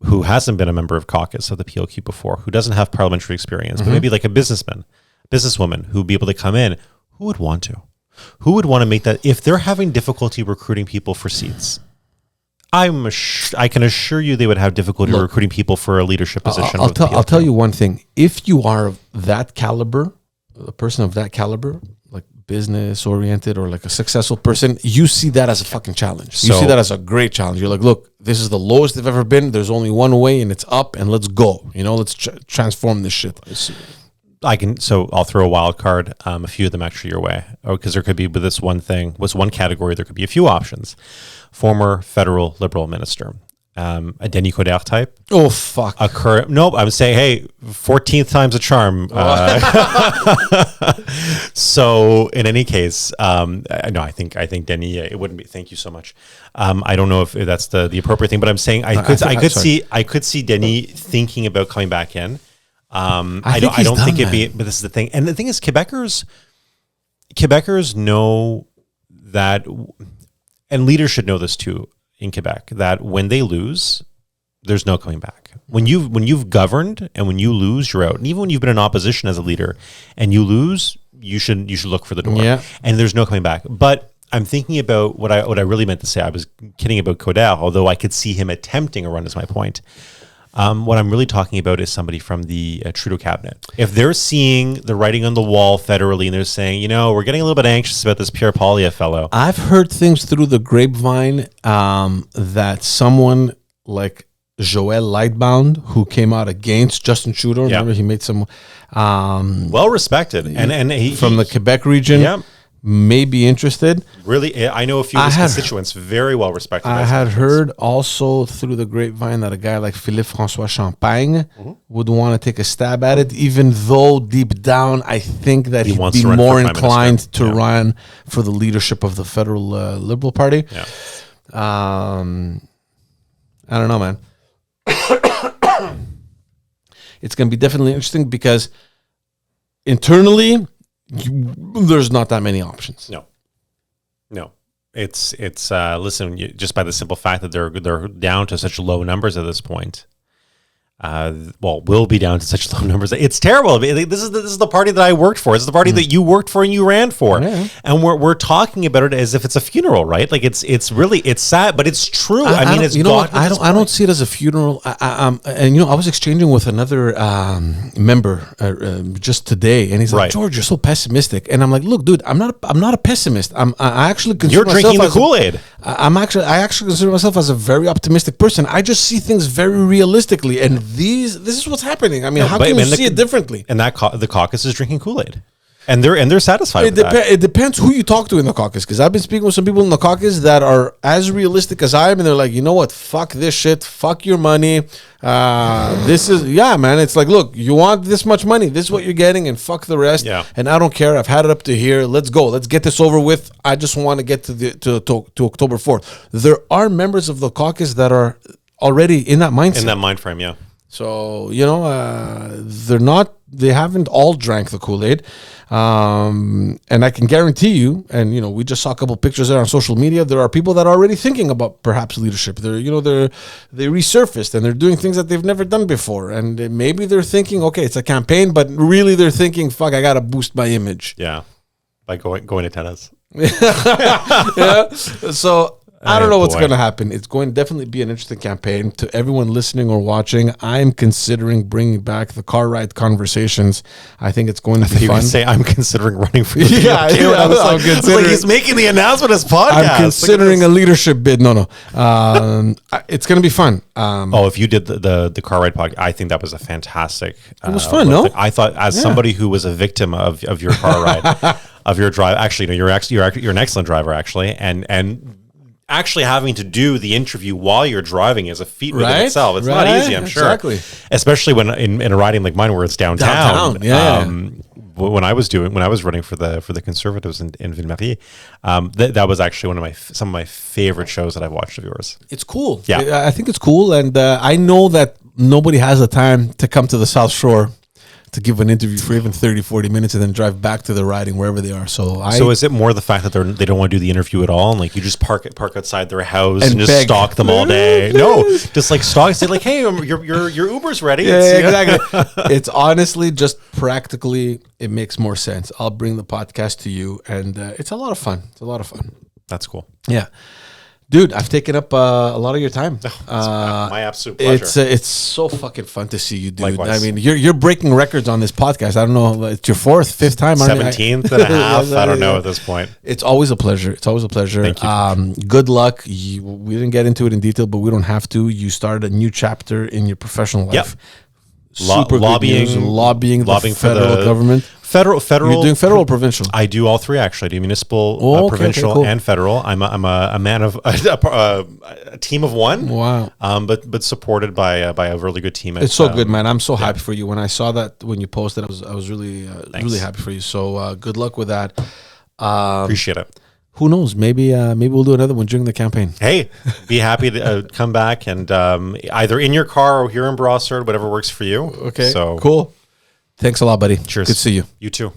S2: who hasn't been a member of caucus of the PLQ before, who doesn't have parliamentary experience, but maybe like a businesswoman who would be able to come in? Who would want to? Who would want to make that if they're having difficulty recruiting people for seats? I can assure you they would have difficulty recruiting people for a leadership position.
S1: I'll tell you one thing. If you are that caliber, a person of that caliber, like business oriented or like a successful person, you see that as a fucking challenge. You see that as a great challenge. You're like, look, this is the lowest they've ever been. There's only one way, and it's up, and let's go. Let's transform this shit.
S2: I'll throw a wild card, a few of them actually your way, because there could be with this one category, there could be a few options. Former federal liberal minister, a Denis Coderre type.
S1: Oh, fuck.
S2: A current, nope, I would say, hey, 14th time's a charm. So in any case, I think Denis, it wouldn't be, thank you so much. I don't know if that's the appropriate thing, but I'm saying I could see Denis thinking about coming back in. I don't think it'd be, but this is the thing. And the thing is, Quebecers know that, and leaders should know this too in Quebec, that when they lose, there's no coming back. When you've governed and when you lose, you're out. And even when you've been in opposition as a leader and you lose, you should look for the door.
S1: Yeah.
S2: And there's no coming back. But I'm thinking about what I really meant to say. I was kidding about Coderre, although I could see him attempting a run, is my point. What I'm really talking about is somebody from the Trudeau cabinet. If they're seeing the writing on the wall federally and they're saying, we're getting a little bit anxious about this Pierre Poilievre fellow.
S1: I've heard things through the grapevine that someone like Joël Lightbound, who came out against Justin Trudeau, remember he made some...
S2: well respected. And he,
S1: from the Quebec region.
S2: Yeah.
S1: May be interested.
S2: Really, I know a few of his constituents, very well respected.
S1: I had heard also through the grapevine that a guy like Philippe François Champagne would want to take a stab at it, even though deep down I think that he'd be more inclined to run for the leadership of the federal Liberal Party.
S2: Yeah.
S1: I don't know, man. It's going to be definitely interesting because internally, there's not that many options.
S2: No. It's listen, just by the simple fact that they're down to such low numbers at this point. Will be down to such low numbers. It's terrible. This is the party that I worked for. It's the party that you worked for and you ran for. Yeah. And we're talking about it as if it's a funeral, right? Like it's sad, but it's true. I mean, it's
S1: I don't see it as a funeral. I was exchanging with another member just today, and he's like, George, you're so pessimistic. And I'm like, look, dude, I'm not a pessimist. I actually consider
S2: you're drinking the Kool-Aid.
S1: I actually consider myself as a very optimistic person. I just see things very realistically, and this is what's happening. I mean, how can you see it differently?
S2: And the caucus is drinking Kool-Aid, and they're satisfied with that.
S1: It depends who you talk to in the caucus, because I've been speaking with some people in the caucus that are as realistic as I am, and they're like, you know what? Fuck this shit. Fuck your money. This is man. It's like, look, you want this much money. This is what you're getting, and fuck the rest.
S2: Yeah.
S1: And I don't care. I've had it up to here. Let's go. Let's get this over with. I just want to get to October 4th. There are members of the caucus that are already in that mindset.
S2: In that mind frame, yeah.
S1: So, they haven't all drank the Kool-Aid. And I can guarantee you, and, we just saw a couple pictures there on social media, there are people that are already thinking about perhaps leadership. They resurfaced and they're doing things that they've never done before. And maybe they're thinking, okay, it's a campaign, but really they're thinking, fuck, I got to boost my image.
S2: Yeah. By going to tennis.
S1: Yeah. So... I don't know what's going to happen. It's going to definitely be an interesting campaign. To everyone listening or watching, I'm considering bringing back the car ride conversations. I think it's going to be fun.
S2: Say I'm considering running for the
S1: I was like,
S2: he's making the announcement as podcast.
S1: I'm considering a leadership bid. No. It's going to be fun.
S2: If you did the car ride podcast, I think that was a fantastic.
S1: It was fun, no?
S2: I thought as somebody who was a victim of your car ride, of your drive. Actually, you're an excellent driver, actually, and actually having to do the interview while you're driving is a feat within itself. It's not easy, I'm sure.
S1: Exactly.
S2: Especially when in a riding like mine where it's downtown. When I was running for the Conservatives in Ville-Marie, that was actually some of my favorite shows that I've watched of yours.
S1: It's cool.
S2: Yeah.
S1: I think it's cool, and I know that nobody has the time to come to the South Shore to give an interview for even 30, 40 minutes and then drive back to their riding wherever they are. So is it more the fact that they don't want to do the interview at all? And like you just park outside their house and just stalk them all day? No, just like stalk, say like, hey, your Uber's ready. Yeah, exactly. It's honestly just practically, it makes more sense. I'll bring the podcast to you, and it's a lot of fun.
S2: That's cool.
S1: Yeah. Dude, I've taken up a lot of your time.
S2: My absolute pleasure.
S1: It's so fucking fun to see you, dude.
S2: Likewise.
S1: I mean, you're breaking records on this podcast. I don't know, it's your fifth time.
S2: 17th and a half. I don't know at this point.
S1: It's always a pleasure. Thank
S2: you.
S1: Good luck. We didn't get into it in detail, but we don't have to. You started a new chapter in your professional life.
S2: Yep.
S1: Super lobbying the federal government.
S2: Federal.
S1: You're doing federal or provincial?
S2: I do all three actually. I do municipal, provincial, cool. and federal. I'm a man of a team of one.
S1: Wow.
S2: But supported by a really good team.
S1: It's so good, man. I'm so happy for you. When I saw that when you posted, I was really really happy for you. So good luck with that.
S2: Appreciate it.
S1: Who knows? Maybe we'll do another one during the campaign.
S2: Hey, be happy to come back and either in your car or here in Brossard, whatever works for you.
S1: Okay. So cool. Thanks a lot, buddy.
S2: Cheers.
S1: Good to see you.
S2: You too.